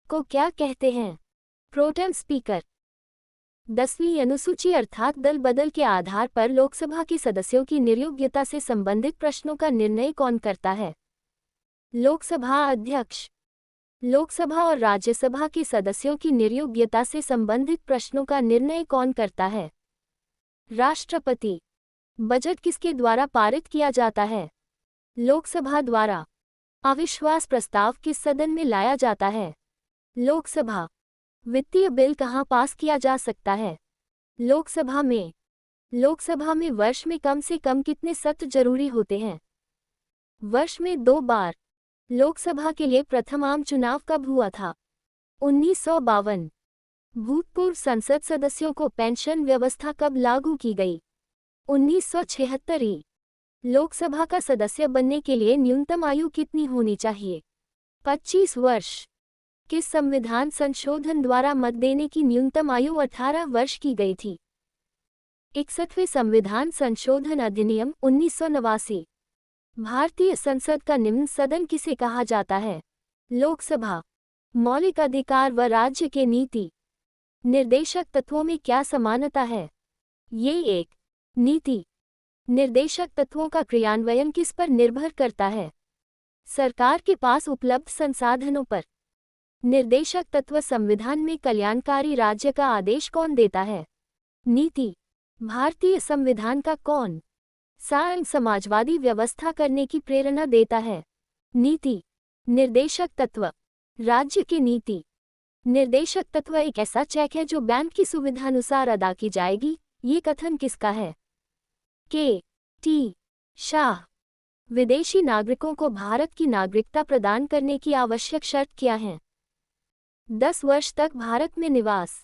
को क्या कहते हैं? Pro tem speaker. 10वीं अनुसूची अर्थात दल बदल के आधार पर लोकसभा के सदस्यों की नियोग्यता से संबंधित प्रश्नों का निर्णय कौन करता है? लोकसभा अध्यक्ष। लोकसभा और राज्यसभा के सदस्यों की नियोग्यता से संबंधित प्रश्नों का निर्णय कौन करता है? राष्ट्रपति। बजट किसके द्वारा पारित किया जाता है? लोकसभा द्वारा। अविश्वास प्रस्ताव किस सदन में लाया जाता है? लोकसभा। वित्तीय बिल कहाँ पास किया जा सकता है? लोकसभा में। लोकसभा में वर्ष में कम से कम कितने सत्र जरूरी होते हैं? वर्ष में 2 बार। लोकसभा के लिए प्रथम आम चुनाव कब हुआ था? 1952। भूतपूर्व संसद सदस्यों को पेंशन व्यवस्था कब लागू की गई? 1976। लोकसभा का सदस्य बनने के लिए न्यूनतम आयु कितनी होनी चाहिए? 25 वर्ष। किस संविधान संशोधन द्वारा मत देने की न्यूनतम आयु 18 वर्ष की गई थी? 61वें संविधान संशोधन अधिनियम 1989। भारतीय संसद का निम्न सदन किसे कहा जाता है? लोकसभा। मौलिक अधिकार व राज्य के नीति निर्देशक तत्वों में क्या समानता है? ये एक नीति निर्देशक तत्वों का क्रियान्वयन किस पर निर्भर करता है? सरकार के पास उपलब्ध संसाधनों पर। निर्देशक तत्व संविधान में कल्याणकारी राज्य का आदेश कौन देता है? नीति। भारतीय संविधान का कौन सा अंग समाजवादी व्यवस्था करने की प्रेरणा देता है? नीति। निर्देशक तत्व। राज्य की नीति। निर्देशक तत्व एक ऐसा चेक है जो बैंक की सुविधानुसार अदा की जाएगी। ये कथन किसका है? के.टी. शाह। विदेशी नागरिकों को भारत की नागरिकता प्रदान करने की आवश्यक शर्त क्या है? 10 वर्ष तक भारत में निवास।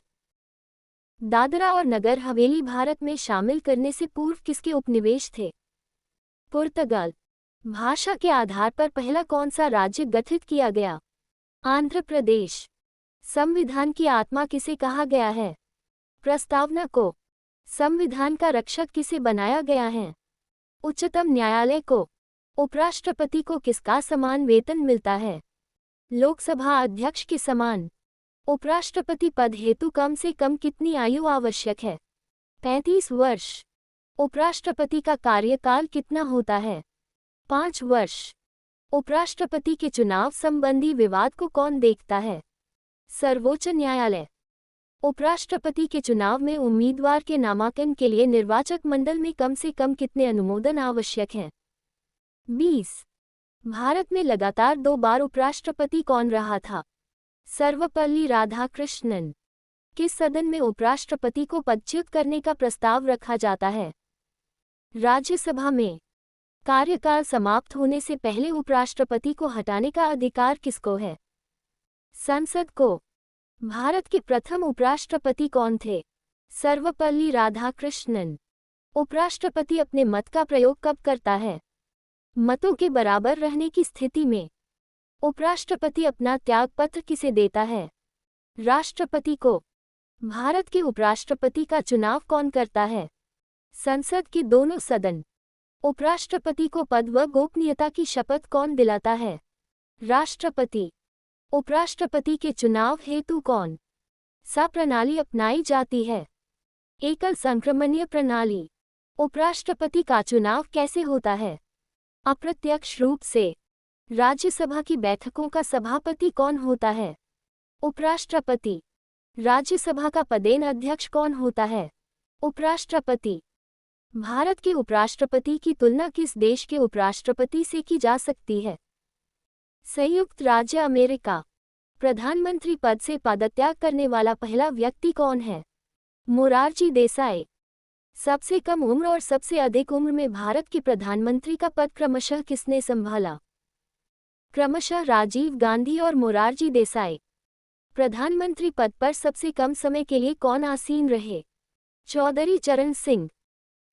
दादरा और नगर हवेली भारत में शामिल करने से पूर्व किसके उपनिवेश थे? पुर्तगाल। भाषा के आधार पर पहला कौन सा राज्य गठित किया गया? आंध्र प्रदेश। संविधान की आत्मा किसे कहा गया है? प्रस्तावना को। संविधान का रक्षक किसे बनाया गया है? उच्चतम न्यायालय को। उपराष्ट्रपति को किसका समान वेतन मिलता है? लोकसभा अध्यक्ष के समान। उपराष्ट्रपति पद हेतु कम से कम कितनी आयु आवश्यक है? 35 वर्ष। उपराष्ट्रपति का कार्यकाल कितना होता है? 5 वर्ष। उपराष्ट्रपति के चुनाव संबंधी विवाद को कौन देखता है? सर्वोच्च न्यायालय। उपराष्ट्रपति के चुनाव में उम्मीदवार के नामांकन के लिए निर्वाचक मंडल में कम से कम कितने अनुमोदन आवश्यक हैं? 20। भारत में लगातार 2 बार उपराष्ट्रपति कौन रहा था? सर्वपल्ली राधाकृष्णन। किस सदन में उपराष्ट्रपति को पदच्युत करने का प्रस्ताव रखा जाता है? राज्यसभा में। कार्यकाल समाप्त होने से पहले उपराष्ट्रपति को हटाने का अधिकार किसको है? संसद को। भारत के प्रथम उपराष्ट्रपति कौन थे? सर्वपल्ली राधाकृष्णन। उपराष्ट्रपति अपने मत का प्रयोग कब करता है? मतों के बराबर रहने की स्थिति में। उपराष्ट्रपति अपना त्यागपत्र किसे देता है? राष्ट्रपति को। भारत के उपराष्ट्रपति का चुनाव कौन करता है? संसद के दोनों सदन। उपराष्ट्रपति को पद व गोपनीयता की शपथ कौन दिलाता है? राष्ट्रपति। उपराष्ट्रपति के चुनाव हेतु कौन सा प्रणाली अपनाई जाती है? एकल संक्रमणीय प्रणाली। उपराष्ट्रपति का चुनाव कैसे होता है? अप्रत्यक्ष रूप से। राज्यसभा की बैठकों का सभापति कौन होता है? उपराष्ट्रपति। राज्यसभा का पदेन अध्यक्ष कौन होता है? उपराष्ट्रपति। भारत के उपराष्ट्रपति की तुलना किस देश के उपराष्ट्रपति से की जा सकती है? संयुक्त राज्य अमेरिका। प्रधानमंत्री पद से पदत्याग करने वाला पहला व्यक्ति कौन है? मोरारजी देसाई। सबसे कम उम्र और सबसे अधिक उम्र में भारत के प्रधानमंत्री का पद क्रमशः किसने संभाला? क्रमशः राजीव गांधी और मोरारजी देसाई। प्रधानमंत्री पद पर सबसे कम समय के लिए कौन आसीन रहे? चौधरी चरण सिंह।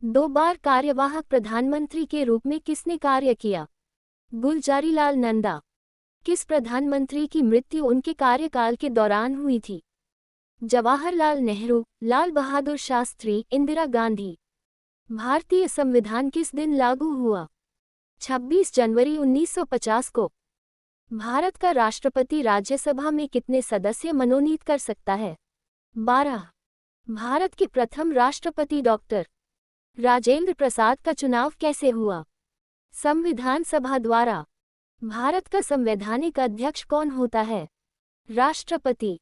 2 बार कार्यवाहक प्रधानमंत्री के रूप में किसने कार्य किया? गुलजारीलाल नंदा। किस प्रधानमंत्री की मृत्यु उनके कार्यकाल के दौरान हुई थी? जवाहरलाल नेहरू, लाल बहादुर शास्त्री, इंदिरा गांधी। भारतीय संविधान किस दिन लागू हुआ? 26 जनवरी 1950 को। भारत का राष्ट्रपति राज्यसभा में कितने सदस्य मनोनीत कर सकता है? 12। भारत के प्रथम राष्ट्रपति डॉक्टर राजेंद्र प्रसाद का चुनाव कैसे हुआ? संविधान सभा द्वारा। भारत का संवैधानिक अध्यक्ष कौन होता है? राष्ट्रपति।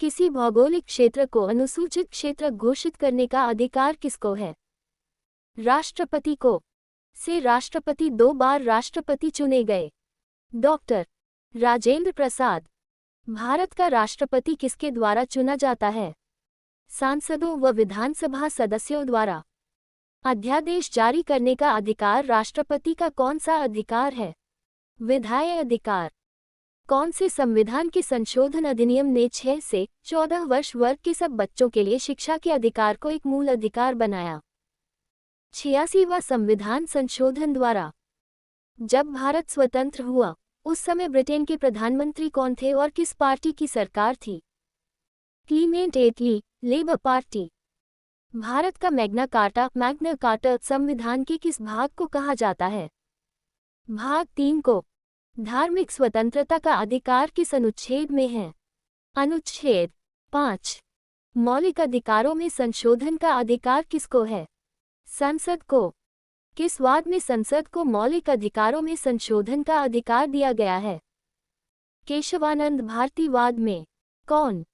किसी भौगोलिक क्षेत्र को अनुसूचित क्षेत्र घोषित करने का अधिकार किसको है? राष्ट्रपति को। से राष्ट्रपति 2 बार राष्ट्रपति चुने गए। डॉक्टर राजेंद्र प्रसाद। भारत का राष्ट्रपति किसके द्वारा चुना जाता है? सांसदों व विधानसभा सदस्यों द्वारा। अध्यादेश जारी करने का अधिकार राष्ट्रपति का कौन सा अधिकार है? विधायी अधिकार। कौन से संविधान के संशोधन अधिनियम ने 6 से 14 वर्ष वर्ग के सब बच्चों के लिए शिक्षा के अधिकार को एक मूल अधिकार बनाया? 86वां संविधान संशोधन द्वारा। जब भारत स्वतंत्र हुआ उस समय ब्रिटेन के प्रधानमंत्री कौन थे और किस पार्टी की सरकार थी? क्लीमेंट एटली, लेबर पार्टी। भारत का मैग्ना कार्टा संविधान के किस भाग को कहा जाता है? भाग 3 को। धार्मिक स्वतंत्रता का अधिकार किस अनुच्छेद में है? अनुच्छेद 5। मौलिक अधिकारों में संशोधन का अधिकार किसको है? संसद को। किस वाद में संसद को मौलिक अधिकारों में संशोधन का अधिकार दिया गया है? केशवानंद भारती वाद में। कौन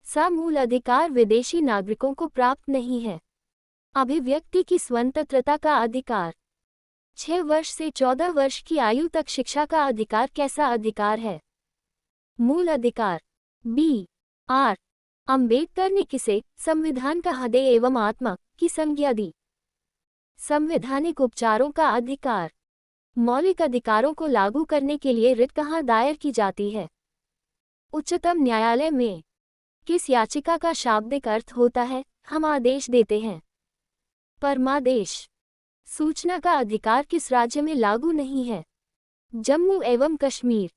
सा मूल अधिकार विदेशी नागरिकों को प्राप्त नहीं है? अभिव्यक्ति की स्वतंत्रता का अधिकार। 6 वर्ष से 14 वर्ष की आयु तक शिक्षा का अधिकार कैसा अधिकार है? मूल अधिकार। बी आर अंबेडकर ने किसे संविधान का हृदय एवं आत्मा की संज्ञा दी? संवैधानिक उपचारों का अधिकार। मौलिक अधिकारों को लागू करने के लिए रिट कहाँ दायर की जाती है? उच्चतम न्यायालय में। किस याचिका का शाब्दिक अर्थ होता है हम आदेश देते हैं? परमादेश। सूचना का अधिकार किस राज्य में लागू नहीं है? जम्मू एवं कश्मीर।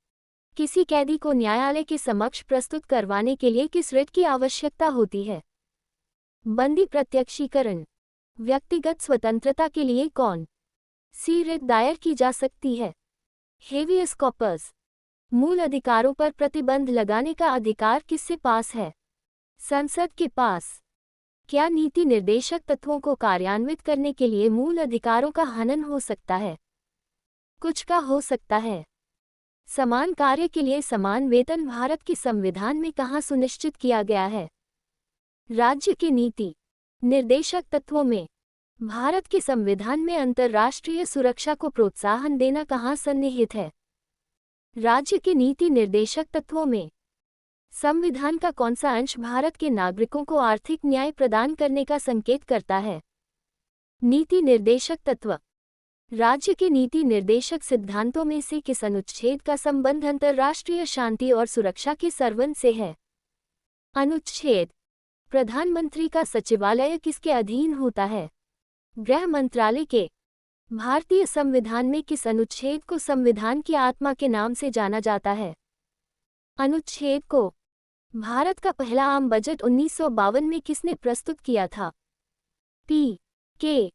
किसी कैदी को न्यायालय के समक्ष प्रस्तुत करवाने के लिए किस रिट की आवश्यकता होती है? बंदी प्रत्यक्षीकरण। व्यक्तिगत स्वतंत्रता के लिए कौन सी रिट दायर की जा सकती है? Habeas corpus. मूल अधिकारों पर प्रतिबंध लगाने का अधिकार किसके पास है? संसद के पास। क्या नीति निर्देशक तत्वों को कार्यान्वित करने के लिए मूल अधिकारों का हनन हो सकता है? कुछ का हो सकता है। समान कार्य के लिए समान वेतन भारत के संविधान में कहाँ सुनिश्चित किया गया है? राज्य के नीति निर्देशक तत्वों में। भारत के संविधान में अंतर्राष्ट्रीय सुरक्षा को प्रोत्साहन देना कहाँ सन्निहित है? राज्य के नीति निर्देशक तत्वों में। संविधान का कौन सा अंश भारत के नागरिकों को आर्थिक न्याय प्रदान करने का संकेत करता है? नीति निर्देशक तत्व। राज्य के नीति निर्देशक सिद्धांतों में से किस अनुच्छेद का संबंध अंतर्राष्ट्रीय शांति और सुरक्षा के सर्वन से है? अनुच्छेद। प्रधानमंत्री का सचिवालय किसके अधीन होता है? गृह मंत्रालय के। भारतीय संविधान में किस अनुच्छेद को संविधान की आत्मा के नाम से जाना जाता है? अनुच्छेद को। भारत का पहला आम बजट 1952 में किसने प्रस्तुत किया था? पी के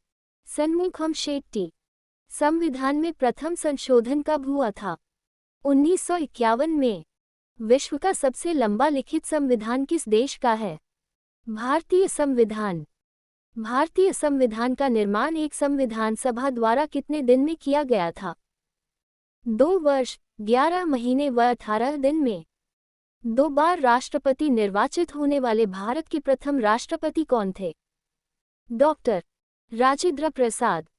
सन्मुखम शेट्टी। संविधान में प्रथम संशोधन कब हुआ था? 1951 में। विश्व का सबसे लंबा लिखित संविधान किस देश का है? भारतीय संविधान। भारतीय संविधान का निर्माण एक संविधान सभा द्वारा कितने दिन में किया गया था? 2 वर्ष 11 महीने व 18 दिन में। 2 बार राष्ट्रपति निर्वाचित होने वाले भारत के प्रथम राष्ट्रपति कौन थे? डॉक्टर राजेंद्र प्रसाद।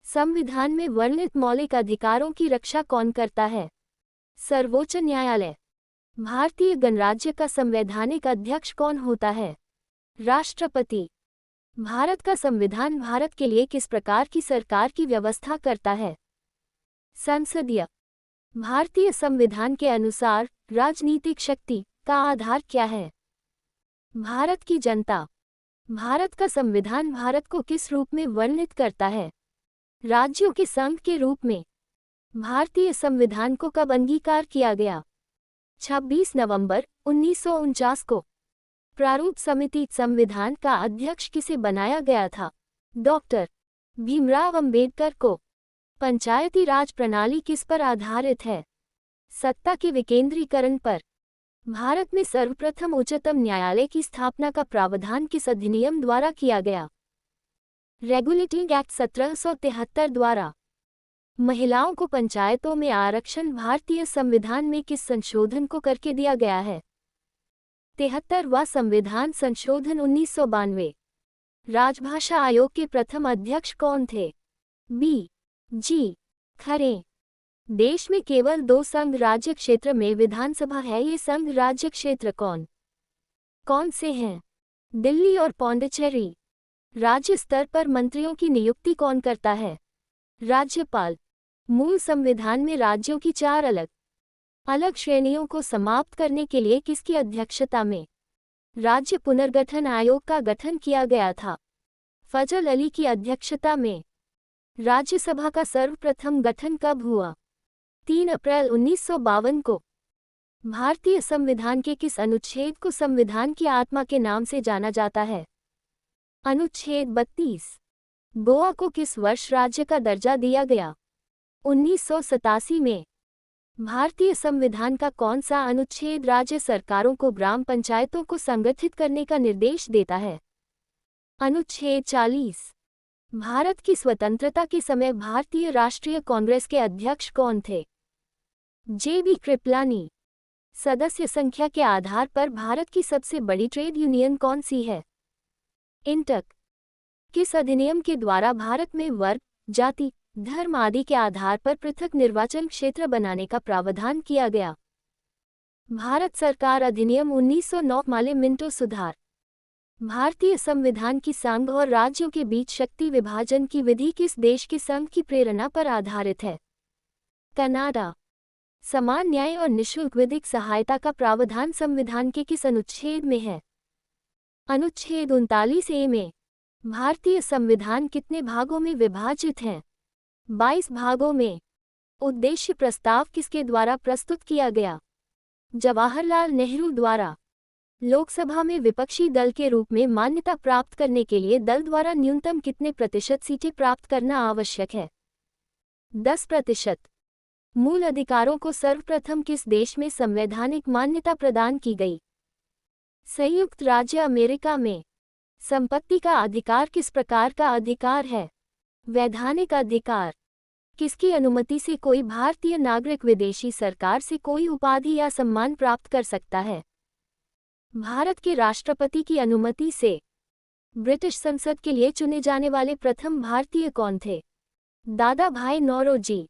संविधान में वर्णित मौलिक अधिकारों की रक्षा कौन करता है? सर्वोच्च न्यायालय। भारतीय गणराज्य का संवैधानिक अध्यक्ष कौन होता है? राष्ट्रपति। भारत का संविधान भारत के लिए किस प्रकार की सरकार की व्यवस्था करता है? संसदीय। भारतीय संविधान के अनुसार राजनीतिक शक्ति का आधार क्या है? भारत की जनता। भारत का संविधान भारत को किस रूप में वर्णित करता है? राज्यों के संघ के रूप में। भारतीय संविधान को कब अंगीकार किया गया? 26 नवंबर 1949 को। प्रारूप समिति संविधान का अध्यक्ष किसे बनाया गया था? डॉक्टर भीमराव अंबेडकर को। पंचायती राज प्रणाली किस पर आधारित है? सत्ता के विकेंद्रीकरण पर। भारत में सर्वप्रथम उच्चतम न्यायालय की स्थापना का प्रावधान किस अधिनियम द्वारा किया गया? रेगुलेटिंग एक्ट 1773 द्वारा। महिलाओं को पंचायतों में आरक्षण भारतीय संविधान में किस संशोधन को करके दिया गया है? 73वां संविधान संशोधन 1992। राजभाषा आयोग के प्रथम अध्यक्ष कौन थे? बी जी खरे। देश में केवल 2 संघ राज्य क्षेत्र में विधानसभा है, ये संघ राज्य क्षेत्र कौन कौन से हैं? दिल्ली और पौंडीचेरी। राज्य स्तर पर मंत्रियों की नियुक्ति कौन करता है? राज्यपाल। मूल संविधान में राज्यों की 4 अलग अलग श्रेणियों को समाप्त करने के लिए किसकी अध्यक्षता में राज्य पुनर्गठन आयोग का गठन किया गया था? फजल अली की अध्यक्षता में। राज्यसभा का सर्वप्रथम गठन कब हुआ? 3 अप्रैल 1952 को। भारतीय संविधान के किस अनुच्छेद को संविधान की आत्मा के नाम से जाना जाता है? अनुच्छेद 32। गोवा को किस वर्ष राज्य का दर्जा दिया गया? 1987 में। भारतीय संविधान का कौन सा अनुच्छेद राज्य सरकारों को ग्राम पंचायतों को संगठित करने का निर्देश देता है? अनुच्छेद 40। भारत की स्वतंत्रता के समय भारतीय राष्ट्रीय कांग्रेस के अध्यक्ष कौन थे? जे.बी. कृपलानी। सदस्य संख्या के आधार पर भारत की सबसे बड़ी ट्रेड यूनियन कौन सी है? इंटक। किस अधिनियम के द्वारा भारत में वर्ग, जाति, धर्म आदि के आधार पर पृथक निर्वाचन क्षेत्र बनाने का प्रावधान किया गया? भारत सरकार अधिनियम 1909। माले मिंटो सुधार। भारतीय संविधान की संघ और राज्यों के बीच शक्ति विभाजन की विधि किस देश के संघ की प्रेरणा पर आधारित है? कनाडा। समान न्याय और निःशुल्क विधिक सहायता का प्रावधान संविधान के किस अनुच्छेद में है? अनुच्छेद 39A में। भारतीय संविधान कितने भागों में विभाजित है? 22 भागों में। उद्देश्य प्रस्ताव किसके द्वारा प्रस्तुत किया गया? जवाहरलाल नेहरू द्वारा। लोकसभा में विपक्षी दल के रूप में मान्यता प्राप्त करने के लिए दल द्वारा न्यूनतम कितने प्रतिशत सीटें प्राप्त करना आवश्यक है? 10%। मूल अधिकारों को सर्वप्रथम किस देश में संवैधानिक मान्यता प्रदान की गई? संयुक्त राज्य अमेरिका में। संपत्ति का अधिकार किस प्रकार का अधिकार है? वैधानिक अधिकार। किसकी अनुमति से कोई भारतीय नागरिक विदेशी सरकार से कोई उपाधि या सम्मान प्राप्त कर सकता है? भारत के राष्ट्रपति की अनुमति से। ब्रिटिश संसद के लिए चुने जाने वाले प्रथम भारतीय कौन थे? दादा भाई नौरोजी।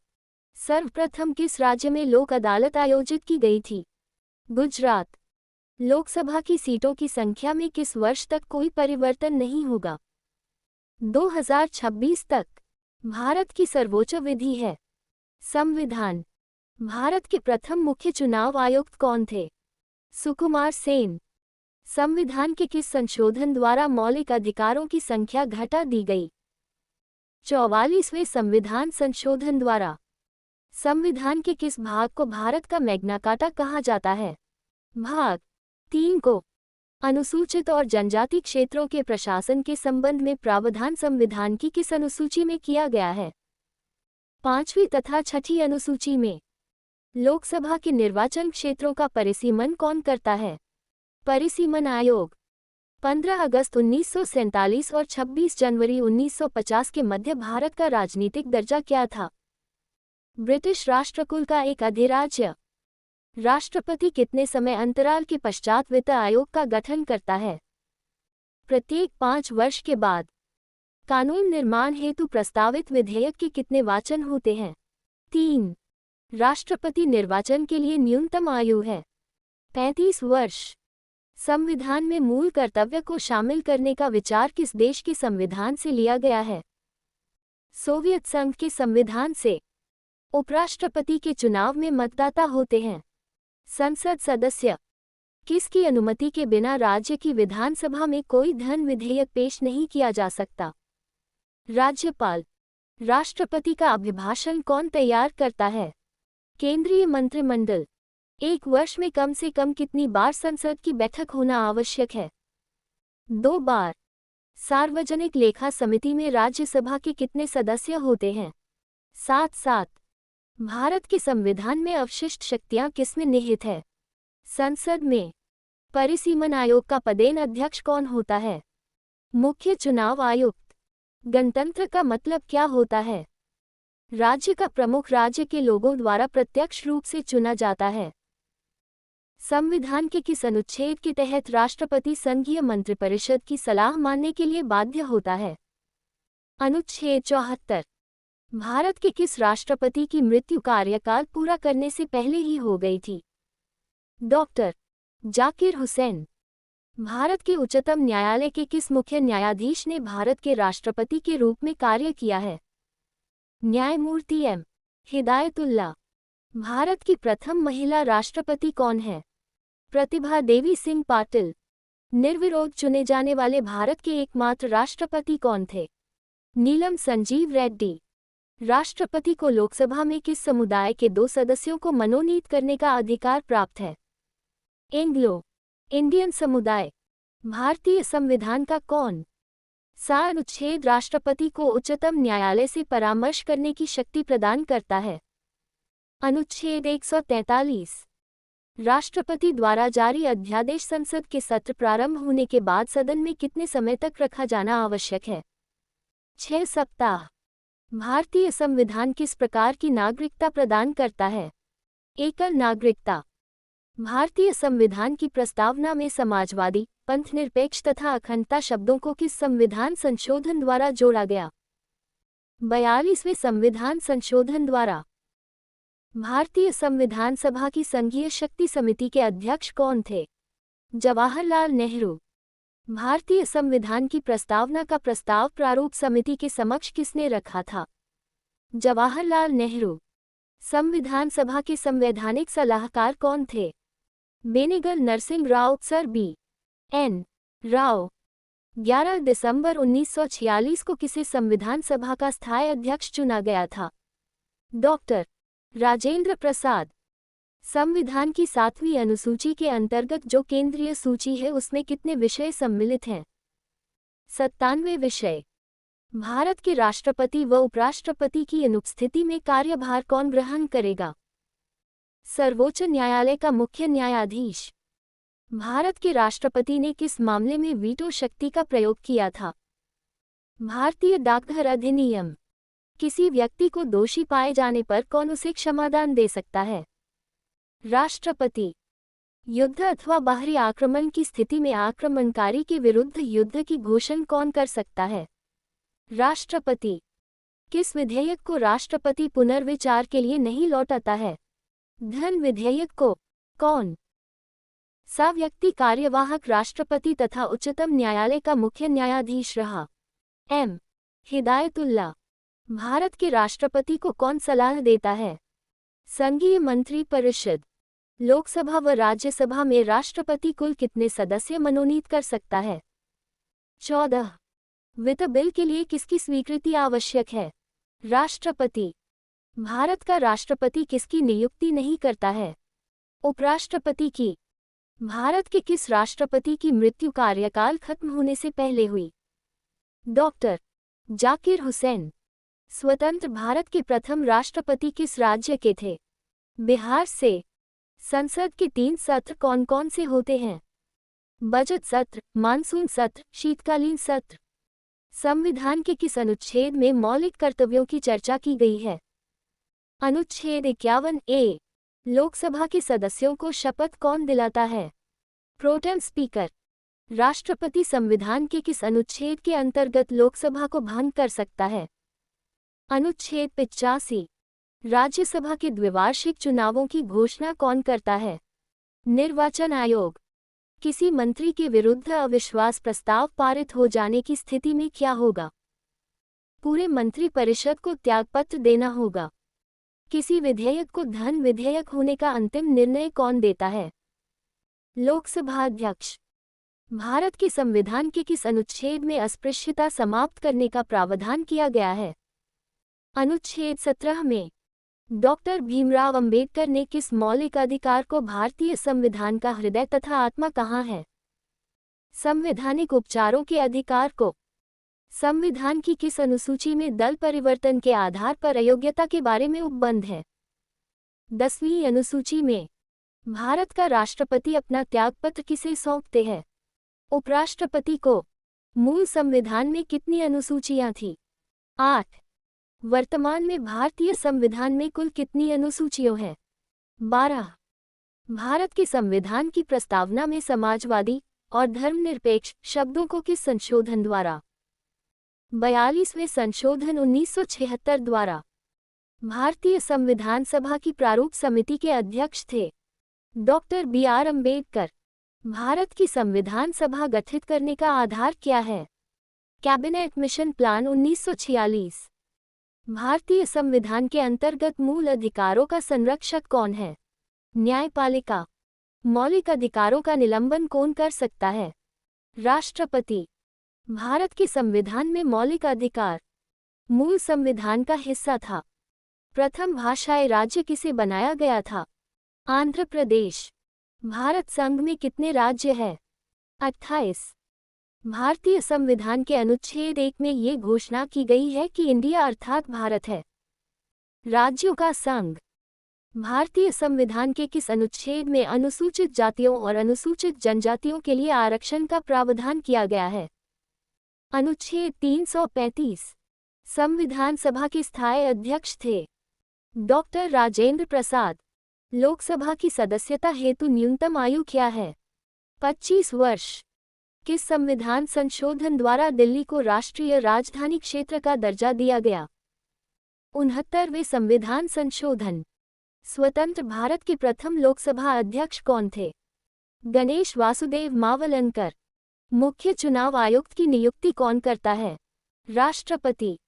सर्वप्रथम किस राज्य में लोक अदालत आयोजित की गई थी? गुजरात। लोकसभा की सीटों की संख्या में किस वर्ष तक कोई परिवर्तन नहीं होगा? 2026 तक। भारत की सर्वोच्च विधि है? संविधान। भारत के प्रथम मुख्य चुनाव आयुक्त कौन थे? सुकुमार सेन। संविधान के किस संशोधन द्वारा मौलिक अधिकारों की संख्या घटा दी गई? 44वें संविधान संशोधन द्वारा। संविधान के किस भाग को भारत का मैग्ना कार्टा कहा जाता है? भाग 3 को। अनुसूचित और जनजाति क्षेत्रों के प्रशासन के संबंध में प्रावधान संविधान की किस अनुसूची में किया गया है? 5वीं तथा 6ठी अनुसूची में। लोकसभा के निर्वाचन क्षेत्रों का परिसीमन कौन करता है? परिसीमन आयोग। 15 अगस्त 1947 और 26 जनवरी 1950 के मध्य भारत का राजनीतिक दर्जा क्या था? ब्रिटिश राष्ट्रकुल का एक अधिराज्य। राष्ट्रपति कितने समय अंतराल के पश्चात वित्त आयोग का गठन करता है? प्रत्येक 5 वर्ष के बाद। कानून निर्माण हेतु प्रस्तावित विधेयक के कितने वाचन होते हैं? 3। राष्ट्रपति निर्वाचन के लिए न्यूनतम आयु है 35 वर्ष। संविधान में मूल कर्तव्य को शामिल करने का विचार किस देश के संविधान से लिया गया है? सोवियत संघ के संविधान से। उपराष्ट्रपति के चुनाव में मतदाता होते हैं संसद सदस्य। किसकी अनुमति के बिना राज्य की विधानसभा में कोई धन विधेयक पेश नहीं किया जा सकता? राज्यपाल। राष्ट्रपति का अभिभाषण कौन तैयार करता है? केंद्रीय मंत्रिमंडल। एक वर्ष में कम से कम कितनी बार संसद की बैठक होना आवश्यक है? 2 बार। सार्वजनिक लेखा समिति में राज्यसभा के कितने सदस्य होते हैं? 7-7। भारत के संविधान में अवशिष्ट शक्तियां किसमें निहित है? संसद में। परिसीमन आयोग का पदेन अध्यक्ष कौन होता है? मुख्य चुनाव आयुक्त। गणतंत्र का मतलब क्या होता है? राज्य का प्रमुख राज्य के लोगों द्वारा प्रत्यक्ष रूप से चुना जाता है। संविधान के किस अनुच्छेद के तहत राष्ट्रपति संघीय मंत्रिपरिषद की सलाह मानने के लिए बाध्य होता है? अनुच्छेद 74। भारत के किस राष्ट्रपति की मृत्यु कार्यकाल पूरा करने से पहले ही हो गई थी? डॉक्टर जाकिर हुसैन। भारत के उच्चतम न्यायालय के किस मुख्य न्यायाधीश ने भारत के राष्ट्रपति के रूप में कार्य किया है? न्यायमूर्ति एम. हिदायतुल्लाह। भारत की प्रथम महिला राष्ट्रपति कौन है? प्रतिभा देवी सिंह पाटिल। निर्विरोध चुने जाने वाले भारत के एकमात्र राष्ट्रपति कौन थे? नीलम संजीव रेड्डी। राष्ट्रपति को लोकसभा में किस समुदाय के 2 सदस्यों को मनोनीत करने का अधिकार प्राप्त है? एंग्लो इंडियन समुदाय। भारतीय संविधान का कौन सा अनुच्छेद राष्ट्रपति को उच्चतम न्यायालय से परामर्श करने की शक्ति प्रदान करता है? अनुच्छेद 143। राष्ट्रपति द्वारा जारी अध्यादेश संसद के सत्र प्रारंभ होने के बाद सदन में कितने समय तक रखा जाना आवश्यक है? 6 सप्ताह। भारतीय संविधान किस प्रकार की नागरिकता प्रदान करता है? एकल नागरिकता। भारतीय संविधान की प्रस्तावना में समाजवादी, पंथनिरपेक्ष तथा अखंडता शब्दों को किस संविधान संशोधन द्वारा जोड़ा गया? 42वें संविधान संशोधन द्वारा। भारतीय संविधान सभा की संघीय शक्ति समिति के अध्यक्ष कौन थे? जवाहरलाल नेहरू। भारतीय संविधान की प्रस्तावना का प्रस्ताव प्रारूप समिति के समक्ष किसने रखा था? जवाहरलाल नेहरू। संविधान सभा के संवैधानिक सलाहकार कौन थे? Benegal Narasimha Rau Sir B. N. Rau. 11 दिसंबर 1946 को किसे संविधान सभा का स्थायी अध्यक्ष चुना गया था? डॉक्टर राजेंद्र प्रसाद। संविधान की 7वीं अनुसूची के अंतर्गत जो केंद्रीय सूची है उसमें कितने विषय सम्मिलित हैं? 97 विषय। भारत के राष्ट्रपति व उपराष्ट्रपति की अनुपस्थिति में कार्यभार कौन ग्रहण करेगा? सर्वोच्च न्यायालय का मुख्य न्यायाधीश। भारत के राष्ट्रपति ने किस मामले में वीटो शक्ति का प्रयोग किया था? भारतीय डाकघर अधिनियम। किसी व्यक्ति को दोषी पाए जाने पर कौन उसे क्षमादान दे सकता है? राष्ट्रपति। युद्ध अथवा बाहरी आक्रमण की स्थिति में आक्रमणकारी के विरुद्ध युद्ध की घोषणा कौन कर सकता है? राष्ट्रपति। किस विधेयक को राष्ट्रपति पुनर्विचार के लिए नहीं लौटाता है? धन विधेयक को। कौन सा व्यक्ति कार्यवाहक राष्ट्रपति तथा उच्चतम न्यायालय का मुख्य न्यायाधीश रहा? एम. हिदायतुल्लाह। भारत के राष्ट्रपति को कौन सलाह देता है? संघीय मंत्री परिषद। लोकसभा व राज्यसभा में राष्ट्रपति कुल कितने सदस्य मनोनीत कर सकता है? 14। वित्त बिल के लिए किसकी स्वीकृति आवश्यक है? राष्ट्रपति। भारत का राष्ट्रपति किसकी नियुक्ति नहीं करता है? उपराष्ट्रपति की। भारत के किस राष्ट्रपति की मृत्यु कार्यकाल खत्म होने से पहले हुई? डॉक्टर जाकिर हुसैन। स्वतंत्र भारत के प्रथम राष्ट्रपति किस राज्य के थे? बिहार से। संसद के 3 सत्र कौन कौन से होते हैं? बजट सत्र, मानसून सत्र, शीतकालीन सत्र। संविधान के किस अनुच्छेद में मौलिक कर्तव्यों की चर्चा की गई है? अनुच्छेद 51A। लोकसभा के सदस्यों को शपथ कौन दिलाता है? Pro tem speaker. राष्ट्रपति संविधान के किस अनुच्छेद के अंतर्गत लोकसभा को भंग कर सकता है? अनुच्छेद 85। राज्यसभा के द्विवार्षिक चुनावों की घोषणा कौन करता है? निर्वाचन आयोग। किसी मंत्री के विरुद्ध अविश्वास प्रस्ताव पारित हो जाने की स्थिति में क्या होगा? पूरे मंत्रिपरिषद को त्यागपत्र देना होगा। किसी विधेयक को धन विधेयक होने का अंतिम निर्णय कौन देता है? लोकसभा अध्यक्ष। भारत के संविधान के किस अनुच्छेद में अस्पृश्यता समाप्त करने का प्रावधान किया गया है? अनुच्छेद 17 में। डॉक्टर भीमराव अंबेडकर ने किस मौलिक अधिकार को भारतीय संविधान का हृदय तथा आत्मा कहा है? संवैधानिक उपचारों के अधिकार को। संविधान की किस अनुसूची में दल परिवर्तन के आधार पर अयोग्यता के बारे में उपबंध है? 10वीं अनुसूची में। भारत का राष्ट्रपति अपना त्यागपत्र किसे सौंपते हैं? उपराष्ट्रपति को। मूल संविधान में कितनी अनुसूचियां थीं? 8। वर्तमान में भारतीय संविधान में कुल कितनी अनुसूचियां हैं? 12। भारत के संविधान की प्रस्तावना में समाजवादी और धर्मनिरपेक्ष शब्दों को किस संशोधन द्वारा? 42वें संशोधन 1976 द्वारा। भारतीय संविधान सभा की प्रारूप समिति के अध्यक्ष थे डॉक्टर B.R. अम्बेडकर। भारत की संविधान सभा गठित करने का आधार क्या है? Cabinet mission plan 1946। भारतीय संविधान के अंतर्गत मूल अधिकारों का संरक्षक कौन है? न्यायपालिका। मौलिक अधिकारों का निलंबन कौन कर सकता है? राष्ट्रपति। भारत के संविधान में मौलिक अधिकार मूल संविधान का हिस्सा था। प्रथम भाषाई राज्य किसे बनाया गया था? आंध्र प्रदेश। भारत संघ में कितने राज्य हैं? 28। भारतीय संविधान के अनुच्छेद 1 में ये घोषणा की गई है कि इंडिया अर्थात भारत है राज्यों का संघ। भारतीय संविधान के किस अनुच्छेद में अनुसूचित जातियों और अनुसूचित जनजातियों के लिए आरक्षण का प्रावधान किया गया है? अनुच्छेद 335। संविधान सभा के स्थायी अध्यक्ष थे डॉक्टर राजेंद्र प्रसाद। लोकसभा की सदस्यता हेतु न्यूनतम आयु क्या है? 25 वर्ष। किस संविधान संशोधन द्वारा दिल्ली को राष्ट्रीय राजधानी क्षेत्र का दर्जा दिया गया? 69वें संविधान संशोधन। स्वतंत्र भारत के प्रथम लोकसभा अध्यक्ष कौन थे? गणेश वासुदेव मावलंकर। मुख्य चुनाव आयुक्त की नियुक्ति कौन करता है? राष्ट्रपति।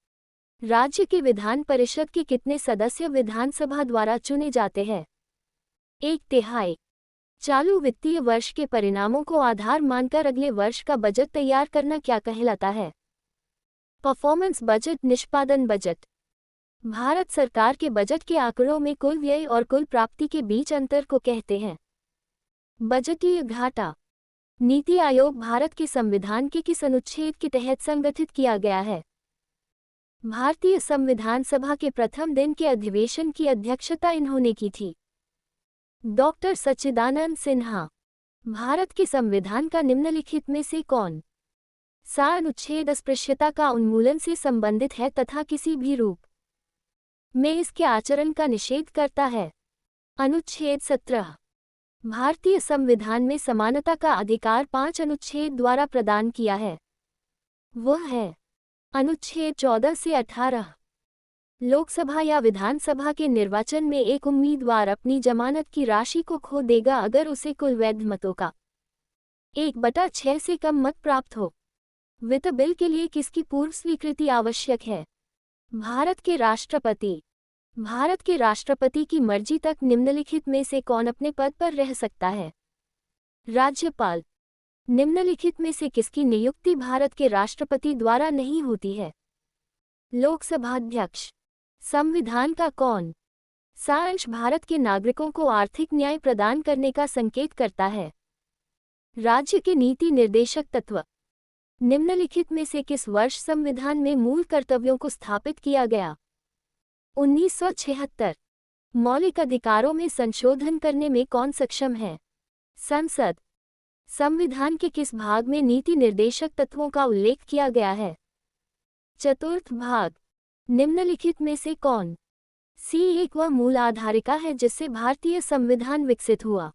राज्य की विधान परिषद के कितने सदस्य विधानसभा द्वारा चुने जाते हैं? 1/3। चालू वित्तीय वर्ष के परिणामों को आधार मानकर अगले वर्ष का बजट तैयार करना क्या कहलाता है? परफॉर्मेंस बजट, निष्पादन बजट। भारत सरकार के बजट के आंकड़ों में कुल व्यय और कुल प्राप्ति के बीच अंतर को कहते हैं बजटीय घाटा। नीति आयोग भारत के संविधान के किस अनुच्छेद के तहत संगठित किया गया है? भारतीय संविधान सभा के प्रथम दिन के अधिवेशन की अध्यक्षता इन्होंने की थी डॉक्टर सच्चिदानंद सिन्हा। भारत के संविधान का निम्नलिखित में से कौन सा अनुच्छेद अस्पृश्यता का उन्मूलन से संबंधित है तथा किसी भी रूप में इसके आचरण का निषेध करता है? अनुच्छेद 17। भारतीय संविधान में समानता का अधिकार 5 अनुच्छेद द्वारा प्रदान किया है। वह है अनुच्छेद 14 से 18। लोकसभा या विधानसभा के निर्वाचन में एक उम्मीदवार अपनी जमानत की राशि को खो देगा अगर उसे कुल वैध मतों का 1/6 से कम मत प्राप्त हो। वित्त बिल के लिए किसकी पूर्व स्वीकृति आवश्यक है? भारत के राष्ट्रपति। भारत के राष्ट्रपति की मर्जी तक निम्नलिखित में से कौन अपने पद पर रह सकता है? राज्यपाल। निम्नलिखित में से किसकी नियुक्ति भारत के राष्ट्रपति द्वारा नहीं होती है? लोकसभा अध्यक्ष। संविधान का कौन सा अंश भारत के नागरिकों को आर्थिक न्याय प्रदान करने का संकेत करता है? राज्य के नीति निर्देशक तत्व। निम्नलिखित में से किस वर्ष संविधान में मूल कर्तव्यों को स्थापित किया गया? 1976। मौलिक अधिकारों में संशोधन करने में कौन सक्षम है? संसद। संविधान के किस भाग में नीति निर्देशक तत्वों का उल्लेख किया गया है? चतुर्थ भाग। निम्नलिखित में से कौन सी एक वह मूल आधारिका है जिससे भारतीय संविधान विकसित हुआ?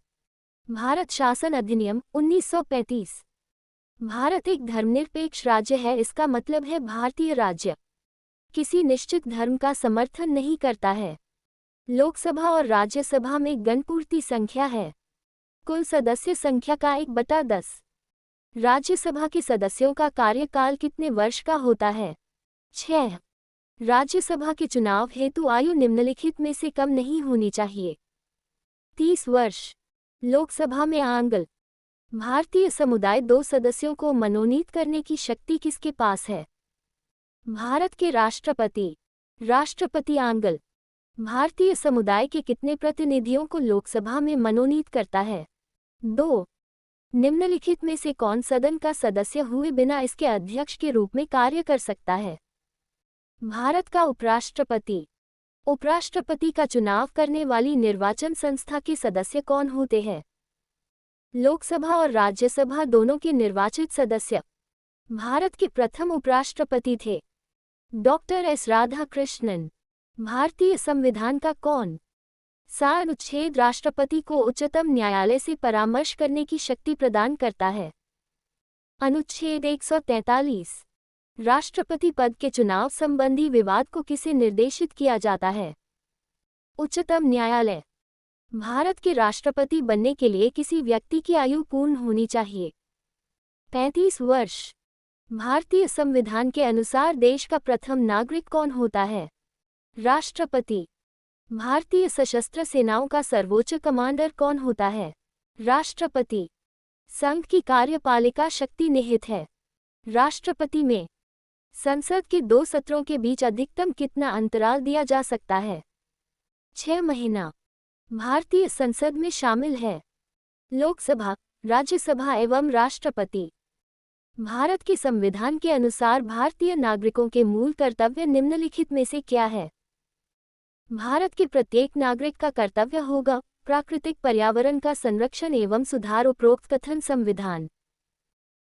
भारत शासन अधिनियम 1935। भारत एक धर्मनिरपेक्ष राज्य है, इसका मतलब है भारतीय राज्य किसी निश्चित धर्म का समर्थन नहीं करता है। लोकसभा और राज्यसभा में गणपूर्ति संख्या है। कुल सदस्य संख्या का 1/10। राज्यसभा के सदस्यों का कार्यकाल कितने वर्ष का होता है? 6। राज्यसभा के चुनाव हेतु आयु निम्नलिखित में से कम नहीं होनी चाहिए? 30 वर्ष। लोकसभा में आंगल भारतीय समुदाय 2 सदस्यों को मनोनीत करने की शक्ति किसके पास है? भारत के राष्ट्रपति। राष्ट्रपति आंगल भारतीय समुदाय के कितने प्रतिनिधियों को लोकसभा में मनोनीत करता है? 2। निम्नलिखित में से कौन सदन का सदस्य हुए बिना इसके अध्यक्ष के रूप में कार्य कर सकता है? भारत का उपराष्ट्रपति। उपराष्ट्रपति का चुनाव करने वाली निर्वाचन संस्था के सदस्य कौन होते हैं? लोकसभा और राज्यसभा दोनों के निर्वाचित सदस्य भारत के प्रथम उपराष्ट्रपति थे डॉक्टर एस राधाकृष्णन। भारतीय संविधान का कौन सा अनुच्छेद राष्ट्रपति को उच्चतम न्यायालय से परामर्श करने की शक्ति प्रदान करता है? अनुच्छेद 143। राष्ट्रपति पद के चुनाव संबंधी विवाद को किसे निर्देशित किया जाता है? उच्चतम न्यायालय। भारत के राष्ट्रपति बनने के लिए किसी व्यक्ति की आयु पूर्ण होनी चाहिए 35 वर्ष। भारतीय संविधान के अनुसार देश का प्रथम नागरिक कौन होता है? राष्ट्रपति। भारतीय सशस्त्र सेनाओं का सर्वोच्च कमांडर कौन होता है? राष्ट्रपति। संघ की कार्यपालिका शक्ति निहित है राष्ट्रपति में। संसद के 2 सत्रों के बीच अधिकतम कितना अंतराल दिया जा सकता है? 6 महीना। भारतीय संसद में शामिल है लोकसभा, राज्यसभा एवं राष्ट्रपति। भारत के संविधान के अनुसार भारतीय नागरिकों के मूल कर्तव्य निम्नलिखित में से क्या है? भारत के प्रत्येक नागरिक का कर्तव्य होगा प्राकृतिक पर्यावरण का संरक्षण एवं सुधार। उपरोक्त कथन संविधान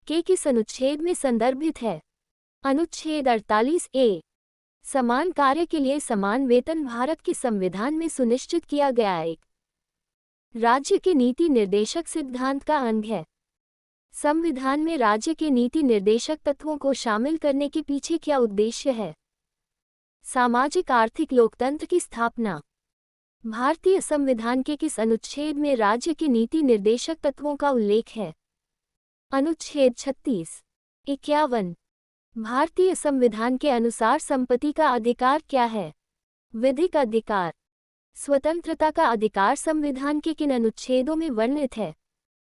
के किस अनुच्छेद में संदर्भित है? अनुच्छेद 48A। समान कार्य के लिए समान वेतन भारत के संविधान में सुनिश्चित किया गया एक राज्य के नीति निर्देशक सिद्धांत का अंग है। संविधान में राज्य के नीति निर्देशक तत्वों को शामिल करने के पीछे क्या उद्देश्य है? सामाजिक आर्थिक लोकतंत्र की स्थापना। भारतीय संविधान के किस अनुच्छेद में राज्य के नीति निर्देशक तत्वों का उल्लेख है? अनुच्छेद 36। 51। भारतीय संविधान के अनुसार संपत्ति का अधिकार क्या है? विधिक अधिकार। स्वतंत्रता का अधिकार संविधान के किन अनुच्छेदों में वर्णित है?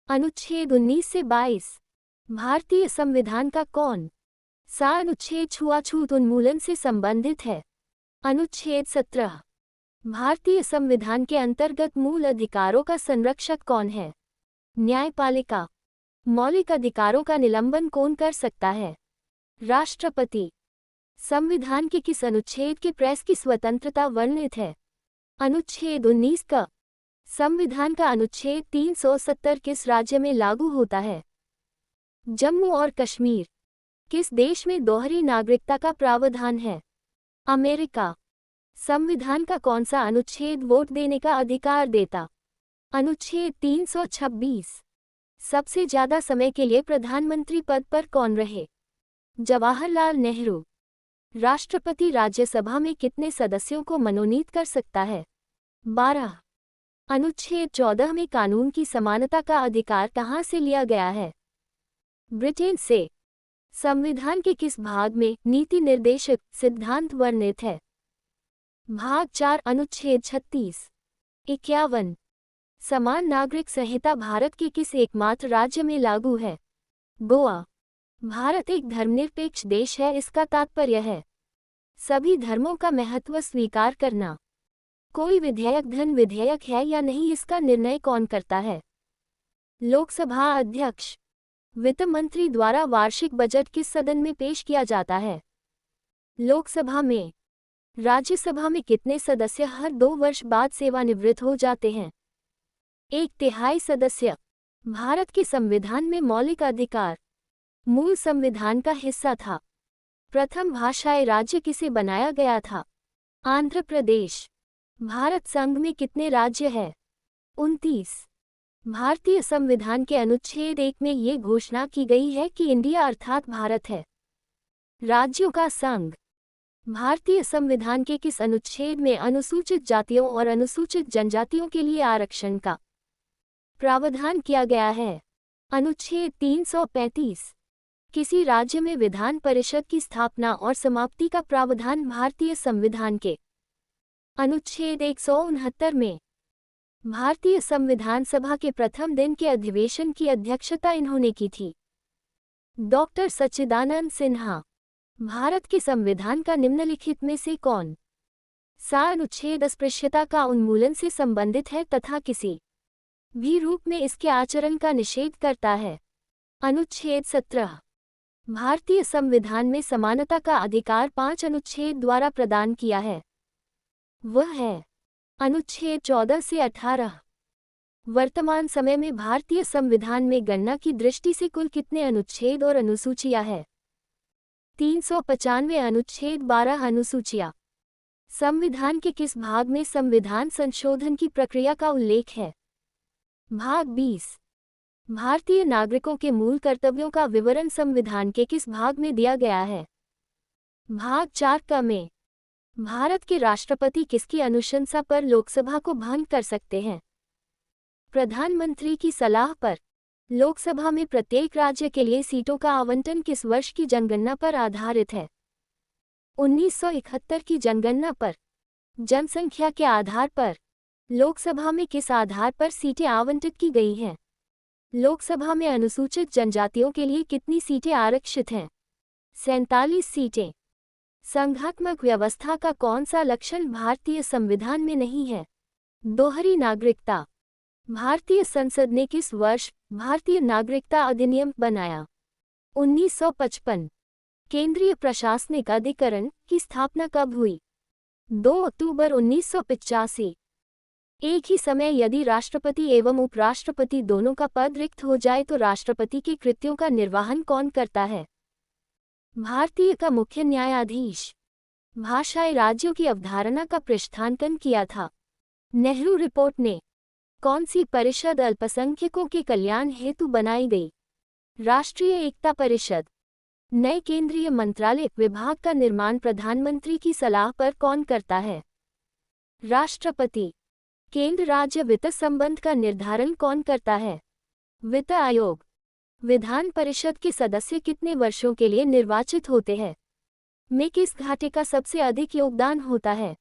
अनुच्छेद 19 से 22। भारतीय संविधान का कौन सा अनुच्छेद छुआछूत उन्मूलन से संबंधित है? अनुच्छेद 17। भारतीय संविधान के अंतर्गत मूल अधिकारों का संरक्षक कौन है? न्यायपालिका। मौलिक अधिकारों का निलंबन कौन कर सकता है? राष्ट्रपति। संविधान के किस अनुच्छेद के प्रेस की स्वतंत्रता वर्णित है? अनुच्छेद 19 का। संविधान का अनुच्छेद 370 किस राज्य में लागू होता है? जम्मू और कश्मीर। किस देश में दोहरी नागरिकता का प्रावधान है? अमेरिका। संविधान का कौन सा अनुच्छेद वोट देने का अधिकार देता? अनुच्छेद 326। सबसे ज्यादा समय के लिए प्रधानमंत्री पद पर कौन रहे? जवाहरलाल नेहरू। राष्ट्रपति राज्यसभा में कितने सदस्यों को मनोनीत कर सकता है? 12। अनुच्छेद 14 में कानून की समानता का अधिकार कहाँ से लिया गया है? ब्रिटेन से। संविधान के किस भाग में नीति निर्देशक सिद्धांत वर्णित है? भाग 4 अनुच्छेद 36। 51। समान नागरिक संहिता भारत के किस एकमात्र राज्य में लागू है? गोवा। भारत एक धर्मनिरपेक्ष देश है, इसका तात्पर्य है सभी धर्मों का महत्व स्वीकार करना। कोई विधेयक धन विधेयक है या नहीं, इसका निर्णय कौन करता है? लोकसभा अध्यक्ष। वित्त मंत्री द्वारा वार्षिक बजट किस सदन में पेश किया जाता है? लोकसभा में। राज्यसभा में कितने सदस्य हर 2 वर्ष बाद सेवानिवृत्त हो जाते हैं? 1/3 सदस्य। भारत के संविधान में मौलिक अधिकार मूल संविधान का हिस्सा था। प्रथम भाषाई राज्य किसे बनाया गया था? आंध्र प्रदेश। भारत संघ में कितने राज्य हैं? 29। भारतीय संविधान के अनुच्छेद 1 में ये घोषणा की गई है कि इंडिया अर्थात भारत है राज्यों का संघ। भारतीय संविधान के किस अनुच्छेद में अनुसूचित जातियों और अनुसूचित जनजातियों के लिए आरक्षण का प्रावधान किया गया है? अनुच्छेद 335। किसी राज्य में विधान परिषद की स्थापना और समाप्ति का प्रावधान भारतीय संविधान के अनुच्छेद 169 में। भारतीय संविधान सभा के प्रथम दिन के अधिवेशन की अध्यक्षता इन्होंने की थी? डॉक्टर सच्चिदानंद सिन्हा। भारत के संविधान का निम्नलिखित में से कौन सा अनुच्छेद अस्पृश्यता का उन्मूलन से संबंधित है तथा किसी भी रूप में इसके आचरण का निषेध करता है। अनुच्छेद 17 भारतीय संविधान में समानता का अधिकार 5 अनुच्छेद द्वारा प्रदान किया है। वह है अनुच्छेद 14 से 18। वर्तमान समय में भारतीय संविधान में गणना की दृष्टि से कुल कितने अनुच्छेद और अनुसूचियां हैं? 395 अनुच्छेद 12 अनुसूचियां। संविधान के किस भाग में संविधान संशोधन की प्रक्रिया का उल्लेख है? भाग 20। भारतीय नागरिकों के मूल कर्तव्यों का विवरण संविधान के किस भाग में दिया गया है? भाग 4 क में। भारत के राष्ट्रपति किसकी अनुशंसा पर लोकसभा को भंग कर सकते हैं? प्रधानमंत्री की सलाह पर। लोकसभा में प्रत्येक राज्य के लिए सीटों का आवंटन किस वर्ष की जनगणना पर आधारित है? 1971 की जनगणना पर। जनसंख्या के आधार पर लोकसभा में किस आधार पर सीटें आवंटित की गई हैं? लोकसभा में अनुसूचित जनजातियों के लिए कितनी सीटें आरक्षित हैं? 47 सीटें। संघात्मक व्यवस्था का कौन सा लक्षण भारतीय संविधान में नहीं है? दोहरी नागरिकता। भारतीय संसद ने किस वर्ष भारतीय नागरिकता अधिनियम बनाया? 1955। केंद्रीय प्रशासनिक अधिकरण की स्थापना कब हुई? 2 अक्टूबर 1985। एक ही समय यदि राष्ट्रपति एवं उपराष्ट्रपति दोनों का पद रिक्त हो जाए तो राष्ट्रपति के कृत्यों का निर्वहन कौन करता है? भारतीय का मुख्य न्यायाधीश। भाषाई राज्यों की अवधारणा का पृष्ठांकन किया था। नेहरू रिपोर्ट ने कौन सी परिषद अल्पसंख्यकों के कल्याण हेतु बनाई गई? राष्ट्रीय एकता परिषद। नए केंद्रीय मंत्रालय विभाग का निर्माण प्रधानमंत्री की सलाह पर कौन करता है? राष्ट्रपति। केंद्र राज्य वित्त संबंध का निर्धारण कौन करता है? वित्त आयोग। विधान परिषद के सदस्य कितने वर्षों के लिए निर्वाचित होते हैं? में किस घाटे का सबसे अधिक योगदान होता है?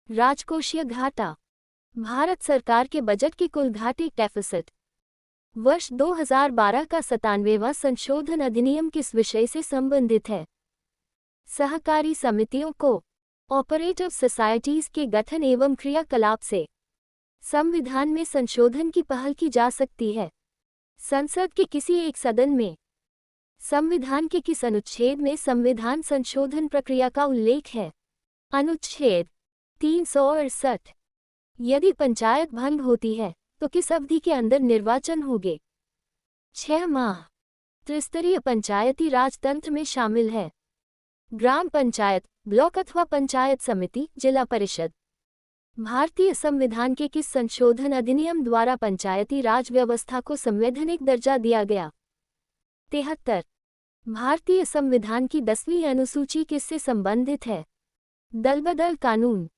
राजकोषीय घाटा। भारत सरकार के बजट के कुल घाटे डेफिसिट। वर्ष 2012 का 97वां संशोधन अधिनियम किस विषय से संबंधित है? सहकारी समितियों को ऑपरेटिव सोसाइटीज के गठन एवं क्रियाकलाप से संविधान में संशोधन की पहल की जा सकती है। संसद के किसी एक सदन में संविधान के किस अनुच्छेद में संविधान संशोधन प्रक्रिया का उल्लेख है? अनुच्छेद 368। यदि पंचायत भंग होती है तो किस अवधि के अंदर निर्वाचन होंगे? 6 माह। त्रिस्तरीय पंचायती राज तंत्र में शामिल है ग्राम पंचायत, ब्लॉक अथवा पंचायत समिति, जिला परिषद। भारतीय संविधान के किस संशोधन अधिनियम द्वारा पंचायती राज व्यवस्था को संवैधानिक दर्जा दिया गया? 73। भारतीय संविधान की 10वीं अनुसूची किससे संबंधित है? दलबदल कानून।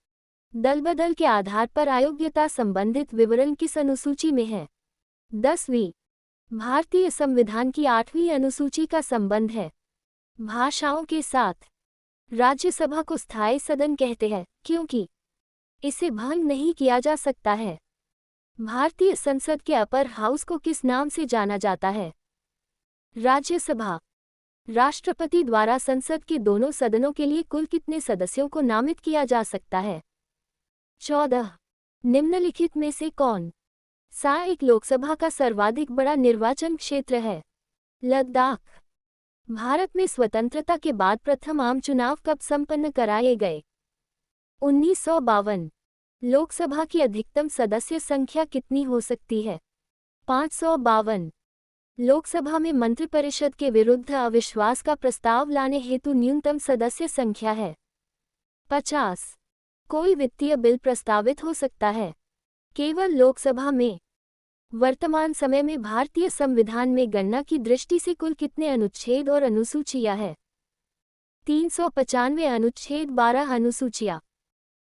दलबदल के आधार पर अयोग्यता संबंधित विवरण किस अनुसूची में है? 10वीं। भारतीय संविधान की 8वीं अनुसूची का संबंध है भाषाओं के साथ। राज्यसभा को स्थायी सदन कहते हैं क्योंकि इसे भंग नहीं किया जा सकता है। भारतीय संसद के अपर हाउस को किस नाम से जाना जाता है? राज्यसभा। राष्ट्रपति द्वारा संसद के दोनों सदनों के लिए कुल कितने सदस्यों को नामित किया जा सकता है? 14। निम्नलिखित में से कौन सा एक लोकसभा का सर्वाधिक बड़ा निर्वाचन क्षेत्र है? लद्दाख। भारत में स्वतंत्रता के बाद प्रथम आम चुनाव कब संपन्न कराए गए? 1952। लोकसभा की अधिकतम सदस्य संख्या कितनी हो सकती है? 552। लोकसभा में मंत्रिपरिषद के विरुद्ध अविश्वास का प्रस्ताव लाने हेतु न्यूनतम सदस्य संख्या है 50। कोई वित्तीय बिल प्रस्तावित हो सकता है केवल लोकसभा में। वर्तमान समय में भारतीय संविधान में गणना की दृष्टि से कुल कितने अनुच्छेद और अनुसूचियां हैं? 395 अनुच्छेद 12 अनुसूचियां।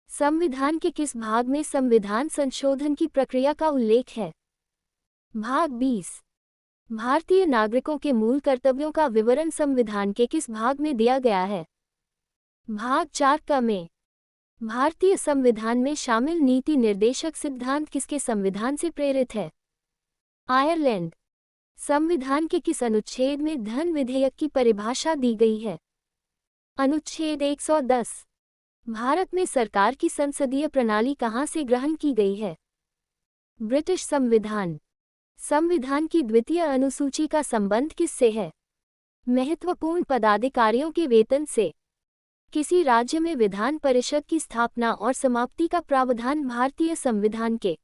संविधान के किस भाग में संविधान संशोधन की प्रक्रिया का उल्लेख है? भाग 20। भारतीय नागरिकों के मूल कर्तव्यों का विवरण संविधान के किस भाग में दिया गया है? भाग 4 क में। भारतीय संविधान में शामिल नीति निर्देशक सिद्धांत किसके संविधान से प्रेरित है? आयरलैंड। संविधान के किस अनुच्छेद में धन विधेयक की परिभाषा दी गई है? अनुच्छेद 110। भारत में सरकार की संसदीय प्रणाली कहाँ से ग्रहण की गई है? ब्रिटिश संविधान। संविधान की द्वितीय अनुसूची का संबंध किससे है? महत्वपूर्ण पदाधिकारियों के वेतन से। किसी राज्य में विधान परिषद की स्थापना और समाप्ति का प्रावधान भारतीय संविधान के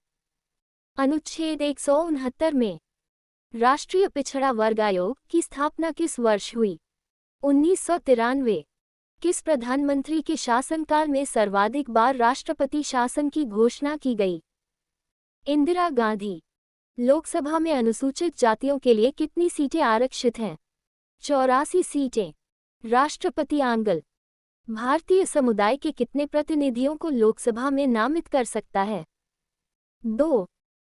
अनुच्छेद 169 में। राष्ट्रीय पिछड़ा वर्ग आयोग की स्थापना किस वर्ष हुई? 1993। किस प्रधानमंत्री के शासनकाल में सर्वाधिक बार राष्ट्रपति शासन की घोषणा की गई? इंदिरा गांधी। लोकसभा में अनुसूचित जातियों के लिए कितनी सीटें आरक्षित हैं? 84 सीटें। राष्ट्रपति आंगल भारतीय समुदाय के कितने प्रतिनिधियों को लोकसभा में नामित कर सकता है? 2।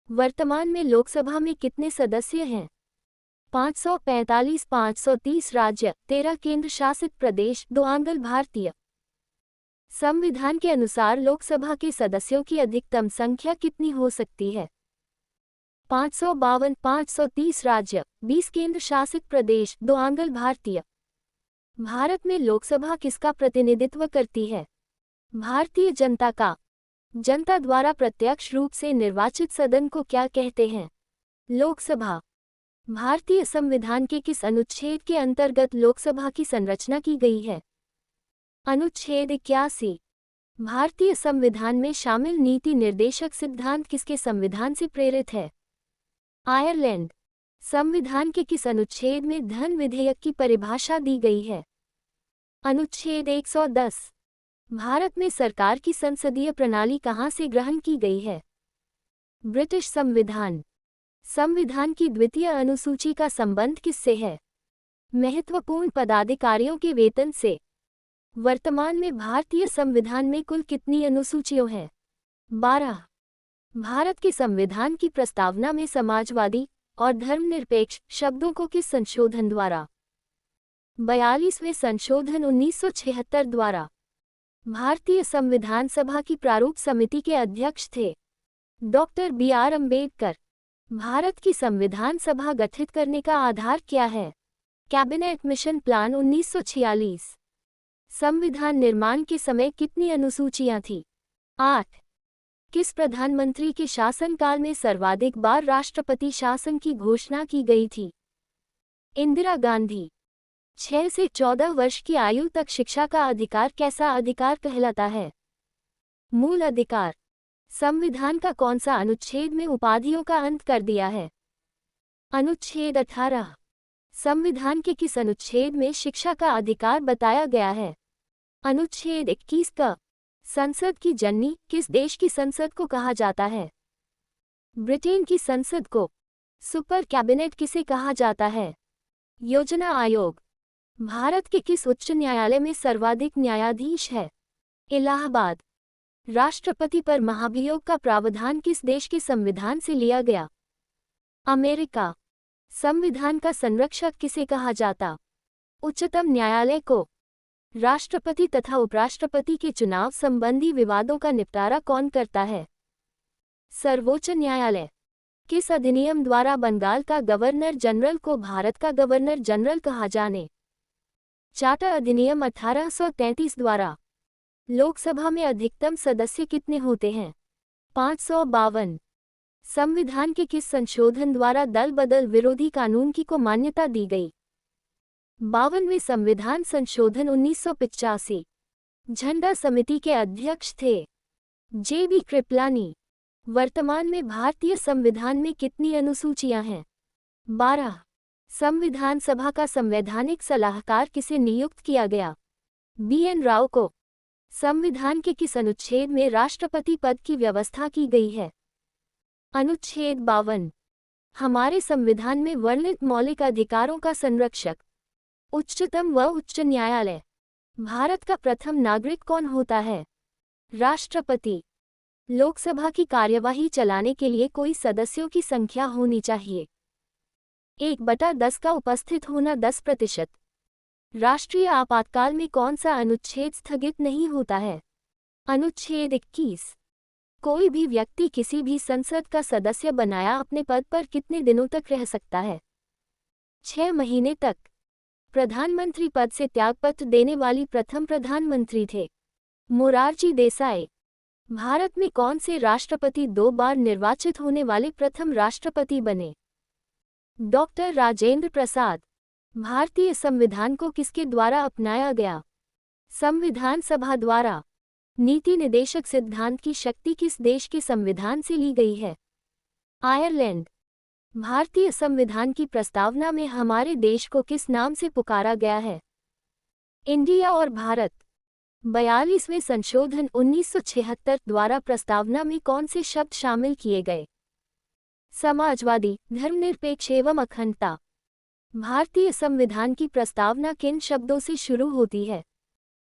वर्तमान में लोकसभा में कितने सदस्य हैं? 545। 530 राज्य, 13 केंद्र शासित प्रदेश, 2 आंगल भारतीय। संविधान के अनुसार लोकसभा के सदस्यों की अधिकतम संख्या कितनी हो सकती है? 552। 530 राज्य, 20 केंद्र शासित प्रदेश, 2 आंगल भारतीय। भारत में लोकसभा किसका प्रतिनिधित्व करती है? भारतीय जनता का। जनता द्वारा प्रत्यक्ष रूप से निर्वाचित सदन को क्या कहते हैं? लोकसभा। भारतीय संविधान के किस अनुच्छेद के अंतर्गत लोकसभा की संरचना की गई है? अनुच्छेद 81। भारतीय संविधान में शामिल नीति निर्देशक सिद्धांत किसके संविधान से प्रेरित है? आयरलैंड। संविधान के किस अनुच्छेद में धन विधेयक की परिभाषा दी गई है? अनुच्छेद 110। भारत में सरकार की संसदीय प्रणाली कहाँ से ग्रहण की गई है? ब्रिटिश संविधान। संविधान की द्वितीय अनुसूची का संबंध किससे है? महत्वपूर्ण पदाधिकारियों के वेतन से। वर्तमान में भारतीय संविधान में कुल कितनी अनुसूचियां हैं? 12। भारत के संविधान की प्रस्तावना में समाजवादी और धर्मनिरपेक्ष शब्दों को किस संशोधन द्वारा? 42वें संशोधन 1976 द्वारा। भारतीय संविधान सभा की प्रारूप समिति के अध्यक्ष थे डॉक्टर B.R. अम्बेडकर। भारत की संविधान सभा गठित करने का आधार क्या है? Cabinet mission plan 1946। संविधान निर्माण के समय कितनी अनुसूचियां थीं? 8। किस प्रधानमंत्री के शासनकाल में सर्वाधिक बार राष्ट्रपति शासन की घोषणा की गई थी? इंदिरा गांधी। 6 से 14 वर्ष की आयु तक शिक्षा का अधिकार कैसा अधिकार कहलाता है? मूल अधिकार। संविधान का कौन सा अनुच्छेद में उपाधियों का अंत कर दिया है? अनुच्छेद 18। संविधान के किस अनुच्छेद में शिक्षा का अधिकार बताया गया है? अनुच्छेद 21 का। संसद की जननी किस देश की संसद को कहा जाता है? ब्रिटेन की संसद को। सुपर कैबिनेट किसे कहा जाता है? योजना आयोग। भारत के किस उच्च न्यायालय में सर्वाधिक न्यायाधीश है? इलाहाबाद। राष्ट्रपति पर महाभियोग का प्रावधान किस देश के संविधान से लिया गया? अमेरिका। संविधान का संरक्षक किसे कहा जाता? उच्चतम न्यायालय को। राष्ट्रपति तथा उपराष्ट्रपति के चुनाव संबंधी विवादों का निपटारा कौन करता है? सर्वोच्च न्यायालय। किस अधिनियम द्वारा बंगाल का गवर्नर जनरल को भारत का गवर्नर जनरल कहा जाने? चार्टर अधिनियम 1833 द्वारा। लोकसभा में अधिकतम सदस्य कितने होते हैं? 552। संविधान के किस संशोधन द्वारा दल बदल विरोधी कानून की को मान्यता दी गई? 52वें संविधान संशोधन 1985। झंडा समिति के अध्यक्ष थे J.B. कृपलानी। वर्तमान में भारतीय संविधान में कितनी अनुसूचियां हैं? 12। संविधान सभा का संवैधानिक सलाहकार किसे नियुक्त किया गया? B.N. राव को। संविधान के किस अनुच्छेद में राष्ट्रपति पद की व्यवस्था की गई है? अनुच्छेद 52। हमारे संविधान में वर्णित मौलिक अधिकारों का संरक्षक। उच्चतम व उच्च न्यायालय। भारत का प्रथम नागरिक कौन होता है? राष्ट्रपति। लोकसभा की कार्यवाही चलाने के लिए कोई सदस्यों की संख्या होनी चाहिए? 1/10 का उपस्थित होना 10%। राष्ट्रीय आपातकाल में कौन सा अनुच्छेद स्थगित नहीं होता है? अनुच्छेद 21। कोई भी व्यक्ति किसी भी संसद का सदस्य बनाया अपने पद पर कितने दिनों तक रह सकता है? 6 महीने तक। प्रधानमंत्री पद से त्यागपत्र देने वाली प्रथम प्रधानमंत्री थे मोरारजी देसाई। भारत में कौन से राष्ट्रपति 2 बार निर्वाचित होने वाले प्रथम राष्ट्रपति बने? डॉक्टर राजेंद्र प्रसाद। भारतीय संविधान को किसके द्वारा अपनाया गया? संविधान सभा द्वारा। नीति निदेशक सिद्धांत की शक्ति किस देश के संविधान से ली गई है? आयरलैंड। भारतीय संविधान की प्रस्तावना में हमारे देश को किस नाम से पुकारा गया है? इंडिया और भारत। 42वें संशोधन 1976 द्वारा प्रस्तावना में कौन से शब्द शामिल किए गए? समाजवादी, धर्मनिरपेक्ष एवं अखंडता। भारतीय संविधान की प्रस्तावना किन शब्दों से शुरू होती है?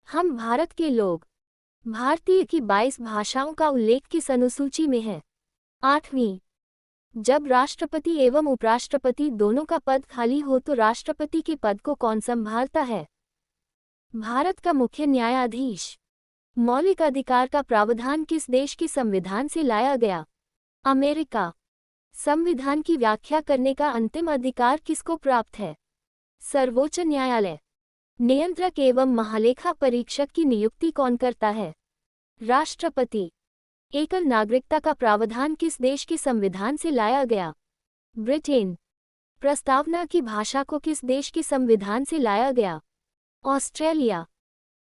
हम भारत के लोग। भारतीय की 22 भाषाओं का उल्लेख किस अनुसूची में है? 8वीं। जब राष्ट्रपति एवं उपराष्ट्रपति दोनों का पद खाली हो तो राष्ट्रपति के पद को कौन संभालता है? भारत का मुख्य न्यायाधीश। मौलिक अधिकार का प्रावधान किस देश के संविधान से लाया गया? अमेरिका। संविधान की व्याख्या करने का अंतिम अधिकार किसको प्राप्त है? सर्वोच्च न्यायालय। नियंत्रक एवं महालेखा परीक्षक की नियुक्ति कौन करता है? राष्ट्रपति। एकल नागरिकता का प्रावधान किस देश के संविधान से लाया गया? ब्रिटेन। प्रस्तावना की भाषा को किस देश के संविधान से लाया गया? ऑस्ट्रेलिया।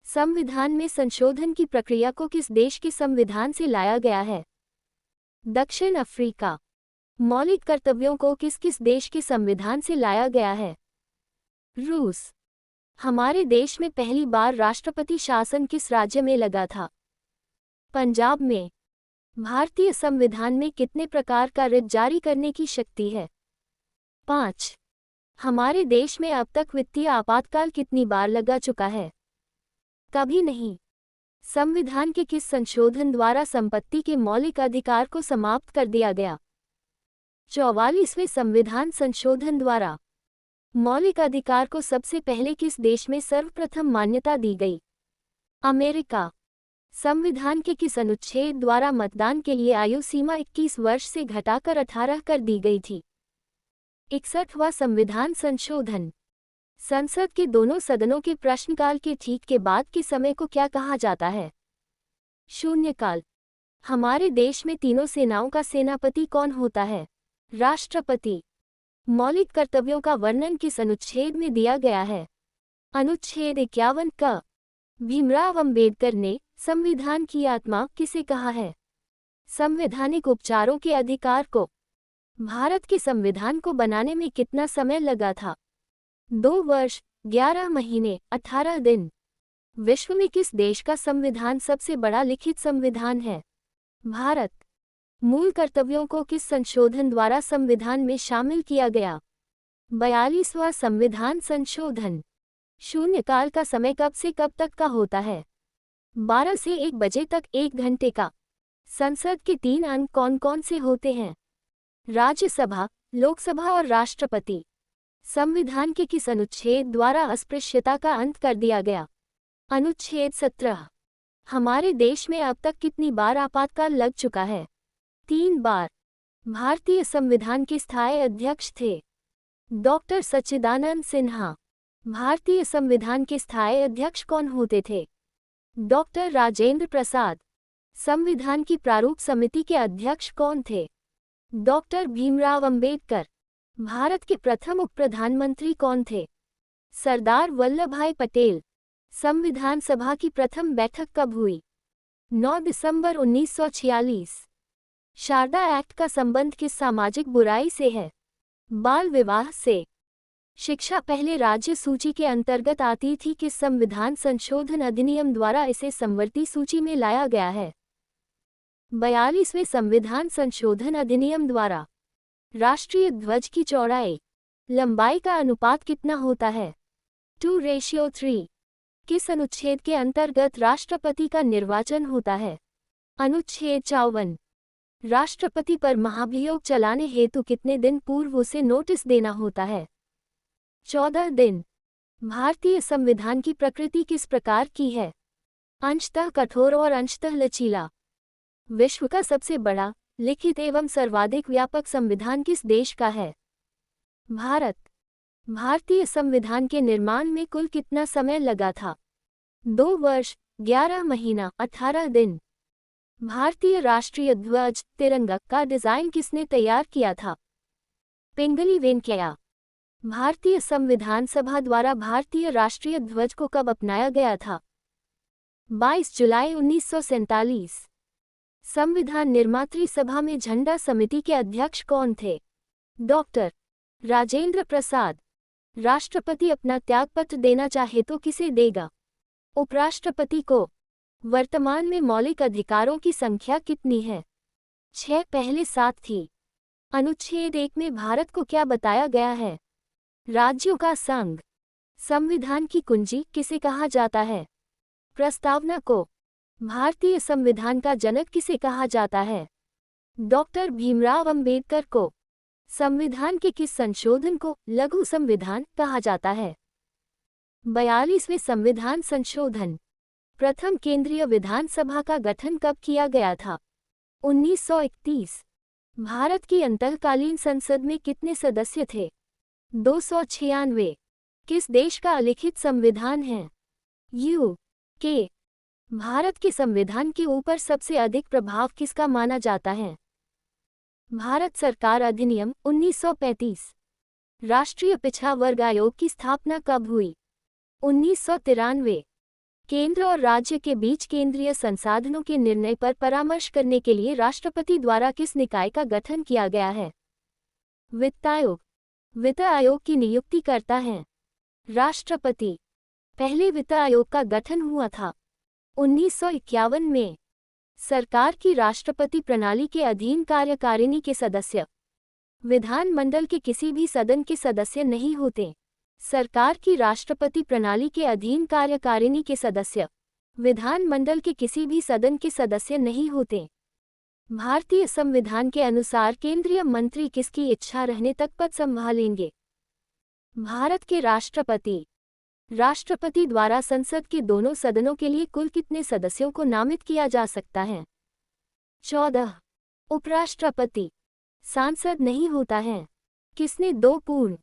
संविधान में संशोधन की प्रक्रिया को किस देश के संविधान से लाया गया है? दक्षिण अफ्रीका। मौलिक कर्तव्यों को किस किस देश के संविधान से लाया गया है? रूस। हमारे देश में पहली बार राष्ट्रपति शासन किस राज्य में लगा था? पंजाब में। भारतीय संविधान में कितने प्रकार का रिट जारी करने की शक्ति है? 5। हमारे देश में अब तक वित्तीय आपातकाल कितनी बार लगा चुका है? कभी नहीं। संविधान के किस संशोधन द्वारा संपत्ति के मौलिक अधिकार को समाप्त कर दिया गया? 44वें संविधान संशोधन द्वारा। मौलिक अधिकार को सबसे पहले किस देश में सर्वप्रथम मान्यता दी गई? अमेरिका। संविधान के किस अनुच्छेद द्वारा मतदान के लिए आयु सीमा 21 वर्ष से घटाकर 18 कर दी गई थी? 61वां संविधान संशोधन। संसद के दोनों सदनों के प्रश्नकाल के ठीक के बाद के समय को क्या कहा जाता है? शून्यकाल। हमारे देश में तीनों सेनाओं का सेनापति कौन होता है? राष्ट्रपति। मौलिक कर्तव्यों का वर्णन किस अनुच्छेद में दिया गया है? अनुच्छेद 51 क। भीमराव अंबेडकर ने संविधान की आत्मा किसे कहा है? संवैधानिक उपचारों के अधिकार को। भारत के संविधान को बनाने में कितना समय लगा था? 2 वर्ष 11 महीने 18 दिन। विश्व में किस देश का संविधान सबसे बड़ा लिखित संविधान है? भारत। मूल कर्तव्यों को किस संशोधन द्वारा संविधान में शामिल किया गया? 42वां संविधान संशोधन। शून्यकाल का समय कब से कब तक का होता है? 12 से 1 बजे तक 1 घंटे का। संसद के 3 अंग कौन कौन से होते हैं? राज्यसभा, लोकसभा और राष्ट्रपति। संविधान के किस अनुच्छेद द्वारा अस्पृश्यता का अंत कर दिया गया? अनुच्छेद 17। हमारे देश में अब तक कितनी बार आपातकाल लग चुका है? 3 बार। भारतीय संविधान के स्थायी अध्यक्ष थे डॉक्टर सच्चिदानंद सिन्हा। भारतीय संविधान के स्थायी अध्यक्ष कौन होते थे? डॉक्टर राजेंद्र प्रसाद। संविधान की प्रारूप समिति के अध्यक्ष कौन थे? डॉक्टर भीमराव अंबेडकर। भारत के प्रथम उप प्रधानमंत्री कौन थे? सरदार वल्लभभाई पटेल। संविधान सभा की प्रथम बैठक कब हुई? 9 दिसंबर 1946। शारदा एक्ट का संबंध किस सामाजिक बुराई से है? बाल विवाह से। शिक्षा पहले राज्य सूची के अंतर्गत आती थी, किस संविधान संशोधन अधिनियम द्वारा इसे समवर्ती सूची में लाया गया है? 42वें संविधान संशोधन अधिनियम द्वारा। राष्ट्रीय ध्वज की चौड़ाई लंबाई का अनुपात कितना होता है? 2:3। किस अनुच्छेद के अंतर्गत राष्ट्रपति का निर्वाचन होता है? अनुच्छेद 54। राष्ट्रपति पर महाभियोग चलाने हेतु कितने दिन पूर्व उसे नोटिस देना होता है? 14 दिन। भारतीय संविधान की प्रकृति किस प्रकार की है? अंशतः कठोर और अंशतः लचीला। विश्व का सबसे बड़ा लिखित एवं सर्वाधिक व्यापक संविधान किस देश का है? भारत। भारतीय संविधान के निर्माण में कुल कितना समय लगा था? 2 वर्ष 11 महीना 18 दिन। भारतीय राष्ट्रीय ध्वज तिरंगा का डिजाइन किसने तैयार किया था? पिंगली वेंकैया। भारतीय संविधान सभा द्वारा भारतीय राष्ट्रीय ध्वज को कब अपनाया गया था? 22 जुलाई 1947। संविधान निर्मात्री सभा में झंडा समिति के अध्यक्ष कौन थे? डॉक्टर राजेंद्र प्रसाद। राष्ट्रपति अपना त्यागपत्र देना चाहे तो किसे देगा? उपराष्ट्रपति को। वर्तमान में मौलिक अधिकारों की संख्या कितनी है? 6, पहले 7 थी। अनुच्छेद 1 में भारत को क्या बताया गया है? राज्यों का संघ। संविधान की कुंजी किसे कहा जाता है? प्रस्तावना को। भारतीय संविधान का जनक किसे कहा जाता है? डॉक्टर भीमराव अंबेडकर को। संविधान के किस संशोधन को लघु संविधान कहा जाता है? 42वें संविधान संशोधन। प्रथम केंद्रीय विधानसभा का गठन कब किया गया था? 1931। भारत की अंतःकालीन संसद में कितने सदस्य थे? 296। किस देश का अलिखित संविधान है? UK। भारत के संविधान के ऊपर सबसे अधिक प्रभाव किसका माना जाता है? भारत सरकार अधिनियम 1935। राष्ट्रीय पिछड़ा वर्ग आयोग की स्थापना कब हुई? 1993। केंद्र और राज्य के बीच केंद्रीय संसाधनों के निर्णय पर परामर्श करने के लिए राष्ट्रपति द्वारा किस निकाय का गठन किया गया है? वित्त आयोग। वित्त आयोग की नियुक्ति करता है राष्ट्रपति। पहले वित्त आयोग का गठन हुआ था 1951 में। सरकार की राष्ट्रपति प्रणाली के अधीन कार्यकारिणी के सदस्य विधानमंडल के किसी भी सदन के सदस्य नहीं होते। सरकार की राष्ट्रपति प्रणाली के अधीन कार्यकारिणी के सदस्य विधानमंडल के किसी भी सदन के सदस्य नहीं होते। भारतीय संविधान के अनुसार केंद्रीय मंत्री किसकी इच्छा रहने तक पद संभालेंगे? भारत के राष्ट्रपति। राष्ट्रपति द्वारा संसद के दोनों सदनों के लिए कुल कितने सदस्यों को नामित किया जा सकता है? 14। उपराष्ट्रपति सांसद नहीं होता है। किसने 2 पूर्ण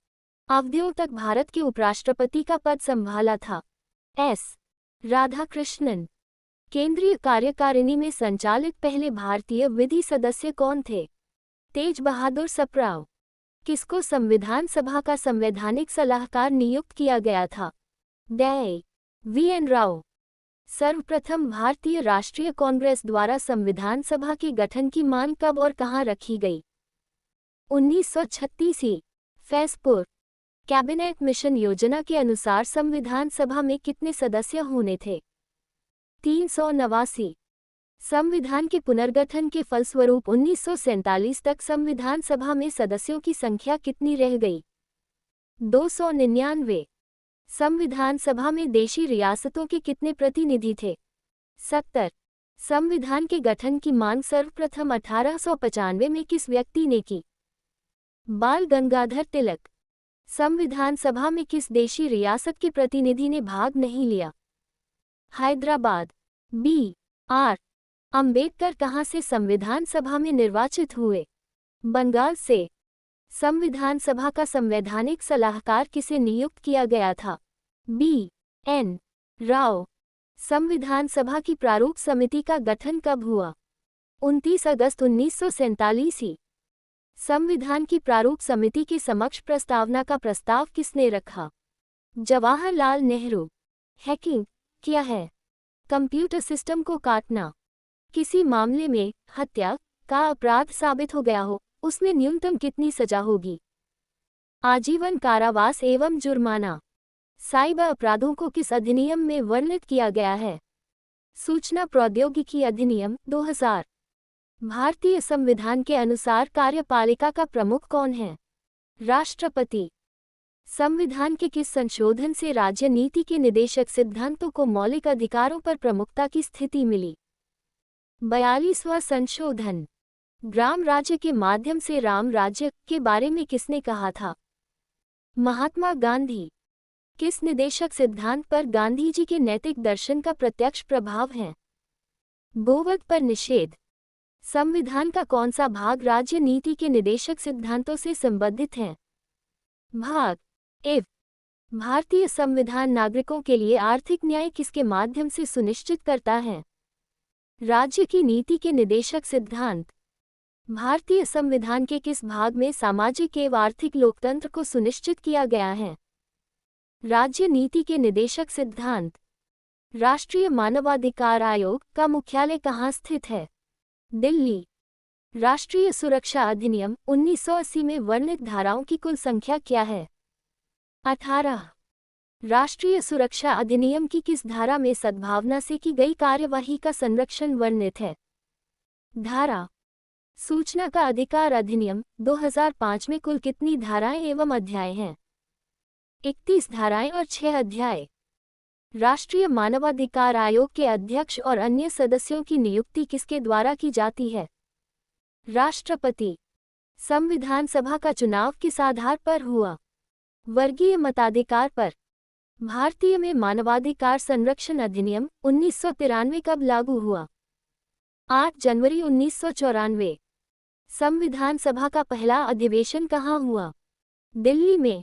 अवधियों तक भारत के उपराष्ट्रपति का पद संभाला था? S. राधाकृष्णन। केंद्रीय कार्यकारिणी में संचालित पहले भारतीय विधि सदस्य कौन थे? तेज बहादुर सप्राव। किसको संविधान सभा का संवैधानिक सलाहकार नियुक्त किया गया था? V.N. राव। सर्वप्रथम भारतीय राष्ट्रीय कांग्रेस द्वारा संविधान सभा के गठन की मांग कब और कहां रखी गई? 1936। फैसपुर। कैबिनेट मिशन योजना के अनुसार संविधान सभा में कितने सदस्य होने थे? 389। संविधान के पुनर्गठन के फलस्वरूप 1947 तक संविधान सभा में सदस्यों की संख्या कितनी रह गई? 299। संविधान सभा में देशी रियासतों के कितने प्रतिनिधि थे? 70। संविधान के गठन की मांग सर्वप्रथम 1895 में किस व्यक्ति ने की? बाल गंगाधर तिलक। संविधान सभा में किस देशी रियासत के प्रतिनिधि ने भाग नहीं लिया? हैदराबाद। B.R. अंबेडकर कहां से संविधान सभा में निर्वाचित हुए? बंगाल से। संविधान सभा का संवैधानिक सलाहकार किसे नियुक्त किया गया था? B.N. राव। संविधान सभा की प्रारूप समिति का गठन कब हुआ? 29 अगस्त 1947। संविधान की प्रारूप समिति के समक्ष प्रस्तावना का प्रस्ताव किसने रखा? जवाहरलाल नेहरू। हैकिंग क्या है? कंप्यूटर सिस्टम को काटना। किसी मामले में हत्या का अपराध साबित हो गया हो, उसमें न्यूनतम कितनी सजा होगी? आजीवन कारावास एवं जुर्माना। साइबर अपराधों को किस अधिनियम में वर्णित किया गया है? सूचना प्रौद्योगिकी अधिनियम 2000। भारतीय संविधान के अनुसार कार्यपालिका का प्रमुख कौन है? राष्ट्रपति। संविधान के किस संशोधन से राज्य नीति के निदेशक सिद्धांतों को मौलिक अधिकारों पर प्रमुखता की स्थिति मिली? 42वां संशोधन। ग्राम राज्य के माध्यम से राम राज्य के बारे में किसने कहा था? महात्मा गांधी। किस निदेशक सिद्धांत पर गांधी जी के नैतिक दर्शन का प्रत्यक्ष प्रभाव है? गोवध पर निषेध। संविधान का कौन सा भाग राज्य नीति के निदेशक सिद्धांतों से संबंधित है? भाग एव। भारतीय संविधान नागरिकों के लिए आर्थिक न्याय किसके माध्यम से सुनिश्चित करता है? राज्य की नीति के निदेशक सिद्धांत। भारतीय संविधान के किस भाग में सामाजिक एवं आर्थिक लोकतंत्र को सुनिश्चित किया गया है? राज्य नीति के निदेशक सिद्धांत। राष्ट्रीय मानवाधिकार आयोग का मुख्यालय कहाँ स्थित है? दिल्ली। राष्ट्रीय सुरक्षा अधिनियम 1980 में वर्णित धाराओं की कुल संख्या क्या है? 18। राष्ट्रीय सुरक्षा अधिनियम की किस धारा में सद्भावना से की गई कार्यवाही का संरक्षण वर्णित है? धारा। सूचना का अधिकार अधिनियम 2005 में कुल कितनी धाराएं एवं अध्याय हैं? 31 धाराएं और 6 अध्याय। राष्ट्रीय मानवाधिकार आयोग के अध्यक्ष और अन्य सदस्यों की नियुक्ति किसके द्वारा की जाती है? राष्ट्रपति। संविधान सभा का चुनाव किस आधार पर हुआ? वर्गीय मताधिकार पर। भारतीय में मानवाधिकार संरक्षण अधिनियम 1993 कब लागू हुआ? 8 जनवरी 1994। संविधान सभा का पहला अधिवेशन कहाँ हुआ? दिल्ली में।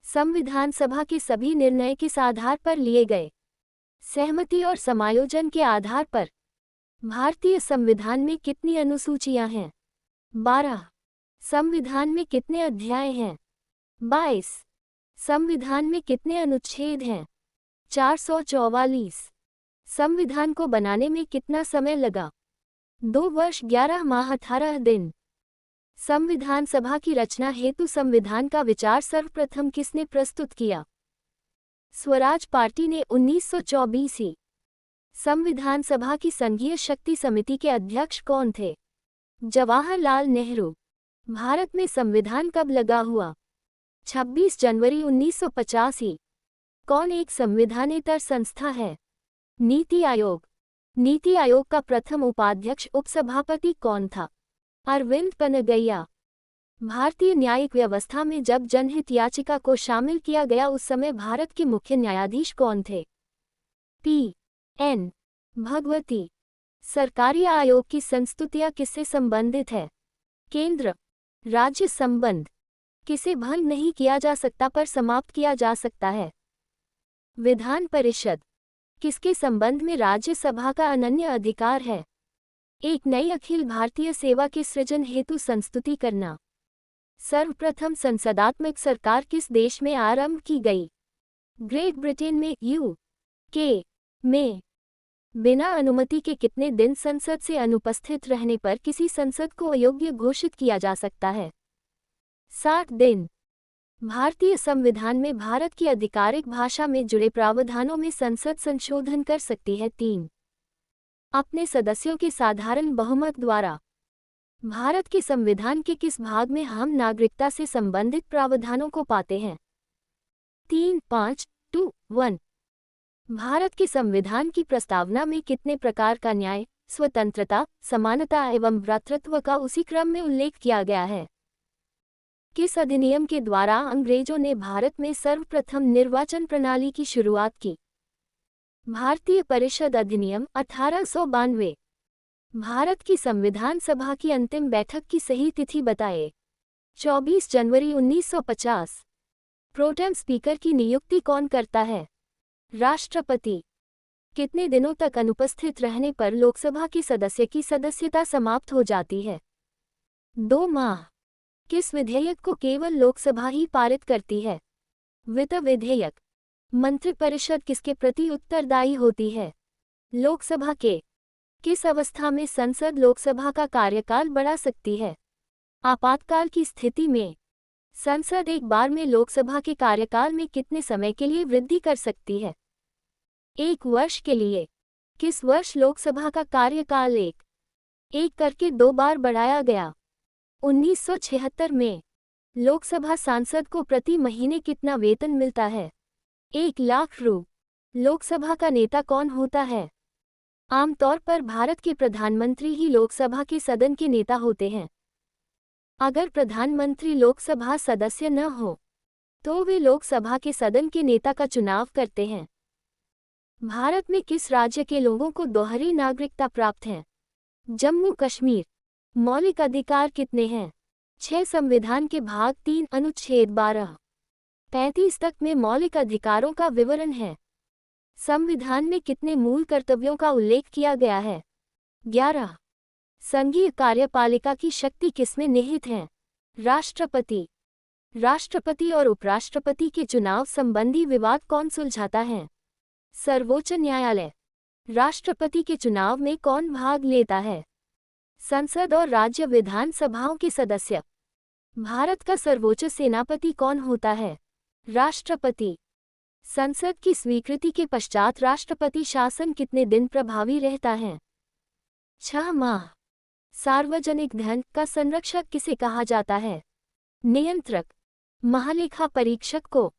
संविधान सभा के सभी निर्णय किस आधार पर लिए गए? सहमति और समायोजन के आधार पर। भारतीय संविधान में कितनी अनुसूचियां हैं? 12। संविधान में कितने अध्याय हैं? 22। संविधान में कितने अनुच्छेद हैं? 444। संविधान को बनाने में कितना समय लगा? 2 वर्ष 11 माह 18 दिन। संविधान सभा की रचना हेतु संविधान का विचार सर्वप्रथम किसने प्रस्तुत किया? स्वराज पार्टी ने 1924। संविधान सभा की संघीय शक्ति समिति के अध्यक्ष कौन थे? जवाहरलाल नेहरू। भारत में संविधान कब लगा हुआ? 26 जनवरी 1985। कौन एक संविधानेतर संस्था है? नीति आयोग। नीति आयोग का प्रथम उपाध्यक्ष उपसभापति कौन था? अरविंद पनगैया। भारतीय न्यायिक व्यवस्था में जब जनहित याचिका को शामिल किया गया उस समय भारत के मुख्य न्यायाधीश कौन थे? P.N. भगवती। सरकारी आयोग की संस्तुतियां किससे संबंधित है? केंद्र राज्य संबंध। किसे भंग नहीं किया जा सकता पर समाप्त किया जा सकता है? विधान परिषद। किसके संबंध में राज्यसभा का अनन्य अधिकार है? एक नई अखिल भारतीय सेवा के सृजन हेतु संस्तुति करना। सर्वप्रथम संसदात्मक सरकार किस देश में आरंभ की गई? ग्रेट ब्रिटेन में। UK में। बिना अनुमति के कितने दिन संसद से अनुपस्थित रहने पर किसी संसद को अयोग्य घोषित किया जा सकता है? 60 दिन। भारतीय संविधान में भारत की आधिकारिक भाषा में जुड़े प्रावधानों में संसद संशोधन कर सकती है। 3। अपने सदस्यों के साधारण बहुमत द्वारा। भारत के संविधान के किस भाग में हम नागरिकता से संबंधित प्रावधानों को पाते हैं? 3, 5, 2, 1। भारत के संविधान की प्रस्तावना में कितने प्रकार का न्याय, स्वतंत्रता, समानता एवं भ्रातृत्व का उसी क्रम में उल्लेख किया गया है? किस अधिनियम के द्वारा अंग्रेजों ने भारत में सर्वप्रथम निर्वाचन प्रणाली की शुरुआत की? भारतीय परिषद अधिनियम 1892। भारत की संविधान सभा की अंतिम बैठक की सही तिथि बताएं। 24 जनवरी 1950। प्रोटेम स्पीकर की नियुक्ति कौन करता है? राष्ट्रपति। कितने दिनों तक अनुपस्थित रहने पर लोकसभा के सदस्य की सदस्यता समाप्त हो जाती है? 2 माह। किस विधेयक को केवल लोकसभा ही पारित करती है? वित्त विधेयक। मंत्रिपरिषद किसके प्रति उत्तरदायी होती है? लोकसभा के। किस अवस्था में संसद लोकसभा का कार्यकाल बढ़ा सकती है? आपातकाल की स्थिति में। संसद एक बार में लोकसभा के कार्यकाल में कितने समय के लिए वृद्धि कर सकती है? 1 वर्ष के लिए। किस वर्ष लोकसभा का कार्यकाल एक करके 2 बार बढ़ाया गया? 1976 में। लोकसभा सांसद को प्रति महीने कितना वेतन मिलता है? 1 लाख रु। लोकसभा का नेता कौन होता है? आमतौर पर भारत के प्रधानमंत्री ही लोकसभा के सदन के नेता होते हैं। अगर प्रधानमंत्री लोकसभा सदस्य न हो तो वे लोकसभा के सदन के नेता का चुनाव करते हैं। भारत में किस राज्य के लोगों को दोहरी नागरिकता प्राप्त है? जम्मू कश्मीर। मौलिक अधिकार कितने हैं? 6 संविधान के भाग 3 अनुच्छेद 12, 35 तक में मौलिक अधिकारों का विवरण है। संविधान में कितने मूल कर्तव्यों का उल्लेख किया गया है? 11. संघीय कार्यपालिका की शक्ति किसमें निहित है? राष्ट्रपति। राष्ट्रपति और उपराष्ट्रपति के चुनाव संबंधी विवाद कौन सुलझाता है? सर्वोच्च न्यायालय। राष्ट्रपति के चुनाव में कौन भाग लेता है? संसद और राज्य विधानसभाओं के सदस्य। भारत का सर्वोच्च सेनापति कौन होता है? राष्ट्रपति। संसद की स्वीकृति के पश्चात राष्ट्रपति शासन कितने दिन प्रभावी रहता है? 6 माह। सार्वजनिक धन का संरक्षक किसे कहा जाता है? नियंत्रक। महालेखा परीक्षक को।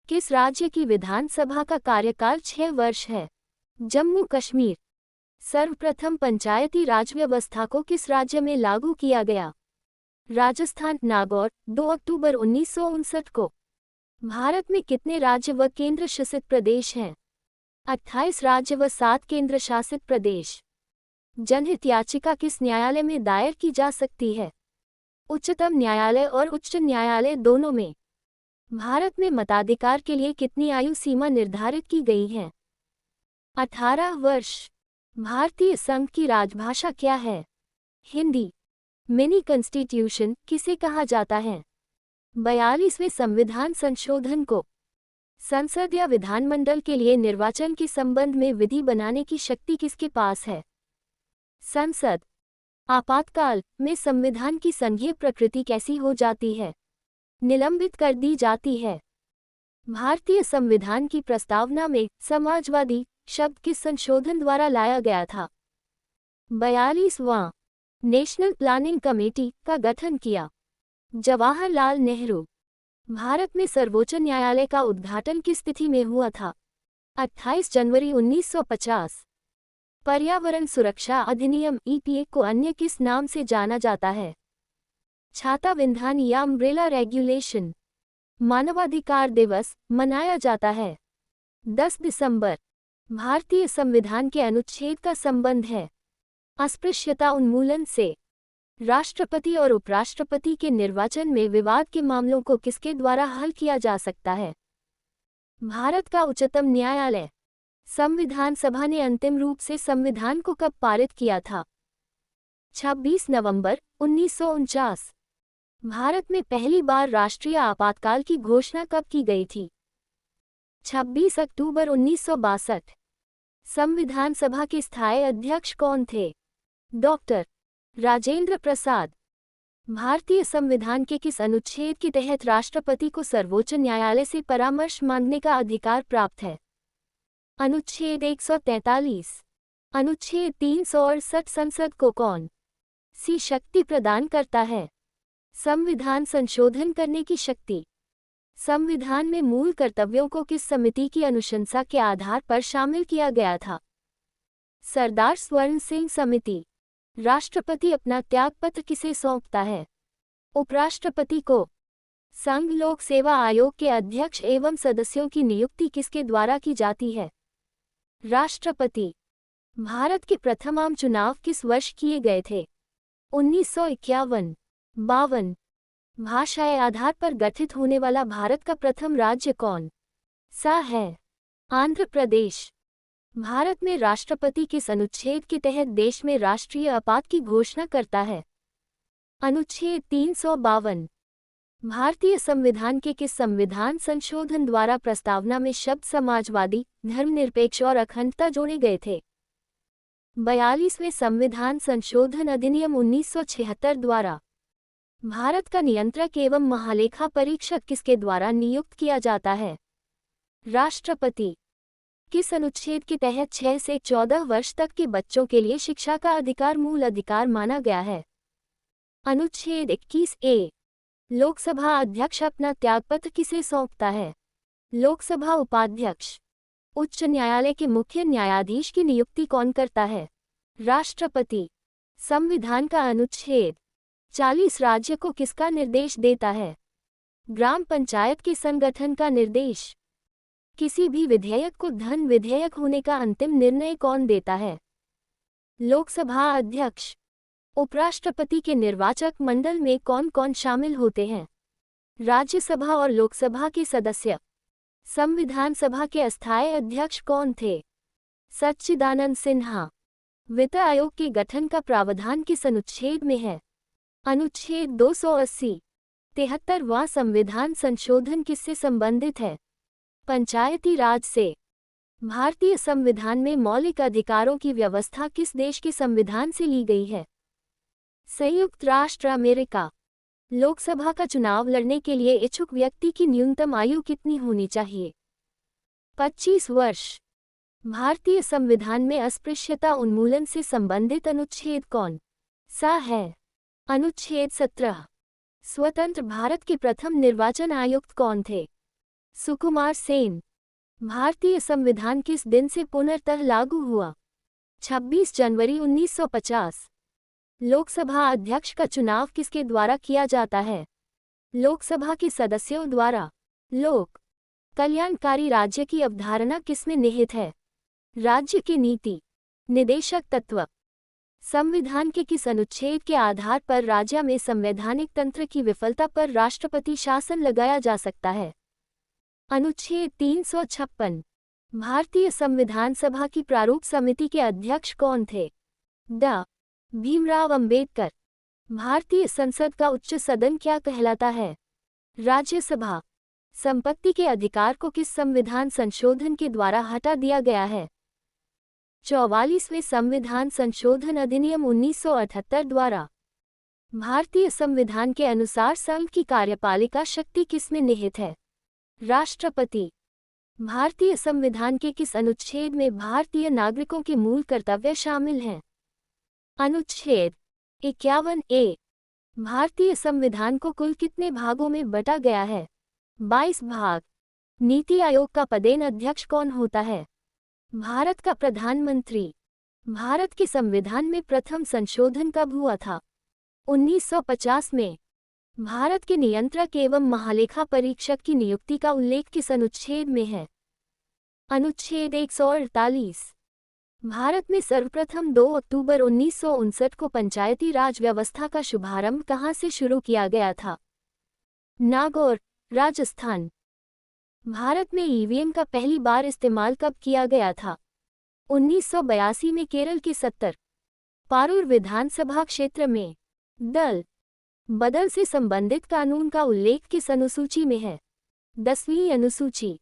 किस राज्य की विधानसभा का कार्यकाल 6 वर्ष है? जम्मू कश्मीर। सर्वप्रथम पंचायती राज व्यवस्था को किस राज्य में लागू किया गया? राजस्थान। नागौर, 2 अक्टूबर 1959 को। भारत में कितने राज्य व केंद्र शासित प्रदेश हैं? 28 राज्य व 7 केंद्र शासित प्रदेश। जनहित याचिका किस न्यायालय में दायर की जा सकती है? उच्चतम न्यायालय और उच्च न्यायालय दोनों में। भारत में मताधिकार के लिए कितनी आयु सीमा निर्धारित की गई है? 18 वर्ष। भारतीय संघ की राजभाषा क्या है? हिंदी। मिनी कॉन्स्टिट्यूशन किसे कहा जाता है? 42वें संविधान संशोधन को। संसद या विधानमंडल के लिए निर्वाचन के संबंध में विधि बनाने की शक्ति किसके पास है? संसद। आपातकाल में संविधान की संघीय प्रकृति कैसी हो जाती है? निलंबित कर दी जाती है। भारतीय संविधान की प्रस्तावना में समाजवादी शब्द किस संशोधन द्वारा लाया गया था? 42वां नेशनल प्लानिंग कमेटी का गठन किया। जवाहरलाल नेहरू। भारत में सर्वोच्च न्यायालय का उद्घाटन किस तिथि में हुआ था? 28 जनवरी 1950। पर्यावरण सुरक्षा अधिनियम (EPA) को अन्य किस नाम से जाना जाता है? छाता विधान या अम्ब्रेला रेगुलेशन। मानवाधिकार दिवस मनाया जाता है 10 दिसंबर। भारतीय संविधान के अनुच्छेद का संबंध है अस्पृश्यता उन्मूलन से। राष्ट्रपति और उपराष्ट्रपति के निर्वाचन में विवाद के मामलों को किसके द्वारा हल किया जा सकता है? भारत का उच्चतम न्यायालय। संविधान सभा ने अंतिम रूप से संविधान को कब पारित किया था? 26 नवंबर 1949। भारत में पहली बार राष्ट्रीय आपातकाल की घोषणा कब की गई थी? 26 अक्टूबर 1962। संविधान सभा के स्थायी अध्यक्ष कौन थे? डॉक्टर राजेंद्र प्रसाद। भारतीय संविधान के किस अनुच्छेद के तहत राष्ट्रपति को सर्वोच्च न्यायालय से परामर्श मांगने का अधिकार प्राप्त है? अनुच्छेद 143। अनुच्छेद 368 संसद को कौन सी शक्ति प्रदान करता है? संविधान संशोधन करने की शक्ति। संविधान में मूल कर्तव्यों को किस समिति की अनुशंसा के आधार पर शामिल किया गया था? सरदार स्वर्ण सिंह समिति। राष्ट्रपति अपना त्यागपत्र किसे सौंपता है? उपराष्ट्रपति को। संघ लोक सेवा आयोग के अध्यक्ष एवं सदस्यों की नियुक्ति किसके द्वारा की जाती है? राष्ट्रपति। भारत के प्रथम आम चुनाव किस वर्ष किए गए थे? 1951। 52। भाषाई आधार पर गठित होने वाला भारत का प्रथम राज्य कौन सा है? आंध्र प्रदेश। भारत में राष्ट्रपति किस अनुच्छेद के तहत देश में राष्ट्रीय आपात की घोषणा करता है? अनुच्छेद 352। भारतीय संविधान के किस संविधान संशोधन द्वारा प्रस्तावना में शब्द समाजवादी, धर्मनिरपेक्ष और अखंडता जोड़े गए थे? 42वें संविधान संशोधन अधिनियम 1976 द्वारा। भारत का नियंत्रक एवं महालेखा परीक्षक किसके द्वारा नियुक्त किया जाता है? राष्ट्रपति। किस अनुच्छेद के तहत 6 से 14 वर्ष तक के बच्चों के लिए शिक्षा का अधिकार मूल अधिकार माना गया है? अनुच्छेद 21A। लोकसभा अध्यक्ष अपना त्यागपत्र किसे सौंपता है? लोकसभा उपाध्यक्ष। उच्च न्यायालय के मुख्य न्यायाधीश की नियुक्ति कौन करता है? राष्ट्रपति। संविधान का अनुच्छेद 40 राज्य को किसका निर्देश देता है? ग्राम पंचायत के संगठन का निर्देश। किसी भी विधेयक को धन विधेयक होने का अंतिम निर्णय कौन देता है? लोकसभा अध्यक्ष। उपराष्ट्रपति के निर्वाचक मंडल में कौन कौन शामिल होते हैं? राज्यसभा और लोकसभा के सदस्य। संविधान सभा के अस्थायी अध्यक्ष कौन थे? सच्चिदानंद सिन्हा। वित्त आयोग के गठन का प्रावधान किस अनुच्छेद में है? अनुच्छेद 280। 73वां संविधान संशोधन किससे संबंधित है? पंचायती राज से। भारतीय संविधान में मौलिक अधिकारों की व्यवस्था किस देश के संविधान से ली गई है? संयुक्त राष्ट्र अमेरिका। लोकसभा का चुनाव लड़ने के लिए इच्छुक व्यक्ति की न्यूनतम आयु कितनी होनी चाहिए? 25 वर्ष। भारतीय संविधान में अस्पृश्यता उन्मूलन से संबंधित अनुच्छेद कौन सा है? अनुच्छेद 17। स्वतंत्र भारत के प्रथम निर्वाचन आयुक्त कौन थे? सुकुमार सेन। भारतीय संविधान किस दिन से पुनर्तः लागू हुआ? 26 जनवरी 1950। लोकसभा अध्यक्ष का चुनाव किसके द्वारा किया जाता है? लोकसभा के सदस्यों द्वारा। लोक कल्याणकारी राज्य की अवधारणा किसमें निहित है? राज्य की नीति निदेशक तत्व। संविधान के किस अनुच्छेद के आधार पर राज्य में संवैधानिक तंत्र की विफलता पर राष्ट्रपति शासन लगाया जा सकता है? अनुच्छेद 356। भारतीय संविधान सभा की प्रारूप समिति के अध्यक्ष कौन थे? डॉ. भीमराव अंबेडकर। भारतीय संसद का उच्च सदन क्या कहलाता है? राज्यसभा। संपत्ति के अधिकार को किस संविधान संशोधन के द्वारा हटा दिया गया है? 44वें संविधान संशोधन अधिनियम 1978 द्वारा। भारतीय संविधान के अनुसार संघ की कार्यपालिका शक्ति किसमें निहित है? राष्ट्रपति। भारतीय संविधान के किस अनुच्छेद में भारतीय नागरिकों के मूल कर्तव्य शामिल हैं? अनुच्छेद 51A। भारतीय संविधान को कुल कितने भागों में बंटा गया है? 22 भाग। नीति आयोग का पदेन अध्यक्ष कौन होता है? भारत का प्रधानमंत्री। भारत के संविधान में प्रथम संशोधन कब हुआ था? 1950 में। भारत के नियंत्रक एवं महालेखा परीक्षक की नियुक्ति का उल्लेख किस अनुच्छेद में है? अनुच्छेद 148। भारत में सर्वप्रथम 2 अक्टूबर 1959 को पंचायती राज व्यवस्था का शुभारंभ कहाँ से शुरू किया गया था? नागौर, राजस्थान। भारत में ईवीएम का पहली बार इस्तेमाल कब किया गया था? 1982 में केरल के 70 पारूर विधानसभा क्षेत्र में। दल बदल से संबंधित कानून का उल्लेख किस अनुसूची में है? 10वीं अनुसूची।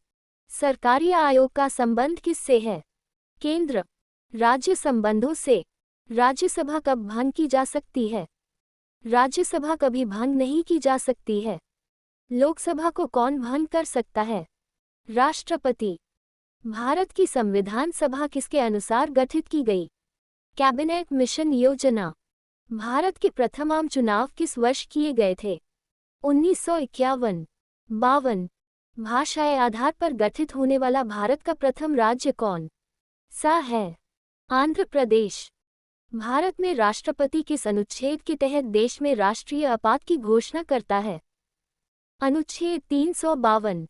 सरकारी आयोग का संबंध किससे है? केंद्र राज्य संबंधों से। राज्यसभा कब भंग की जा सकती है? राज्यसभा कभी भंग नहीं की जा सकती है। लोकसभा को कौन भंग कर सकता है? राष्ट्रपति। भारत की संविधान सभा किसके अनुसार गठित की गई? कैबिनेट मिशन योजना। भारत के प्रथम आम चुनाव किस वर्ष किए गए थे? 1951। 52। भाषाई आधार पर गठित होने वाला भारत का प्रथम राज्य कौन सा है? आंध्र प्रदेश। भारत में राष्ट्रपति किस अनुच्छेद के तहत देश में राष्ट्रीय आपात की घोषणा करता है? अनुच्छेद 352।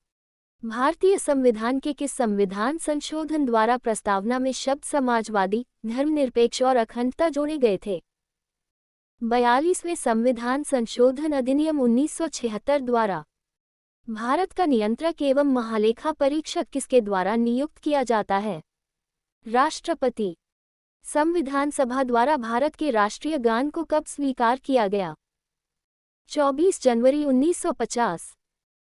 भारतीय संविधान के किस संविधान संशोधन द्वारा प्रस्तावना में शब्द समाजवादी, धर्मनिरपेक्ष और अखंडता जोड़े गए थे? 42वें संविधान संशोधन अधिनियम 1976 द्वारा। भारत का नियंत्रक एवं महालेखा परीक्षक किसके द्वारा नियुक्त किया जाता है? राष्ट्रपति। संविधान सभा द्वारा भारत के राष्ट्रीय गान को कब स्वीकार किया गया? 24 जनवरी 1950।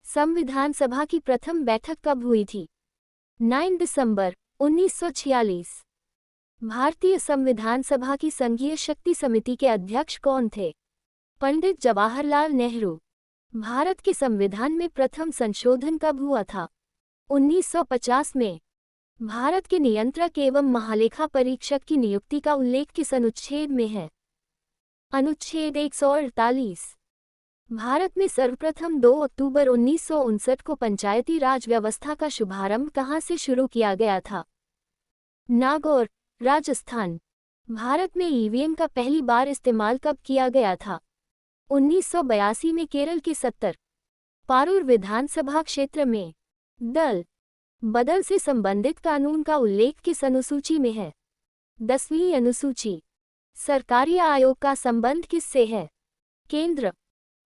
संविधान सभा की प्रथम बैठक कब हुई थी? 9 दिसंबर 1946। भारतीय संविधान सभा की संघीय शक्ति समिति के अध्यक्ष कौन थे? पंडित जवाहरलाल नेहरू। भारत के संविधान में प्रथम संशोधन कब हुआ था? 1950 में। भारत के नियंत्रक एवं महालेखा परीक्षक की नियुक्ति का उल्लेख किस अनुच्छेद में है? अनुच्छेद 148। भारत में सर्वप्रथम 2 अक्टूबर 1959 को पंचायती राज व्यवस्था का शुभारंभ कहाँ से शुरू किया गया था? नागौर, राजस्थान। भारत में ईवीएम का पहली बार इस्तेमाल कब किया गया था? 1982 में केरल के 70 पारूर विधानसभा क्षेत्र में। दल बदल से संबंधित कानून का उल्लेख किस अनुसूची में है? 10वीं अनुसूची। सरकारी आयोग का संबंध किससे है? केंद्र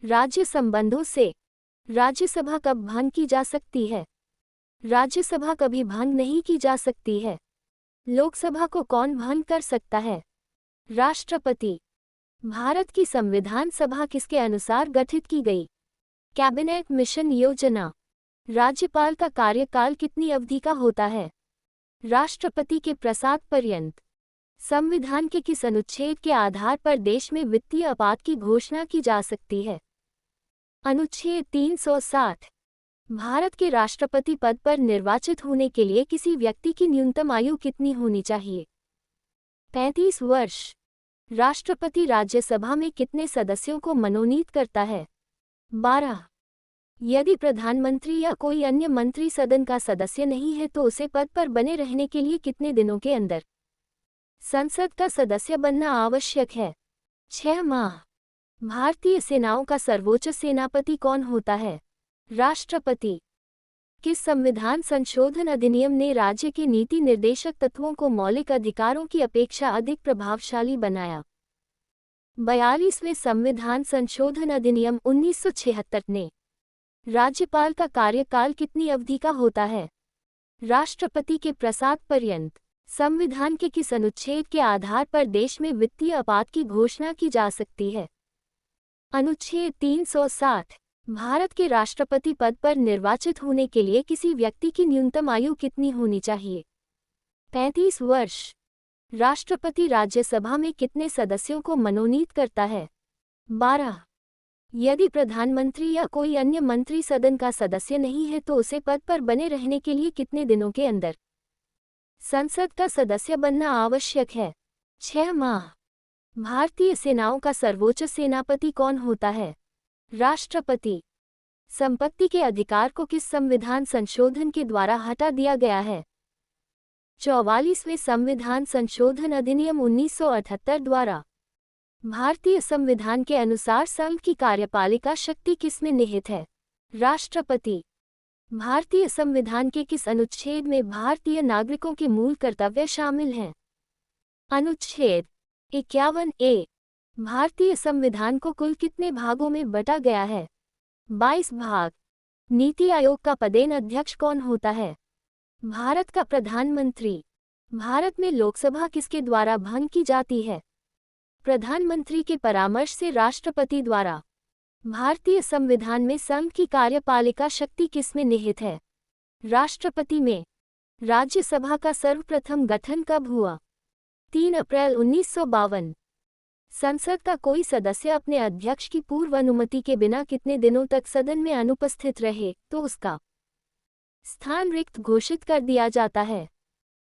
राज्य संबंधों से। राज्यसभा कब भंग की जा सकती है? राज्यसभा कभी भंग नहीं की जा सकती है। लोकसभा को कौन भंग कर सकता है? राष्ट्रपति। भारत की संविधान सभा किसके अनुसार गठित की गई? कैबिनेट मिशन योजना। राज्यपाल का कार्यकाल कितनी अवधि का होता है? राष्ट्रपति के प्रसाद पर्यंत। संविधान के किस अनुच्छेद के आधार पर देश में वित्तीय आपात की घोषणा की जा सकती है? अनुच्छेद 360। भारत के राष्ट्रपति पद पर निर्वाचित होने के लिए किसी व्यक्ति की न्यूनतम आयु कितनी होनी चाहिए? 35 वर्ष। राष्ट्रपति राज्यसभा में कितने सदस्यों को मनोनीत करता है? 12। यदि प्रधानमंत्री या कोई अन्य मंत्री सदन का सदस्य नहीं है तो उसे पद पर बने रहने के लिए कितने दिनों के अंदर संसद का सदस्य बनना आवश्यक है? 6 माह। भारतीय सेनाओं का सर्वोच्च सेनापति कौन होता है? राष्ट्रपति। किस संविधान संशोधन अधिनियम ने राज्य के नीति निर्देशक तत्वों को मौलिक अधिकारों की अपेक्षा अधिक प्रभावशाली बनाया? 42वें संविधान संशोधन अधिनियम 1976 ने। राज्यपाल का कार्यकाल कितनी अवधि का होता है? राष्ट्रपति के प्रसाद पर्यंत। संविधान के किस अनुच्छेद के आधार पर देश में वित्तीय आपात की घोषणा की जा सकती है? अनुच्छेद 360। भारत के राष्ट्रपति पद पर निर्वाचित होने के लिए किसी व्यक्ति की न्यूनतम आयु कितनी होनी चाहिए? 35 वर्ष। राष्ट्रपति राज्यसभा में कितने सदस्यों को मनोनीत करता है? 12। यदि प्रधानमंत्री या कोई अन्य मंत्री सदन का सदस्य नहीं है तो उसे पद पर बने रहने के लिए कितने दिनों के अंदर संसद का सदस्य बनना आवश्यक है? 6 माह। भारतीय सेनाओं का सर्वोच्च सेनापति कौन होता है? राष्ट्रपति। संपत्ति के अधिकार को किस संविधान संशोधन के द्वारा हटा दिया गया है? 44वें संविधान संशोधन अधिनियम 1978 द्वारा। भारतीय संविधान के अनुसार संघ की कार्यपालिका शक्ति किसमें निहित है? राष्ट्रपति। भारतीय संविधान के किस अनुच्छेद में भारतीय नागरिकों के मूल कर्तव्य शामिल हैं? अनुच्छेद 51A। भारतीय संविधान को कुल कितने भागों में बंटा गया है? 22 भाग। नीति आयोग का पदेन अध्यक्ष कौन होता है? भारत का प्रधानमंत्री। भारत में लोकसभा किसके द्वारा भंग की जाती है? प्रधानमंत्री के परामर्श से राष्ट्रपति द्वारा। भारतीय संविधान में संघ की कार्यपालिका शक्ति किसमें निहित है? राष्ट्रपति में। राज्यसभा का सर्वप्रथम गठन कब हुआ? 3 अप्रैल 1952। संसद का कोई सदस्य अपने अध्यक्ष की पूर्व अनुमति के बिना कितने दिनों तक सदन में अनुपस्थित रहे तो उसका स्थान रिक्त घोषित कर दिया जाता है?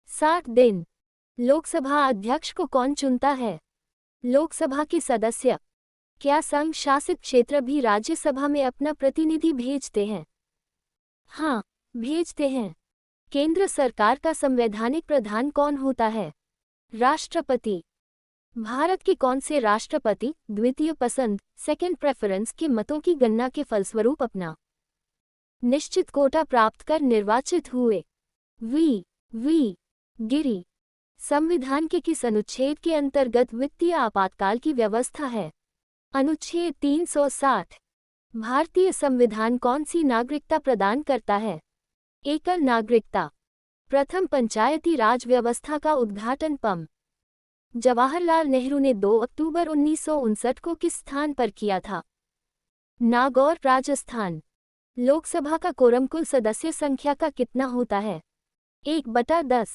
60 दिन। लोकसभा अध्यक्ष को कौन चुनता है? लोकसभा के सदस्य। क्या संघ शासित क्षेत्र भी राज्यसभा में अपना प्रतिनिधि भेजते हैं? हाँ, भेजते हैं। केंद्र सरकार का संवैधानिक प्रधान कौन होता है? राष्ट्रपति। भारत के कौन से राष्ट्रपति द्वितीय पसंद सेकंड प्रेफरेंस के मतों की गणना के फलस्वरूप अपना निश्चित कोटा प्राप्त कर निर्वाचित हुए? वी गिरी। संविधान के किस अनुच्छेद के अंतर्गत वित्तीय आपातकाल की व्यवस्था है? अनुच्छेद 360। भारतीय संविधान कौन सी नागरिकता प्रदान करता है? एकल नागरिकता। प्रथम पंचायती राज व्यवस्था का उद्घाटन पं. जवाहरलाल नेहरू ने 2 अक्टूबर 1959 को किस स्थान पर किया था? नागौर, राजस्थान। लोकसभा का कोरम कुल सदस्य संख्या का कितना होता है? 1/10।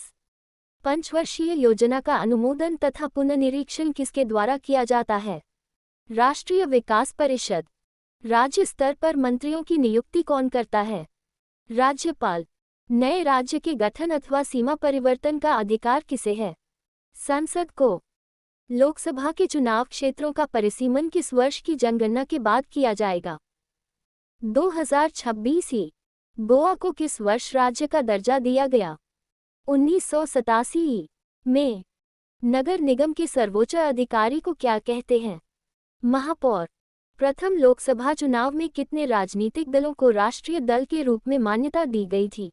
पंचवर्षीय योजना का अनुमोदन तथा पुनर्निरीक्षण किसके द्वारा किया जाता है? राष्ट्रीय विकास परिषद। राज्य स्तर पर मंत्रियों की नियुक्ति कौन करता है? राज्यपाल। नए राज्य के गठन अथवा सीमा परिवर्तन का अधिकार किसे है? संसद को। लोकसभा के चुनाव क्षेत्रों का परिसीमन किस वर्ष की जनगणना के बाद किया जाएगा? 2026 ही। गोवा को किस वर्ष राज्य का दर्जा दिया गया? 1987 में। नगर निगम के सर्वोच्च अधिकारी को क्या कहते हैं? महापौर। प्रथम लोकसभा चुनाव में कितने राजनीतिक दलों को राष्ट्रीय दल के रूप में मान्यता दी गई थी?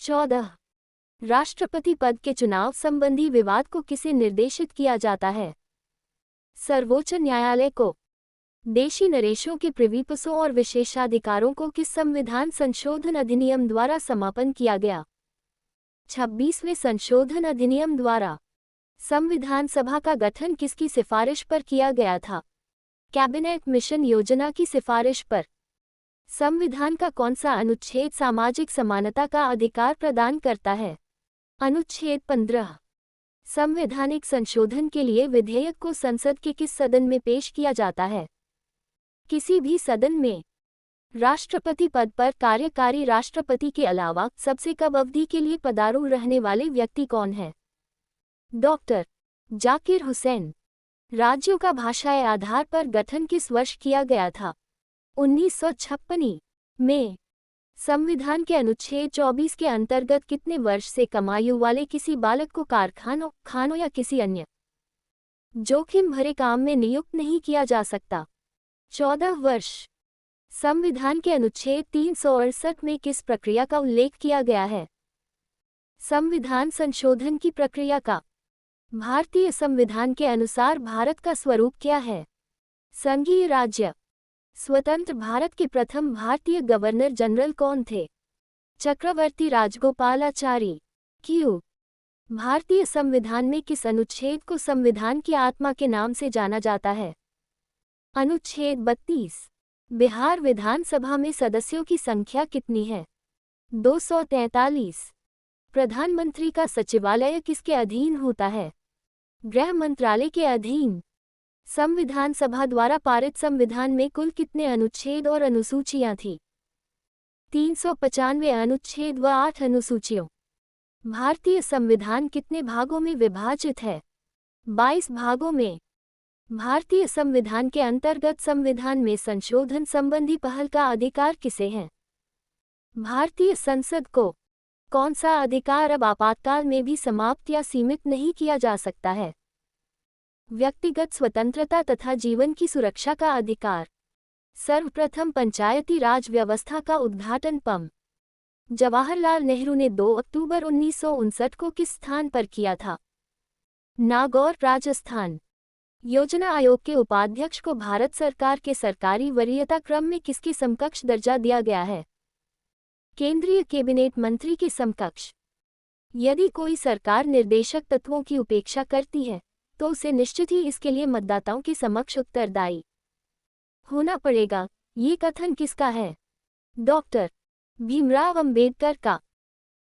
14। राष्ट्रपति पद के चुनाव संबंधी विवाद को किसे निर्देशित किया जाता है? सर्वोच्च न्यायालय को। देशी नरेशों के प्रिवीपसों और विशेषाधिकारों को किस संविधान संशोधन अधिनियम द्वारा समापन किया गया? 26वें संशोधन अधिनियम द्वारा संविधान सभा का गठन किसकी सिफारिश पर किया गया था? कैबिनेट मिशन योजना की सिफारिश पर। संविधान का कौन सा अनुच्छेद सामाजिक समानता का अधिकार प्रदान करता है? अनुच्छेद 15। संवैधानिक संशोधन के लिए विधेयक को संसद के किस सदन में पेश किया जाता है? किसी भी सदन में। राष्ट्रपति पद पर कार्यकारी राष्ट्रपति के अलावा सबसे कम अवधि के लिए पदारूढ़ रहने वाले व्यक्ति कौन है? डॉक्टर जाकिर हुसैन। राज्यों का भाषाई आधार पर गठन किस वर्ष किया गया था? 1956 में। संविधान के अनुच्छेद 24 के अंतर्गत कितने वर्ष से कम आयु वाले किसी बालक को कारखानों, खानों या किसी अन्य जोखिम भरे काम में नियुक्त नहीं किया जा सकता? 14 वर्ष। संविधान के अनुच्छेद 368 में किस प्रक्रिया का उल्लेख किया गया है? संविधान संशोधन की प्रक्रिया का। भारतीय संविधान के अनुसार भारत का स्वरूप क्या है? संघीय राज्य। स्वतंत्र भारत के प्रथम भारतीय गवर्नर जनरल कौन थे? चक्रवर्ती राजगोपालाचारी। क्यों? भारतीय संविधान में किस अनुच्छेद को संविधान की आत्मा के नाम से जाना जाता है? अनुच्छेद 32। बिहार विधानसभा में सदस्यों की संख्या कितनी है? 243। प्रधानमंत्री का सचिवालय किसके अधीन होता है? गृह मंत्रालय के अधीन। संविधान सभा द्वारा पारित संविधान में कुल कितने अनुच्छेद और अनुसूचियां थीं? 395 अनुच्छेद व 8 अनुसूचियों। भारतीय संविधान कितने भागों में विभाजित है? 22 भागों में। भारतीय संविधान के अंतर्गत संविधान में संशोधन संबंधी पहल का अधिकार किसे है? भारतीय संसद को। कौन सा अधिकार अब आपातकाल में भी समाप्त या सीमित नहीं किया जा सकता है? व्यक्तिगत स्वतंत्रता तथा जीवन की सुरक्षा का अधिकार। सर्वप्रथम पंचायती राज व्यवस्था का उद्घाटन पं. जवाहरलाल नेहरू ने 2 अक्टूबर 1959 को किस स्थान पर किया था? नागौर, राजस्थान। योजना आयोग के उपाध्यक्ष को भारत सरकार के सरकारी वरीयता क्रम में किसके समकक्ष दर्जा दिया गया है? केंद्रीय कैबिनेट मंत्री के समकक्ष। यदि कोई सरकार निर्देशक तत्वों की उपेक्षा करती है तो उसे निश्चित ही इसके लिए मतदाताओं के समक्ष उत्तरदायी होना पड़ेगा। ये कथन किसका है? डॉक्टर भीमराव अंबेडकर का।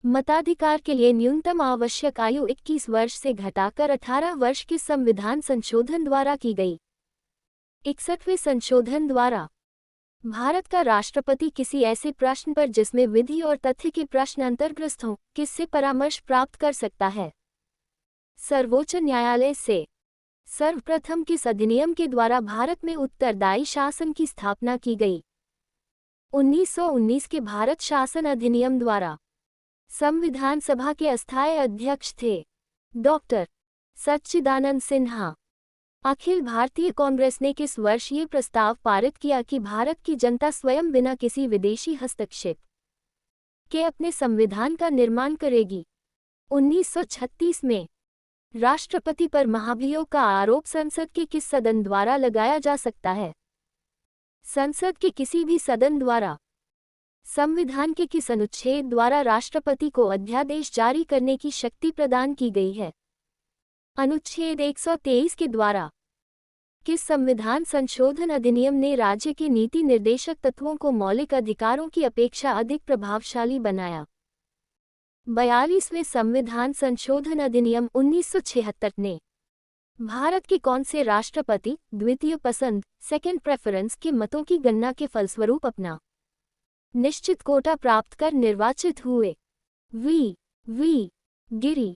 मताधिकार के लिए न्यूनतम आवश्यक आयु 21 वर्ष से घटाकर 18 वर्ष के संविधान संशोधन द्वारा की गई। 61वें संशोधन द्वारा भारत का राष्ट्रपति किसी ऐसे प्रश्न पर जिसमें विधि और तथ्य के प्रश्न अंतर्ग्रस्त हों, किससे परामर्श प्राप्त कर सकता है? सर्वोच्च न्यायालय से। सर्वप्रथम किस अधिनियम के द्वारा भारत में उत्तरदायी शासन की स्थापना की गई? 1919 के भारत शासन अधिनियम द्वारा। संविधान सभा के अस्थायी अध्यक्ष थे डॉक्टर सच्चिदानंद सिन्हा। अखिल भारतीय कांग्रेस ने किस वर्ष ये प्रस्ताव पारित किया कि भारत की जनता स्वयं बिना किसी विदेशी हस्तक्षेप के अपने संविधान का निर्माण करेगी? 1936 में। राष्ट्रपति पर महाभियोग का आरोप संसद के किस सदन द्वारा लगाया जा सकता है? संसद के किसी भी सदन द्वारा। संविधान के किस अनुच्छेद द्वारा राष्ट्रपति को अध्यादेश जारी करने की शक्ति प्रदान की गई है? अनुच्छेद 123 के द्वारा। किस संविधान संशोधन अधिनियम ने राज्य के नीति निर्देशक तत्वों को मौलिक अधिकारों की अपेक्षा अधिक प्रभावशाली बनाया? 42वें संविधान संशोधन अधिनियम 1976 ने भारत के कौन से राष्ट्रपति द्वितीय पसंद सेकंड प्रेफरेंस के मतों की गणना के फलस्वरूप अपना निश्चित कोटा प्राप्त कर निर्वाचित हुए? वी गिरी।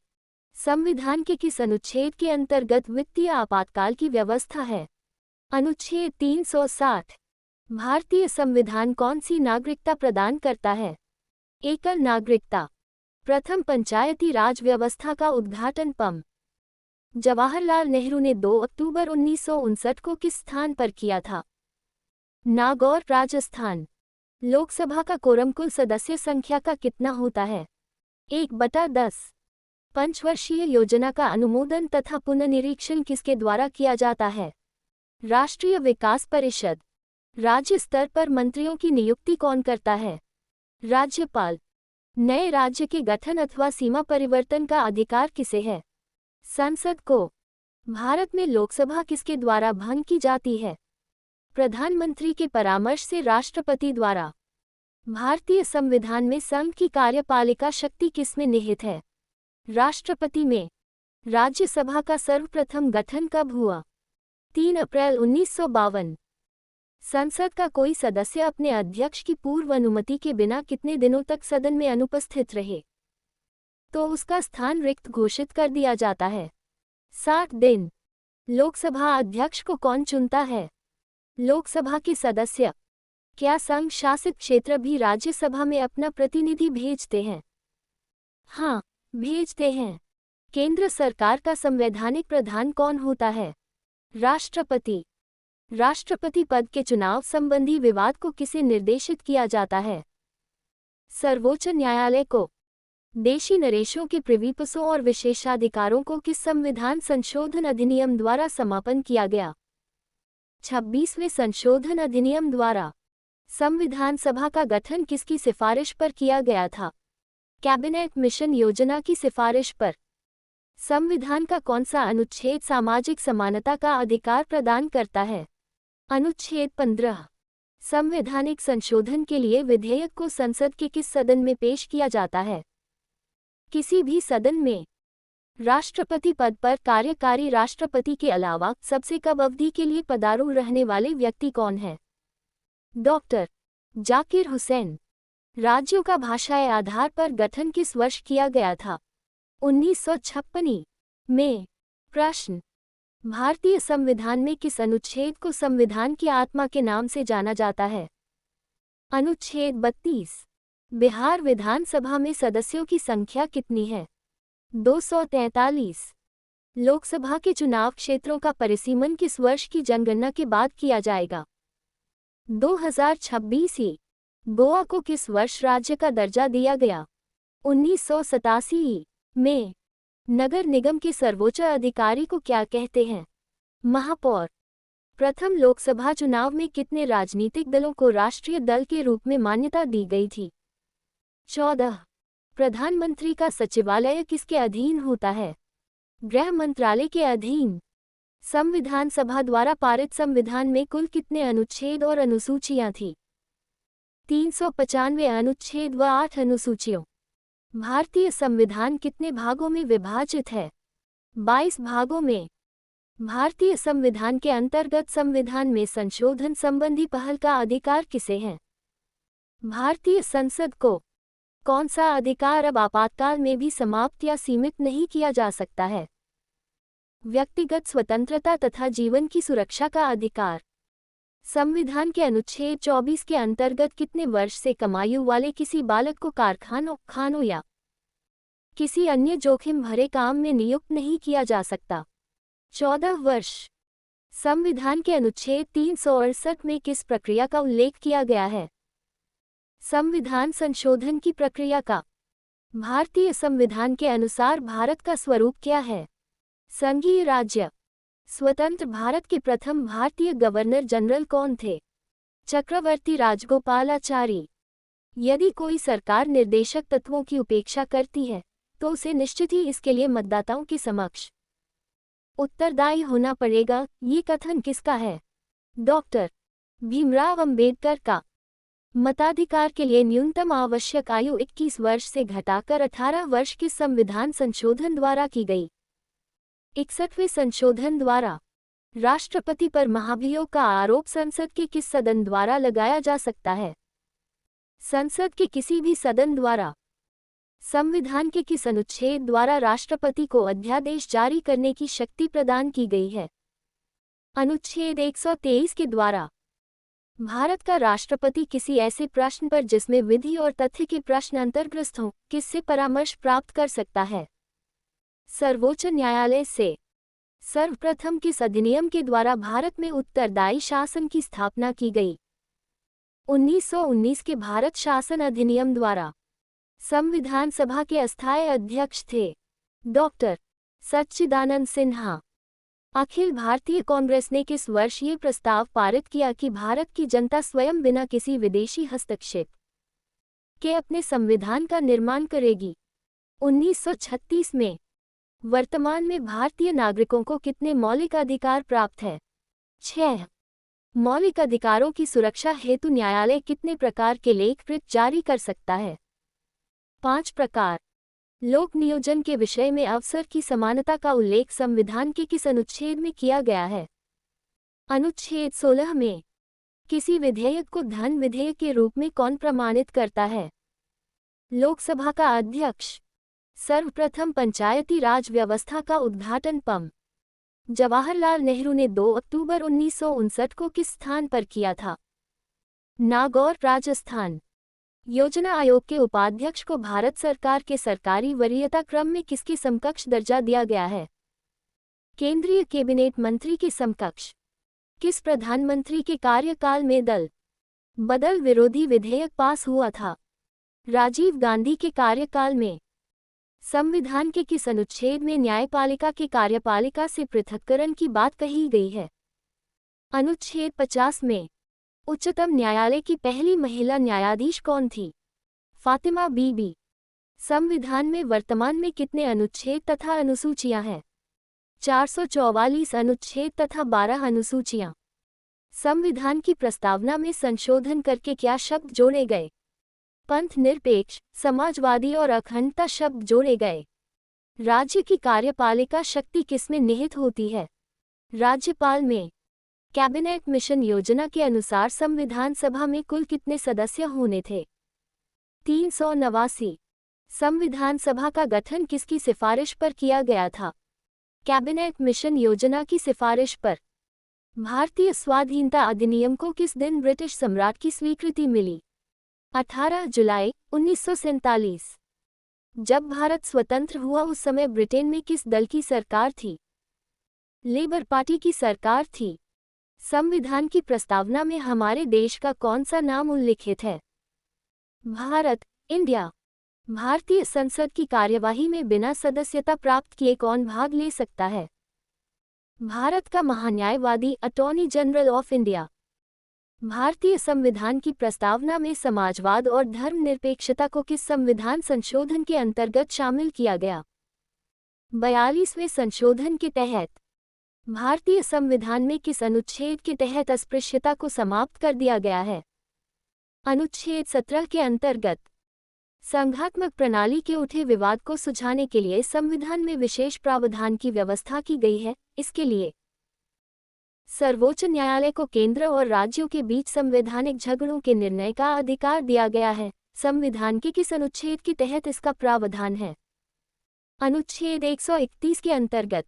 संविधान के किस अनुच्छेद के अंतर्गत वित्तीय आपातकाल की व्यवस्था है? अनुच्छेद 360। भारतीय संविधान कौन सी नागरिकता प्रदान करता है? एकल नागरिकता। प्रथम पंचायती राज व्यवस्था का उद्घाटन पं. जवाहरलाल नेहरू ने 2 अक्टूबर 1959 को किस स्थान पर किया था? नागौर, राजस्थान। लोकसभा का कोरम कुल सदस्य संख्या का कितना होता है? 1/10। पंचवर्षीय योजना का अनुमोदन तथा पुनर्निरीक्षण किसके द्वारा किया जाता है? राष्ट्रीय विकास परिषद। राज्य स्तर पर मंत्रियों की नियुक्ति कौन करता है? राज्यपाल। नए राज्य के गठन अथवा सीमा परिवर्तन का अधिकार किसे है? संसद को। भारत में लोकसभा किसके द्वारा भंग की जाती है? प्रधानमंत्री के परामर्श से राष्ट्रपति द्वारा। भारतीय संविधान में संघ की कार्यपालिका शक्ति किसमें निहित है? राष्ट्रपति में। राज्यसभा का सर्वप्रथम गठन कब हुआ? 3 अप्रैल 1952। संसद का कोई सदस्य अपने अध्यक्ष की पूर्व अनुमति के बिना कितने दिनों तक सदन में अनुपस्थित रहे तो उसका स्थान रिक्त घोषित कर दिया जाता है? 60 दिन। लोकसभा अध्यक्ष को कौन चुनता है? लोकसभा के सदस्य। क्या संघ शासित क्षेत्र भी राज्यसभा में अपना प्रतिनिधि भेजते हैं? हाँ, भेजते हैं। केंद्र सरकार का संवैधानिक प्रधान कौन होता है? राष्ट्रपति। राष्ट्रपति पद के चुनाव संबंधी विवाद को किसे निर्देशित किया जाता है? सर्वोच्च न्यायालय को। देशी नरेशों के प्रिवीपसों और विशेषाधिकारों को किस संविधान संशोधन अधिनियम द्वारा समापन किया गया? 26वें संशोधन अधिनियम द्वारा। संविधान सभा का गठन किसकी सिफारिश पर किया गया था? कैबिनेट मिशन योजना की सिफारिश पर। संविधान का कौन सा अनुच्छेद सामाजिक समानता का अधिकार प्रदान करता है? अनुच्छेद 15। संवैधानिक संशोधन के लिए विधेयक को संसद के किस सदन में पेश किया जाता है? किसी भी सदन में। राष्ट्रपति पद पर कार्यकारी राष्ट्रपति के अलावा सबसे कम अवधि के लिए पदारूढ़ रहने वाले व्यक्ति कौन है? डॉक्टर जाकिर हुसैन। राज्यों का भाषाई आधार पर गठन किस वर्ष किया गया था? 1956 में। प्रश्न। भारतीय संविधान में किस अनुच्छेद को संविधान की आत्मा के नाम से जाना जाता है? अनुच्छेद 32। बिहार विधानसभा में सदस्यों की संख्या कितनी है? 243। लोकसभा के चुनाव क्षेत्रों का परिसीमन किस वर्ष की जनगणना के बाद किया जाएगा? 2026। गोवा को किस वर्ष राज्य का दर्जा दिया गया? 1987 में। नगर निगम के सर्वोच्च अधिकारी को क्या कहते हैं? महापौर। प्रथम लोकसभा चुनाव में कितने राजनीतिक दलों को राष्ट्रीय दल के रूप में मान्यता दी गई थी? 14। प्रधानमंत्री का सचिवालय किसके अधीन होता है? गृह मंत्रालय के अधीन। संविधान सभा द्वारा पारित संविधान में कुल कितने अनुच्छेद और अनुसूचियां थीं? 395 अनुच्छेद व 8 अनुसूचियों। भारतीय संविधान कितने भागों में विभाजित है? 22 भागों में। भारतीय संविधान के अंतर्गत संविधान में संशोधन संबंधी पहल का अधिकार किसे है? भारतीय संसद को। कौन सा अधिकार अब आपातकाल में भी समाप्त या सीमित नहीं किया जा सकता है? व्यक्तिगत स्वतंत्रता तथा जीवन की सुरक्षा का अधिकार। संविधान के अनुच्छेद 24 के अंतर्गत कितने वर्ष से कम आयु वाले किसी बालक को कारखानों, खानों या किसी अन्य जोखिम भरे काम में नियुक्त नहीं किया जा सकता? 14 वर्ष। संविधान के अनुच्छेद 368 में किस प्रक्रिया का उल्लेख किया गया है? संविधान संशोधन की प्रक्रिया का। भारतीय संविधान के अनुसार भारत का स्वरूप क्या है? संघीय राज्य। स्वतंत्र भारत के प्रथम भारतीय गवर्नर जनरल कौन थे? चक्रवर्ती राजगोपालाचारी। यदि कोई सरकार निर्देशक तत्वों की उपेक्षा करती है तो उसे निश्चित ही इसके लिए मतदाताओं के समक्ष उत्तरदायी होना पड़ेगा। ये कथन किसका है? डॉक्टर भीमराव अंबेडकर का। मताधिकार के लिए न्यूनतम आवश्यक आयु 21 वर्ष से घटाकर 18 वर्ष के संविधान संशोधन द्वारा की गई। 61वें संशोधन द्वारा। राष्ट्रपति पर महाभियोग का आरोप संसद के किस सदन द्वारा लगाया जा सकता है? संसद के किसी भी सदन द्वारा। संविधान के किस अनुच्छेद द्वारा राष्ट्रपति को अध्यादेश जारी करने की शक्ति प्रदान की गई है? अनुच्छेद 123 के द्वारा। भारत का राष्ट्रपति किसी ऐसे प्रश्न पर जिसमें विधि और तथ्य के प्रश्न अंतर्ग्रस्त हों, किससे परामर्श प्राप्त कर सकता है? सर्वोच्च न्यायालय से। सर्वप्रथम किस अधिनियम के द्वारा भारत में उत्तरदायी शासन की स्थापना की गई? 1919 के भारत शासन अधिनियम द्वारा। संविधान सभा के अस्थायी अध्यक्ष थे डॉक्टर सच्चिदानंद सिन्हा। अखिल भारतीय कांग्रेस ने किस वर्ष ये प्रस्ताव पारित किया कि भारत की जनता स्वयं बिना किसी विदेशी हस्तक्षेप के अपने संविधान का निर्माण करेगी। 1936 में वर्तमान में भारतीय नागरिकों को कितने मौलिक अधिकार प्राप्त है? 6। मौलिक अधिकारों की सुरक्षा हेतु न्यायालय कितने प्रकार के लेख कृत जारी कर सकता है? 5 प्रकार। लोक नियोजन के विषय में अवसर की समानता का उल्लेख संविधान के किस अनुच्छेद में किया गया है? अनुच्छेद 16 में। किसी विधेयक को धन विधेयक के रूप में कौन प्रमाणित करता है? लोकसभा का अध्यक्ष। सर्वप्रथम पंचायती राज व्यवस्था का उद्घाटन पं. जवाहरलाल नेहरू ने 2 अक्टूबर 1959 को किस स्थान पर किया था? नागौर, राजस्थान। योजना आयोग के उपाध्यक्ष को भारत सरकार के सरकारी वरीयता क्रम में किसके समकक्ष दर्जा दिया गया है? केंद्रीय कैबिनेट मंत्री के समकक्ष। किस प्रधानमंत्री के कार्यकाल में दल बदल विरोधी विधेयक पास हुआ था? राजीव गांधी के कार्यकाल में। संविधान के किस अनुच्छेद में न्यायपालिका के कार्यपालिका से पृथक्करण की बात कही गई है? अनुच्छेद 50 में। उच्चतम न्यायालय की पहली महिला न्यायाधीश कौन थी? फातिमा बीबी। संविधान में वर्तमान में कितने अनुच्छेद तथा अनुसूचियां हैं? 444 अनुच्छेद तथा 12 अनुसूचियां। संविधान की प्रस्तावना में संशोधन करके क्या शब्द जोड़े गए? पंथ निरपेक्ष, समाजवादी और अखंडता शब्द जोड़े गए। राज्य की कार्यपालिका शक्ति किसमें निहित होती है? राज्यपाल में। कैबिनेट मिशन योजना के अनुसार संविधान सभा में कुल कितने सदस्य होने थे? 389। संविधान सभा का गठन किसकी सिफारिश पर किया गया था? कैबिनेट मिशन योजना की सिफारिश पर। भारतीय स्वाधीनता अधिनियम को किस दिन ब्रिटिश सम्राट की स्वीकृति मिली? 18 जुलाई 1947। जब भारत स्वतंत्र हुआ उस समय ब्रिटेन में किस दल की सरकार थी? लेबर पार्टी की सरकार थी। संविधान की प्रस्तावना में हमारे देश का कौन सा नाम उल्लिखित है? भारत, इंडिया। भारतीय संसद की कार्यवाही में बिना सदस्यता प्राप्त किए कौन भाग ले सकता है? भारत का महान्यायवादी, अटॉर्नी जनरल ऑफ इंडिया। भारतीय संविधान की प्रस्तावना में समाजवाद और धर्मनिरपेक्षता को किस संविधान संशोधन के अंतर्गत शामिल किया गया? 42वें संशोधन के तहत। भारतीय संविधान में किस अनुच्छेद के तहत अस्पृश्यता को समाप्त कर दिया गया है? अनुच्छेद 17 के अंतर्गत। संघात्मक प्रणाली के उठे विवाद को सुलझाने के लिए संविधान में विशेष प्रावधान की व्यवस्था की गई है। इसके लिए सर्वोच्च न्यायालय को केंद्र और राज्यों के बीच संवैधानिक झगड़ों के निर्णय का अधिकार दिया गया है। संविधान के किस अनुच्छेद के तहत इसका प्रावधान है? अनुच्छेद 131 के अंतर्गत।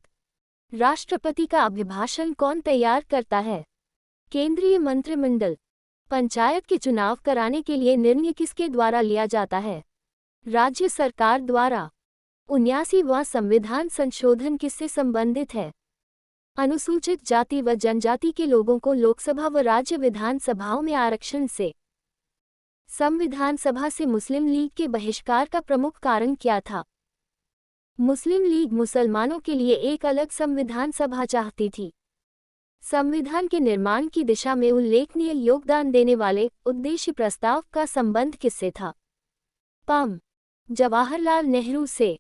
राष्ट्रपति का अभिभाषण कौन तैयार करता है? केंद्रीय मंत्रिमंडल। पंचायत के चुनाव कराने के लिए निर्णय किसके द्वारा लिया जाता है? राज्य सरकार द्वारा। 79वां संविधान संशोधन किससे संबंधित है? अनुसूचित जाति व जनजाति के लोगों को लोकसभा व राज्य विधानसभाओं में आरक्षण से। संविधान सभा से मुस्लिम लीग के बहिष्कार का प्रमुख कारण क्या था? मुस्लिम लीग मुसलमानों के लिए एक अलग संविधान सभा चाहती थी। संविधान के निर्माण की दिशा में उल्लेखनीय योगदान देने वाले उद्देश्य प्रस्ताव का संबंध किससे था? पं. जवाहरलाल नेहरू से।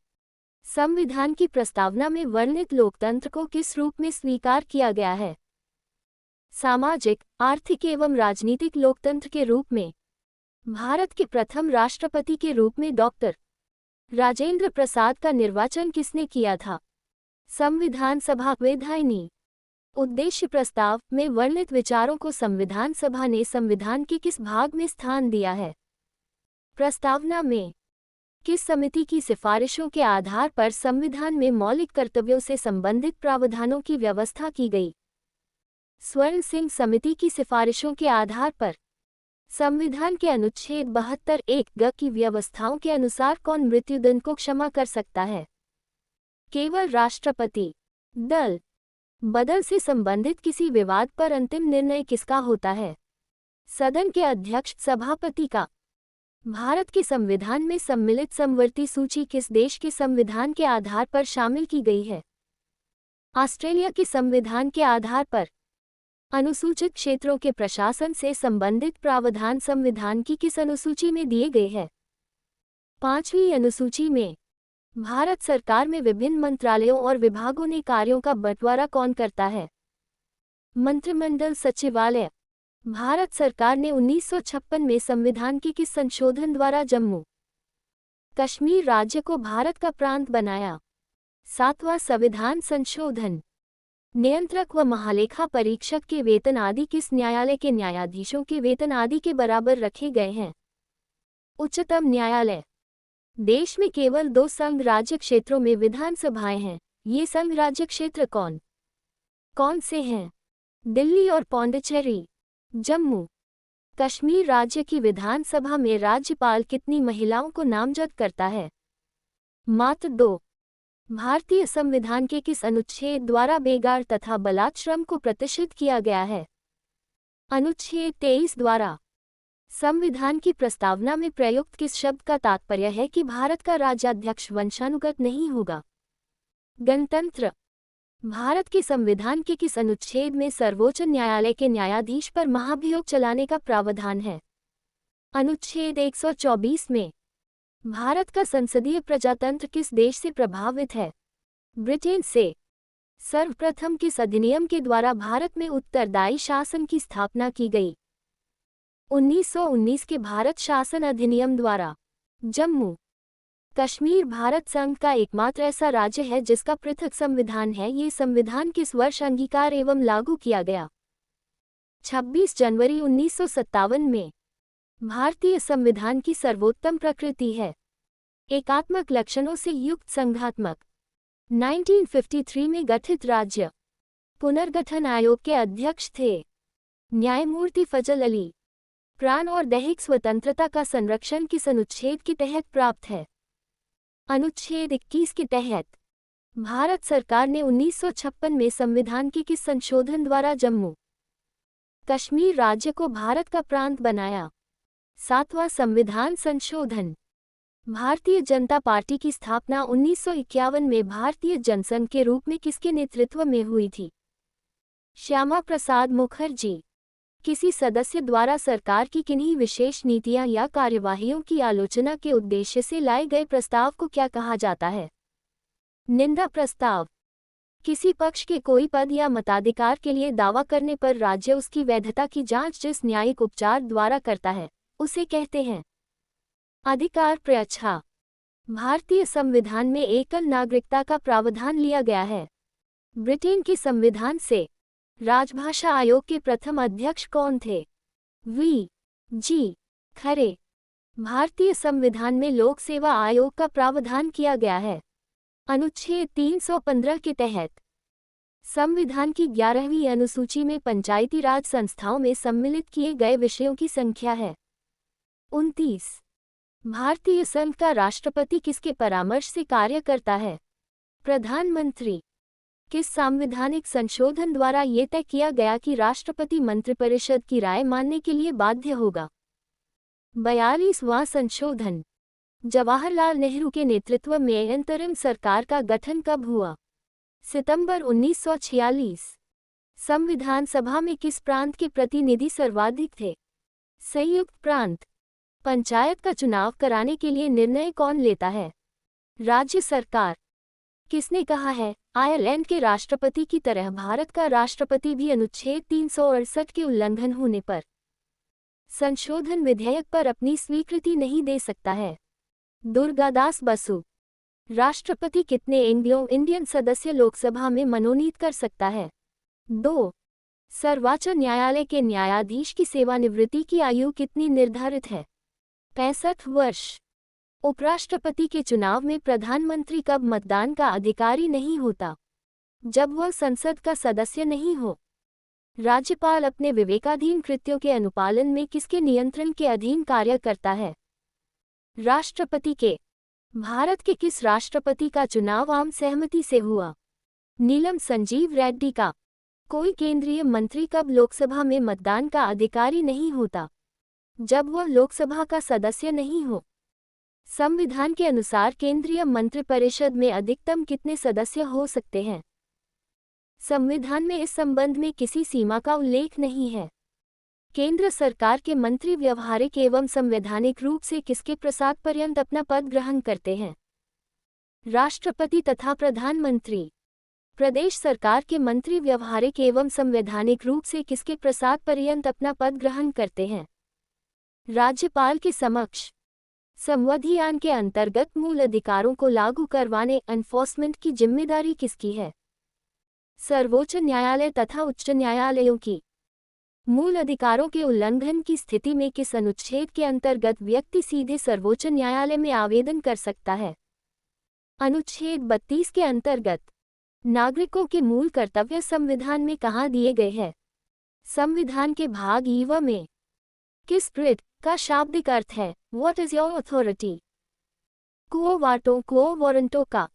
संविधान की प्रस्तावना में वर्णित लोकतंत्र को किस रूप में स्वीकार किया गया है? सामाजिक, आर्थिक एवं राजनीतिक लोकतंत्र के रूप में। भारत के प्रथम राष्ट्रपति के रूप में डॉक्टर राजेंद्र प्रसाद का निर्वाचन किसने किया था? संविधान सभा विधायिनी। उद्देश्य प्रस्ताव में वर्णित विचारों को संविधान सभा ने संविधान के किस भाग में स्थान दिया है? प्रस्तावना में। किस समिति की सिफारिशों के आधार पर संविधान में मौलिक कर्तव्यों से संबंधित प्रावधानों की व्यवस्था की गई? स्वर्ण सिंह समिति की सिफारिशों के आधार पर। संविधान के अनुच्छेद 72(1) ग की व्यवस्थाओं के अनुसार कौन मृत्युदंड को क्षमा कर सकता है? केवल राष्ट्रपति। दल बदल से संबंधित किसी विवाद पर अंतिम निर्णय किसका होता है? सदन के अध्यक्ष, सभापति का। भारत के संविधान में सम्मिलित समवर्ती सूची किस देश के संविधान के आधार पर शामिल की गई है? ऑस्ट्रेलिया के संविधान के आधार पर। अनुसूचित क्षेत्रों के प्रशासन से संबंधित प्रावधान संविधान की किस अनुसूची में दिए गए हैं? 5वीं अनुसूची में भारत सरकार में विभिन्न मंत्रालयों और विभागों ने कार्यों का बंटवारा कौन करता है? मंत्रिमंडल सचिवालय। भारत सरकार ने 1956 में संविधान के किस संशोधन द्वारा जम्मू कश्मीर राज्य को भारत का प्रांत बनाया? 7वां संविधान संशोधन। नियंत्रक व महालेखा परीक्षक के वेतन आदि किस न्यायालय के न्यायाधीशों के वेतन आदि के बराबर रखे गए हैं? उच्चतम न्यायालय। देश में केवल 2 संघ राज्य क्षेत्रों में विधानसभाएं हैं। ये संघ राज्य क्षेत्र कौन कौन से हैं? दिल्ली और पौंडीचेरी। जम्मू कश्मीर राज्य की विधानसभा में राज्यपाल कितनी महिलाओं को नामजद करता है? मात्र 2। भारतीय संविधान के किस अनुच्छेद द्वारा बेगार तथा बलात्श्रम को प्रतिषिद्ध किया गया है? अनुच्छेद 23 द्वारा। संविधान की प्रस्तावना में प्रयुक्त किस शब्द का तात्पर्य है कि भारत का राज्याध्यक्ष वंशानुगत नहीं होगा? गणतंत्र। भारत के संविधान के किस अनुच्छेद में सर्वोच्च न्यायालय के न्यायाधीश पर महाभियोग चलाने का प्रावधान है? अनुच्छेद 124 में। भारत का संसदीय प्रजातंत्र किस देश से प्रभावित है? ब्रिटेन से। सर्वप्रथम किस अधिनियम के द्वारा भारत में उत्तरदायी शासन की स्थापना की गई? 1919 के भारत शासन अधिनियम द्वारा। जम्मू कश्मीर भारत संघ का एकमात्र ऐसा राज्य है जिसका पृथक संविधान है। ये संविधान किस वर्ष अंगीकार एवं लागू किया गया? 26 जनवरी 1957 में। भारतीय संविधान की सर्वोत्तम प्रकृति है। एकात्मक लक्षणों से युक्त संघात्मक। 1953 में गठित राज्य पुनर्गठन आयोग के अध्यक्ष थे न्यायमूर्ति फजल अली। प्राण और दैहिक स्वतंत्रता का संरक्षण किस अनुच्छेद के तहत प्राप्त है? अनुच्छेद 21 के तहत। भारत सरकार ने 1956 में संविधान के किस संशोधन द्वारा जम्मू कश्मीर राज्य को भारत का प्रांत बनाया? 7वां संविधान संशोधन। भारतीय जनता पार्टी की स्थापना 1951 में भारतीय जनसंघ के रूप में किसके नेतृत्व में हुई थी? श्यामा प्रसाद मुखर्जी। किसी सदस्य द्वारा सरकार की किन्हीं विशेष नीतियां या कार्यवाहियों की आलोचना के उद्देश्य से लाए गए प्रस्ताव को क्या कहा जाता है? निंदा प्रस्ताव। किसी पक्ष के कोई पद या मताधिकार के लिए दावा करने पर राज्य उसकी वैधता की जांच जिस न्यायिक उपचार द्वारा करता है उसे कहते हैं अधिकार प्रच्छा। भारतीय संविधान में एकल नागरिकता का प्रावधान लिया गया है। ब्रिटेन के संविधान से राजभाषा आयोग के प्रथम अध्यक्ष कौन थे? वी जी खरे। भारतीय संविधान में लोक सेवा आयोग का प्रावधान किया गया है अनुच्छेद 315 के तहत। संविधान की 11वीं अनुसूची में पंचायती राज संस्थाओं में सम्मिलित किए गए विषयों की संख्या है 29। भारतीय संघ का राष्ट्रपति किसके परामर्श से कार्य करता है? प्रधानमंत्री। किस संवैधानिक संशोधन द्वारा ये तय किया गया कि राष्ट्रपति मंत्रिपरिषद की राय मानने के लिए बाध्य होगा? 42वां संशोधन। जवाहरलाल नेहरू के नेतृत्व में अंतरिम सरकार का गठन कब हुआ? सितंबर 1946। संविधान सभा में किस प्रांत के प्रतिनिधि सर्वाधिक थे? संयुक्त प्रांत। पंचायत का चुनाव कराने के लिए निर्णय कौन लेता है? राज्य सरकार। किसने कहा है आयरलैंड के राष्ट्रपति की तरह भारत का राष्ट्रपति भी अनुच्छेद 368 के उल्लंघन होने पर संशोधन विधेयक पर अपनी स्वीकृति नहीं दे सकता है? दुर्गादास बसु। राष्ट्रपति कितने एंग्लो इंडियन सदस्य लोकसभा में मनोनीत कर सकता है? 2। सर्वोच्च न्यायालय के न्यायाधीश की सेवानिवृत्ति की आयु कितनी निर्धारित है? 65 वर्ष। उपराष्ट्रपति के चुनाव में प्रधानमंत्री कब मतदान का अधिकारी नहीं होता? जब वह संसद का सदस्य नहीं हो। राज्यपाल अपने विवेकाधीन कृत्यों के अनुपालन में किसके नियंत्रण के अधीन कार्य करता है? राष्ट्रपति के। भारत के किस राष्ट्रपति का चुनाव आम सहमति से हुआ? नीलम संजीव रेड्डी का। कोई केंद्रीय मंत्री कब लोकसभा में मतदान का अधिकारी नहीं होता? जब वह लोकसभा का सदस्य नहीं हो। संविधान के अनुसार केंद्रीय मंत्रिपरिषद में अधिकतम कितने सदस्य हो सकते हैं? संविधान में इस संबंध में किसी सीमा का उल्लेख नहीं है। केंद्र सरकार के मंत्री व्यवहारिक एवं संवैधानिक रूप से किसके प्रसाद पर्यंत अपना पद ग्रहण करते हैं? राष्ट्रपति तथा प्रधानमंत्री। प्रदेश सरकार के मंत्री व्यवहारिक एवं संवैधानिक रूप से किसके प्रसाद पर्यंत अपना पद ग्रहण करते हैं? राज्यपाल के समक्ष। संविधान के अंतर्गत मूल अधिकारों को लागू करवाने एनफोर्समेंट की जिम्मेदारी किसकी है? सर्वोच्च न्यायालय तथा उच्च न्यायालयों की। मूल अधिकारों के उल्लंघन की स्थिति में किस अनुच्छेद के अंतर्गत व्यक्ति सीधे सर्वोच्च न्यायालय में आवेदन कर सकता है? अनुच्छेद 32 के अंतर्गत। नागरिकों के मूल कर्तव्य संविधान में कहाँ दिए गए हैं? संविधान के भाग ईव में। किस प्रिट का शाब्दिक अर्थ है व्हाट इज योर अथॉरिटी? क्वो वाटो क्वो वारंटो का।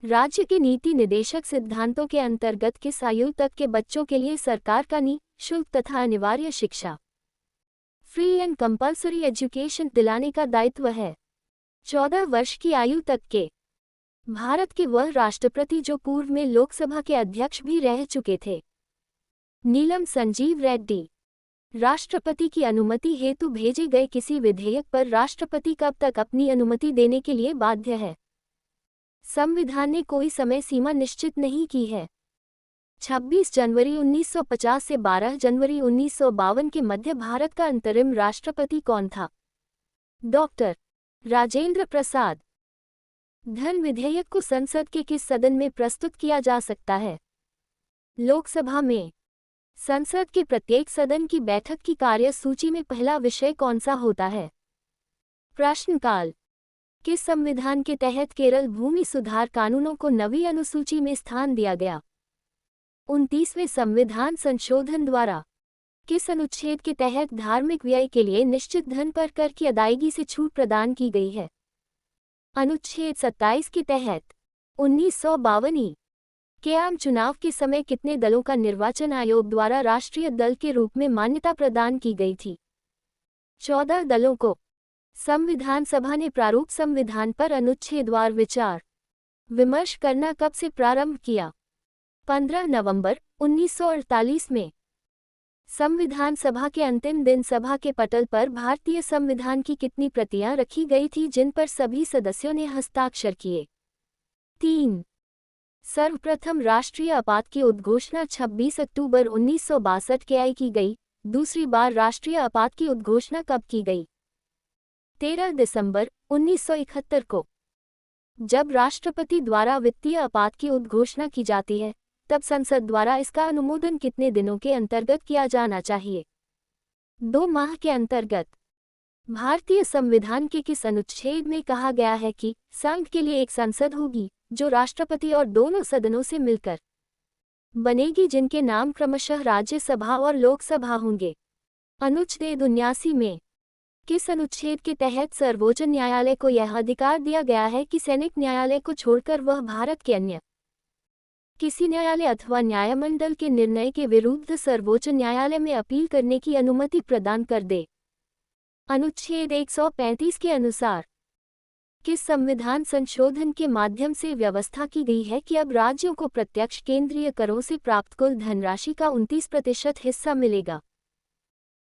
राज्य के नीति निदेशक सिद्धांतों के अंतर्गत किस आयु तक के बच्चों के लिए सरकार का निःशुल्क तथा अनिवार्य शिक्षा फ्री एंड कंपल्सरी एजुकेशन दिलाने का दायित्व है? 14 वर्ष की आयु तक के। भारत के वह राष्ट्रपति जो पूर्व में लोकसभा के अध्यक्ष भी रह चुके थे? नीलम संजीव रेड्डी। राष्ट्रपति की अनुमति हेतु भेजे गए किसी विधेयक पर राष्ट्रपति कब तक अपनी अनुमति देने के लिए बाध्य है? संविधान ने कोई समय सीमा निश्चित नहीं की है। 26 जनवरी 1950 से 12 जनवरी 1952 के मध्य भारत का अंतरिम राष्ट्रपति कौन था? डॉक्टर राजेंद्र प्रसाद। धन विधेयक को संसद के किस सदन में प्रस्तुत किया जा सकता है? लोकसभा में। संसद के प्रत्येक सदन की बैठक की कार्यसूची में पहला विषय कौन सा होता है? प्रश्नकाल। किस संविधान के तहत केरल भूमि सुधार कानूनों को नवी अनुसूची में स्थान दिया गया? 29वें संविधान संशोधन द्वारा। किस अनुच्छेद के तहत धार्मिक व्यय के लिए निश्चित धन पर कर की अदायगी से छूट प्रदान की गई है? अनुच्छेद 27 के तहत। 1952 के आम चुनाव के समय कितने दलों का निर्वाचन आयोग द्वारा राष्ट्रीय दल के रूप में मान्यता प्रदान की गई थी? 14 दलों को। संविधान सभा ने प्रारूप संविधान पर अनुच्छेदवार विचार विमर्श करना कब से प्रारंभ किया? 15 नवंबर 1948 में। संविधान सभा के अंतिम दिन सभा के पटल पर भारतीय संविधान की कितनी प्रतियां रखी गई थी जिन पर सभी सदस्यों ने हस्ताक्षर किए? 3। सर्वप्रथम राष्ट्रीय आपात की उद्घोषणा 26 अक्टूबर 1962 के की गई। दूसरी बार राष्ट्रीय आपात की उद्घोषणा कब की गई? 13 दिसंबर 1971 को। जब राष्ट्रपति द्वारा वित्तीय आपात की उद्घोषणा की जाती है तब संसद द्वारा इसका अनुमोदन कितने दिनों के अंतर्गत किया जाना चाहिए? 2 माह के अंतर्गत। भारतीय संविधान के किस अनुच्छेद में कहा गया है कि संघ के लिए एक संसद होगी जो राष्ट्रपति और दोनों सदनों से मिलकर बनेगी जिनके नाम क्रमशः राज्यसभा और लोकसभा होंगे? अनुच्छेद 79 में। किस अनुच्छेद के तहत सर्वोच्च न्यायालय को यह अधिकार दिया गया है कि सैनिक न्यायालय को छोड़कर वह भारत के अन्य किसी न्यायालय अथवा न्यायमंडल के निर्णय के विरुद्ध सर्वोच्च न्यायालय में अपील करने की अनुमति प्रदान कर दे? अनुच्छेद 135 के अनुसार। किस संविधान संशोधन के माध्यम से व्यवस्था की गई है कि अब राज्यों को प्रत्यक्ष केंद्रीय करों से प्राप्त कुल धनराशि का 29% हिस्सा मिलेगा?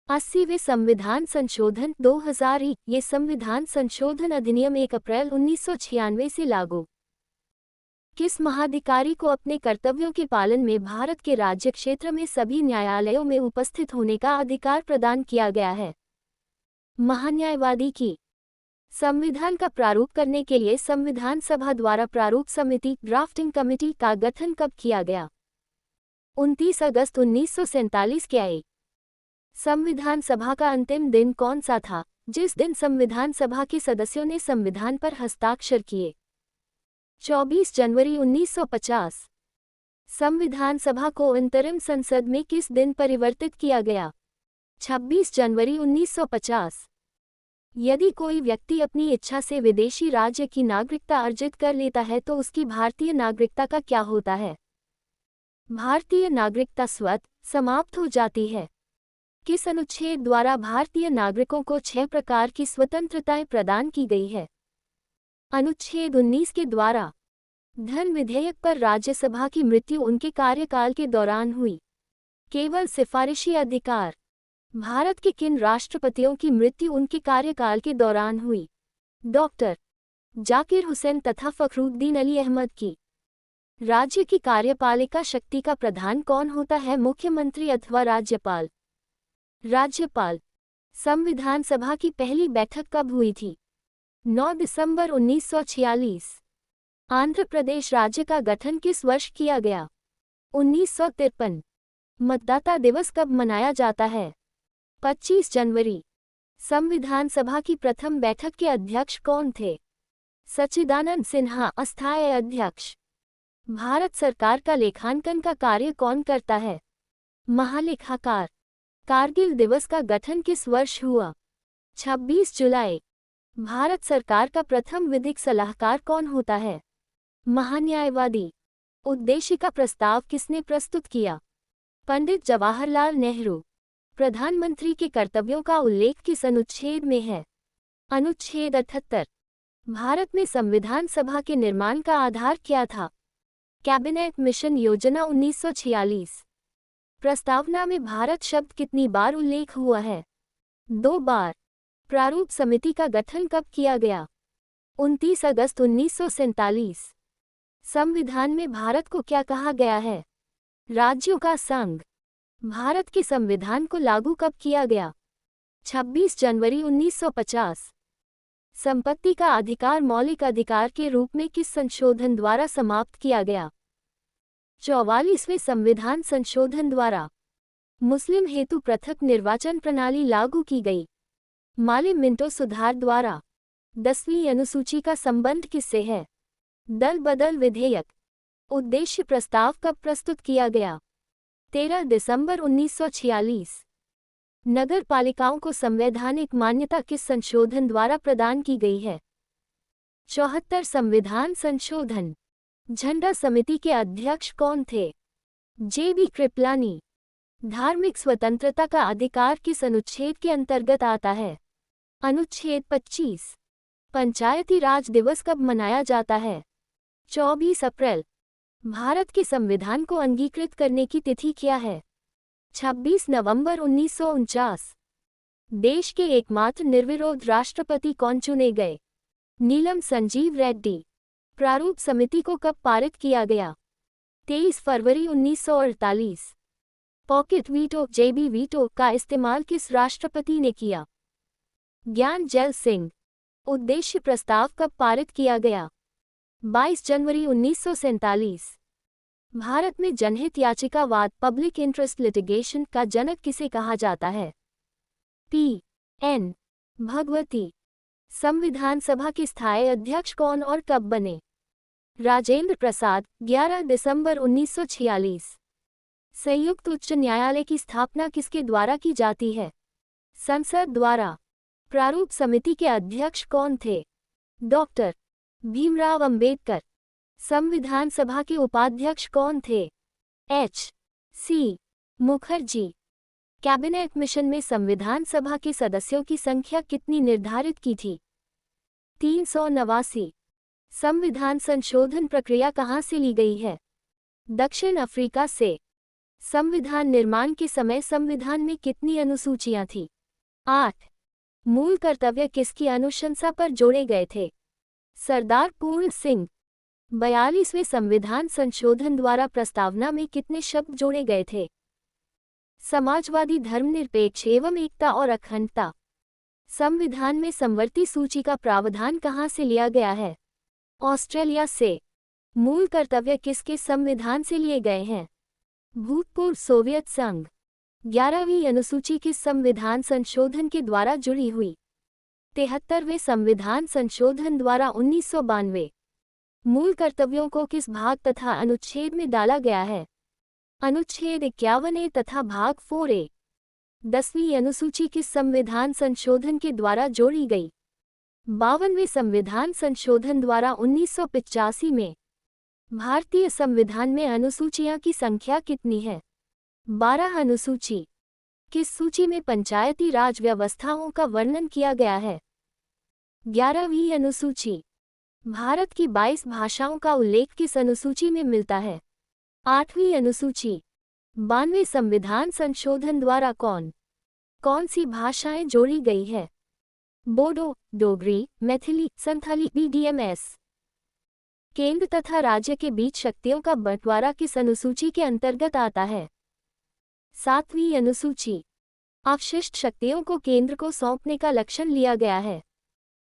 80वें संविधान संशोधन 2001। ये संविधान संशोधन अधिनियम 1 अप्रैल 1996 से लागू। किस महाधिकारी को अपने कर्तव्यों के पालन में भारत के राज्य क्षेत्र में सभी न्यायालयों में उपस्थित होने का अधिकार प्रदान किया गया है? महान्यायवादी की। संविधान का प्रारूप करने के लिए संविधान सभा द्वारा प्रारूप समिति ड्राफ्टिंग कमेटी का गठन कब किया गया? 29 अगस्त 1947 के आए। संविधान सभा का अंतिम दिन कौन सा था जिस दिन संविधान सभा के सदस्यों ने संविधान पर हस्ताक्षर किए? 24 जनवरी 1950। संविधान सभा को अंतरिम संसद में किस दिन परिवर्तित किया गया? 26 जनवरी 1950। यदि कोई व्यक्ति अपनी इच्छा से विदेशी राज्य की नागरिकता अर्जित कर लेता है तो उसकी भारतीय नागरिकता का क्या होता है? भारतीय नागरिकता स्वतः समाप्त हो जाती है। किस अनुच्छेद द्वारा भारतीय नागरिकों को 6 प्रकार की स्वतंत्रताएं प्रदान की गई है? अनुच्छेद 19 के द्वारा। धन विधेयक पर राज्यसभा की मृत्यु उनके कार्यकाल के दौरान हुई। केवल सिफारिशी अधिकार। भारत के किन राष्ट्रपतियों की मृत्यु उनके कार्यकाल के दौरान हुई? डॉक्टर जाकिर हुसैन तथा फखरुद्दीन अली अहमद की। राज्य की कार्यपालिका शक्ति का प्रधान कौन होता है? मुख्यमंत्री अथवा राज्यपाल? राज्यपाल। संविधान सभा की पहली बैठक कब हुई थी? 9 दिसंबर 1946। आंध्र प्रदेश राज्य का गठन किस वर्ष किया गया? 1953। मतदाता दिवस कब मनाया जाता है? 25 जनवरी। संविधान सभा की प्रथम बैठक के अध्यक्ष कौन थे? सच्चिदानंद सिन्हा अस्थायी अध्यक्ष। भारत सरकार का लेखांकन का कार्य कौन करता है? महालेखाकार। कारगिल दिवस का गठन किस वर्ष हुआ? 26 जुलाई। भारत सरकार का प्रथम विधिक सलाहकार कौन होता है? महान्यायवादी। उद्देश्य का प्रस्ताव किसने प्रस्तुत किया? पंडित जवाहरलाल नेहरू। प्रधानमंत्री के कर्तव्यों का उल्लेख किस अनुच्छेद में है? अनुच्छेद 78। भारत में संविधान सभा के निर्माण का आधार क्या था? कैबिनेट मिशन योजना 1946। प्रस्तावना में भारत शब्द कितनी बार उल्लेख हुआ है? 2 बार। प्रारूप समिति का गठन कब किया गया? 29 अगस्त 1947। संविधान में भारत को क्या कहा गया है? राज्यों का संघ। भारत के संविधान को लागू कब किया गया? 26 जनवरी 1950। संपत्ति का अधिकार मौलिक अधिकार के रूप में किस संशोधन द्वारा समाप्त किया गया? 44वें संविधान संशोधन द्वारा। मुस्लिम हेतु पृथक निर्वाचन प्रणाली लागू की गई। माले मिंटो सुधार द्वारा। 10वीं अनुसूची का संबंध किससे है? दल बदल विधेयक। उद्देश्य प्रस्ताव कब प्रस्तुत किया गया? 13 दिसंबर 1946। नगर पालिकाओं को संवैधानिक मान्यता किस संशोधन द्वारा प्रदान की गई है? 74 संविधान संशोधन। झंडा समिति के अध्यक्ष कौन थे? जे.बी. कृपलानी। धार्मिक स्वतंत्रता का अधिकार किस अनुच्छेद के अंतर्गत आता है? अनुच्छेद 25। पंचायती राज दिवस कब मनाया जाता है? 24 अप्रैल। भारत के संविधान को अंगीकृत करने की तिथि क्या है? 26 नवंबर 1949। देश के एकमात्र निर्विरोध राष्ट्रपति कौन चुने गए? नीलम संजीव रेड्डी। प्रारूप समिति को कब पारित किया गया? 23 फरवरी 1948। पॉकेट वीटो जेबी वीटो का इस्तेमाल किस राष्ट्रपति ने किया? ज्ञान जैल सिंह। उद्देश्य प्रस्ताव कब पारित किया गया? 22 जनवरी 1947। भारत में जनहित याचिकावाद पब्लिक इंटरेस्ट लिटिगेशन का जनक किसे कहा जाता है? P.N. भगवती। संविधान सभा के स्थायी अध्यक्ष कौन और कब बने? राजेंद्र प्रसाद। 11 दिसंबर 1946। संयुक्त उच्च न्यायालय की स्थापना किसके द्वारा की जाती है? संसद द्वारा। प्रारूप समिति के अध्यक्ष कौन थे? डॉक्टर भीमराव अंबेडकर। संविधान सभा के उपाध्यक्ष कौन थे? H.C. मुखर्जी। कैबिनेट मिशन में संविधान सभा के सदस्यों की संख्या कितनी निर्धारित की थी? 389। संविधान संशोधन प्रक्रिया कहाँ से ली गई है? दक्षिण अफ्रीका से। संविधान निर्माण के समय संविधान में कितनी अनुसूचियां थीं? 8। मूल कर्तव्य किसकी अनुशंसा पर जोड़े गए थे? सरदार पूर्ण सिंह। 42वें संविधान संशोधन द्वारा प्रस्तावना में कितने शब्द जोड़े गए थे? समाजवादी, धर्मनिरपेक्ष एवं एकता और अखंडता। संविधान में समवर्ती सूची का प्रावधान कहाँ से लिया गया है? ऑस्ट्रेलिया से। मूल कर्तव्य किसके संविधान से लिए गए हैं? भूतपूर्व सोवियत संघ। 11वीं अनुसूची किस संविधान संशोधन के द्वारा जुड़ी हुई? 73वें संविधान संशोधन द्वारा 1992। मूल कर्तव्यों को किस भाग तथा अनुच्छेद में डाला गया है? अनुच्छेद 51A तथा भाग 4A। 10वीं अनुसूची किस संविधान संशोधन के द्वारा जोड़ी गई? 52वें संविधान संशोधन द्वारा 1985 में। भारतीय संविधान में अनुसूचियां की संख्या कितनी है? 12 अनुसूची। किस सूची में पंचायती राज व्यवस्थाओं का वर्णन किया गया है? 11वीं अनुसूची। भारत की 22 भाषाओं का उल्लेख किस अनुसूची में मिलता है? 8वीं अनुसूची। 92वें संविधान संशोधन द्वारा कौन कौन सी भाषाएं जोड़ी गई है? बोडो, डोगरी, मैथिली, संथाली, बीडीएमएस। केंद्र तथा राज्य के बीच शक्तियों का बंटवारा किस अनुसूची के अंतर्गत आता है? 7वीं अनुसूची। अवशिष्ट शक्तियों को केंद्र को सौंपने का लक्षण लिया गया है।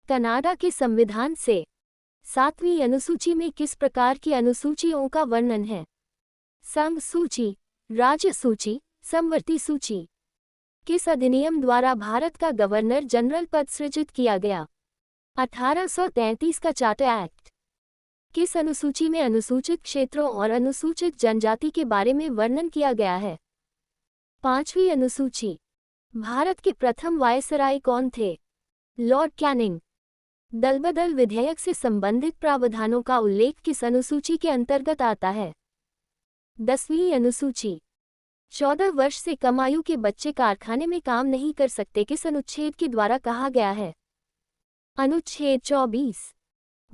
कनाडा के संविधान से 7वीं अनुसूची में किस प्रकार की अनुसूचियों का वर्णन है? संघ सूची, राज्य सूची, समवर्ती सूची। किस अधिनियम द्वारा भारत का गवर्नर जनरल पद सृजित किया गया? 1833 का चार्टर एक्ट। किस अनुसूची में अनुसूचित क्षेत्रों और अनुसूचित जनजाति के बारे में वर्णन किया गया है? 5वीं अनुसूची। भारत के प्रथम वायसराय कौन थे? Lord Canning. दलबदल विधेयक से संबंधित प्रावधानों का उल्लेख किस अनुसूची के अंतर्गत आता है? 10वीं अनुसूची। 14 वर्ष से कम आयु के बच्चे कारखाने में काम नहीं कर सकते किस अनुच्छेद के द्वारा कहा गया है? अनुच्छेद 24।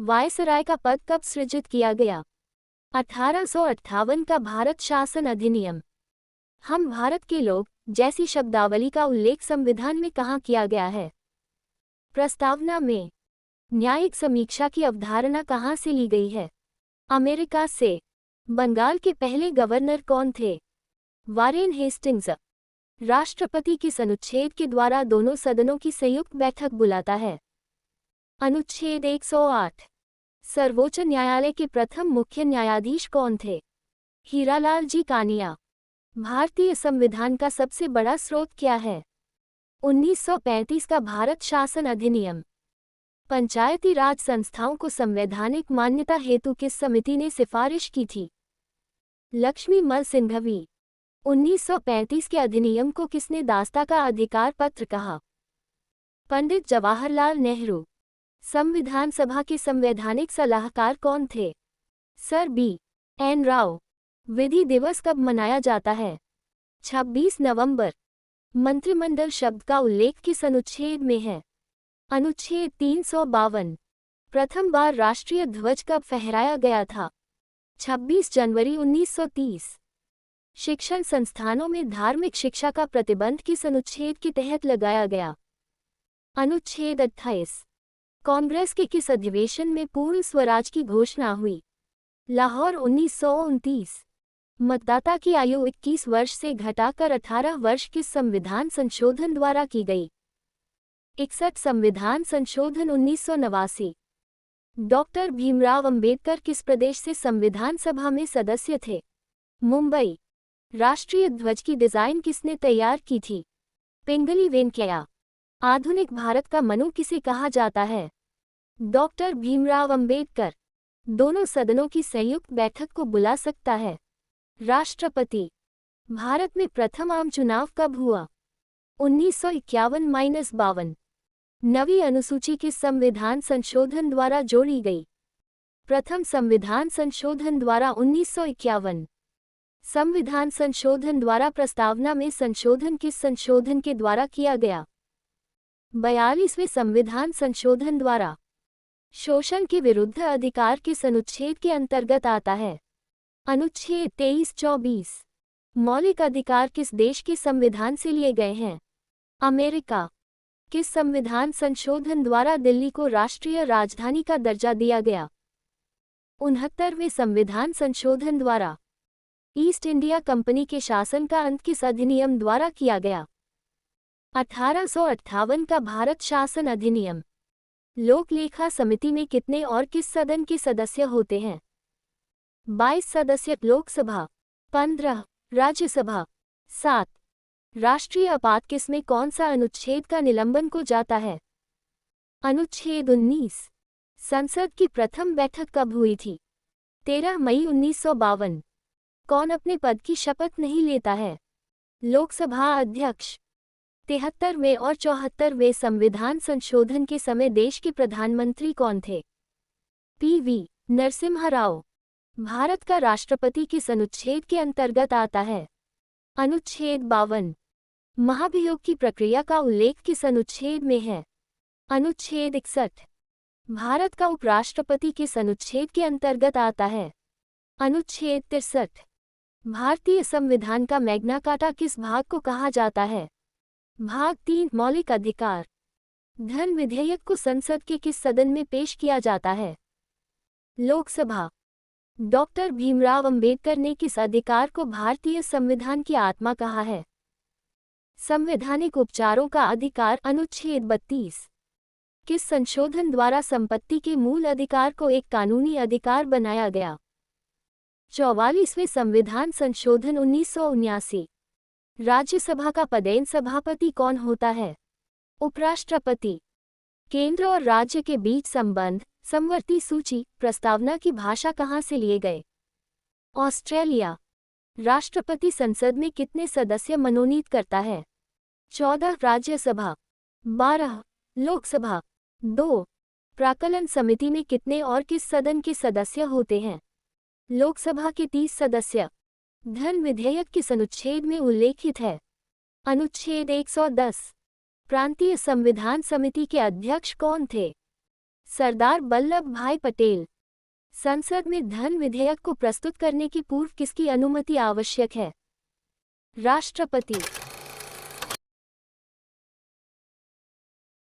वायसराय का पद कब सृजित किया गया? 1858 का भारत शासन अधिनियम। हम भारत के लोग जैसी शब्दावली का उल्लेख संविधान में कहाँ किया गया है? प्रस्तावना में। न्यायिक समीक्षा की अवधारणा कहाँ से ली गई है? अमेरिका से। बंगाल के पहले गवर्नर कौन थे? Warren Hastings. राष्ट्रपति किस अनुच्छेद के द्वारा दोनों सदनों की संयुक्त बैठक बुलाता है? अनुच्छेद 108। सर्वोच्च न्यायालय के प्रथम मुख्य न्यायाधीश कौन थे? हीरालाल जी कानिया। भारतीय संविधान का सबसे बड़ा स्रोत क्या है? 1935 का भारत शासन अधिनियम। पंचायती राज संस्थाओं को संवैधानिक मान्यता हेतु किस समिति ने सिफारिश की थी? लक्ष्मी मल सिंघवी। 1935 के अधिनियम को किसने दास्ता का अधिकार पत्र कहा? पंडित जवाहरलाल नेहरू। संविधान सभा के संवैधानिक सलाहकार कौन थे? Sir BN. राव। विधि दिवस कब मनाया जाता है? 26 नवंबर। मंत्रिमंडल शब्द का उल्लेख किस अनुच्छेद में है? अनुच्छेद 352। प्रथम बार राष्ट्रीय ध्वज कब फहराया गया था? 26 जनवरी 1930। शिक्षण संस्थानों में धार्मिक शिक्षा का प्रतिबंध किस अनुच्छेद के तहत लगाया गया? अनुच्छेद 28। कांग्रेस के किस अधिवेशन में पूर्ण स्वराज की घोषणा हुई? लाहौर 1929। मतदाता की आयु 21 वर्ष से घटाकर 18 वर्ष किस संविधान संशोधन द्वारा की गई? 61 संविधान संशोधन 1989। डॉक्टर भीमराव अंबेडकर किस प्रदेश से संविधान सभा में सदस्य थे? मुंबई। राष्ट्रीय ध्वज की डिजाइन किसने तैयार की थी? पिंगली वेंकैया। आधुनिक भारत का मनु किसे कहा जाता है? डॉक्टर भीमराव अंबेडकर। दोनों सदनों की संयुक्त बैठक को बुला सकता है राष्ट्रपति। भारत में प्रथम आम चुनाव कब हुआ? 1951-52। नवी अनुसूची किस संविधान संशोधन द्वारा जोड़ी गई? प्रथम संविधान संशोधन द्वारा 1951। संविधान संशोधन द्वारा प्रस्तावना में संशोधन किस संशोधन के द्वारा किया गया? 42वें संविधान संशोधन द्वारा। शोषण के विरुद्ध अधिकार किस अनुच्छेद के अंतर्गत आता है? अनुच्छेद 23-24। मौलिक अधिकार किस देश के संविधान से लिए गए हैं? अमेरिका। किस संविधान संशोधन द्वारा दिल्ली को राष्ट्रीय राजधानी का दर्जा दिया गया? 69वें संविधान संशोधन द्वारा। ईस्ट इंडिया कंपनी के शासन का अंत किस अधिनियम द्वारा किया गया? 1858 का भारत शासन अधिनियम। लोक लेखा समिति में कितने और किस सदन के सदस्य होते हैं? 22 सदस्य लोकसभा, 15 राज्यसभा, 7। राष्ट्रीय आपात किस में कौन सा अनुच्छेद का निलंबन को जाता है? अनुच्छेद 19। संसद की प्रथम बैठक कब हुई थी? 13 मई 1952। कौन अपने पद की शपथ नहीं लेता है? लोकसभा अध्यक्ष। 73वें और 74वें संविधान संशोधन के समय देश के प्रधानमंत्री कौन थे? पी.वी. नरसिम्हा राव। भारत का राष्ट्रपति किस अनुच्छेद के अंतर्गत आता है? अनुच्छेद 52। महाभियोग की प्रक्रिया का उल्लेख किस अनुच्छेद में है? अनुच्छेद 61। भारत का उपराष्ट्रपति किस अनुच्छेद के अंतर्गत आता है? अनुच्छेद 63। भारतीय संविधान का मैग्ना कार्टा किस भाग को कहा जाता है? भाग 3 मौलिक अधिकार। धन विधेयक को संसद के किस सदन में पेश किया जाता है? लोकसभा। डॉक्टर भीमराव अंबेडकर ने किस अधिकार को भारतीय संविधान की आत्मा कहा है? संवैधानिक उपचारों का अधिकार अनुच्छेद 32। किस संशोधन द्वारा संपत्ति के मूल अधिकार को एक कानूनी अधिकार बनाया गया? 44वें संविधान संशोधन 1979। राज्यसभा का पदेन सभापति कौन होता है? उपराष्ट्रपति। केंद्र और राज्य के बीच संबंध, समवर्ती सूची, प्रस्तावना की भाषा कहाँ से लिए गए? ऑस्ट्रेलिया। राष्ट्रपति संसद में कितने सदस्य मनोनीत करता है? 14 राज्यसभा, 12 लोकसभा, 2 प्राक्कलन समिति में कितने और किस सदन के सदस्य होते हैं? लोकसभा के 30 सदस्य। धन विधेयक किस अनुच्छेद में उल्लेखित है? अनुच्छेद 110। प्रांतीय संविधान समिति के अध्यक्ष कौन थे? सरदार वल्लभ भाई पटेल। संसद में धन विधेयक को प्रस्तुत करने की पूर्व किसकी अनुमति आवश्यक है? राष्ट्रपति।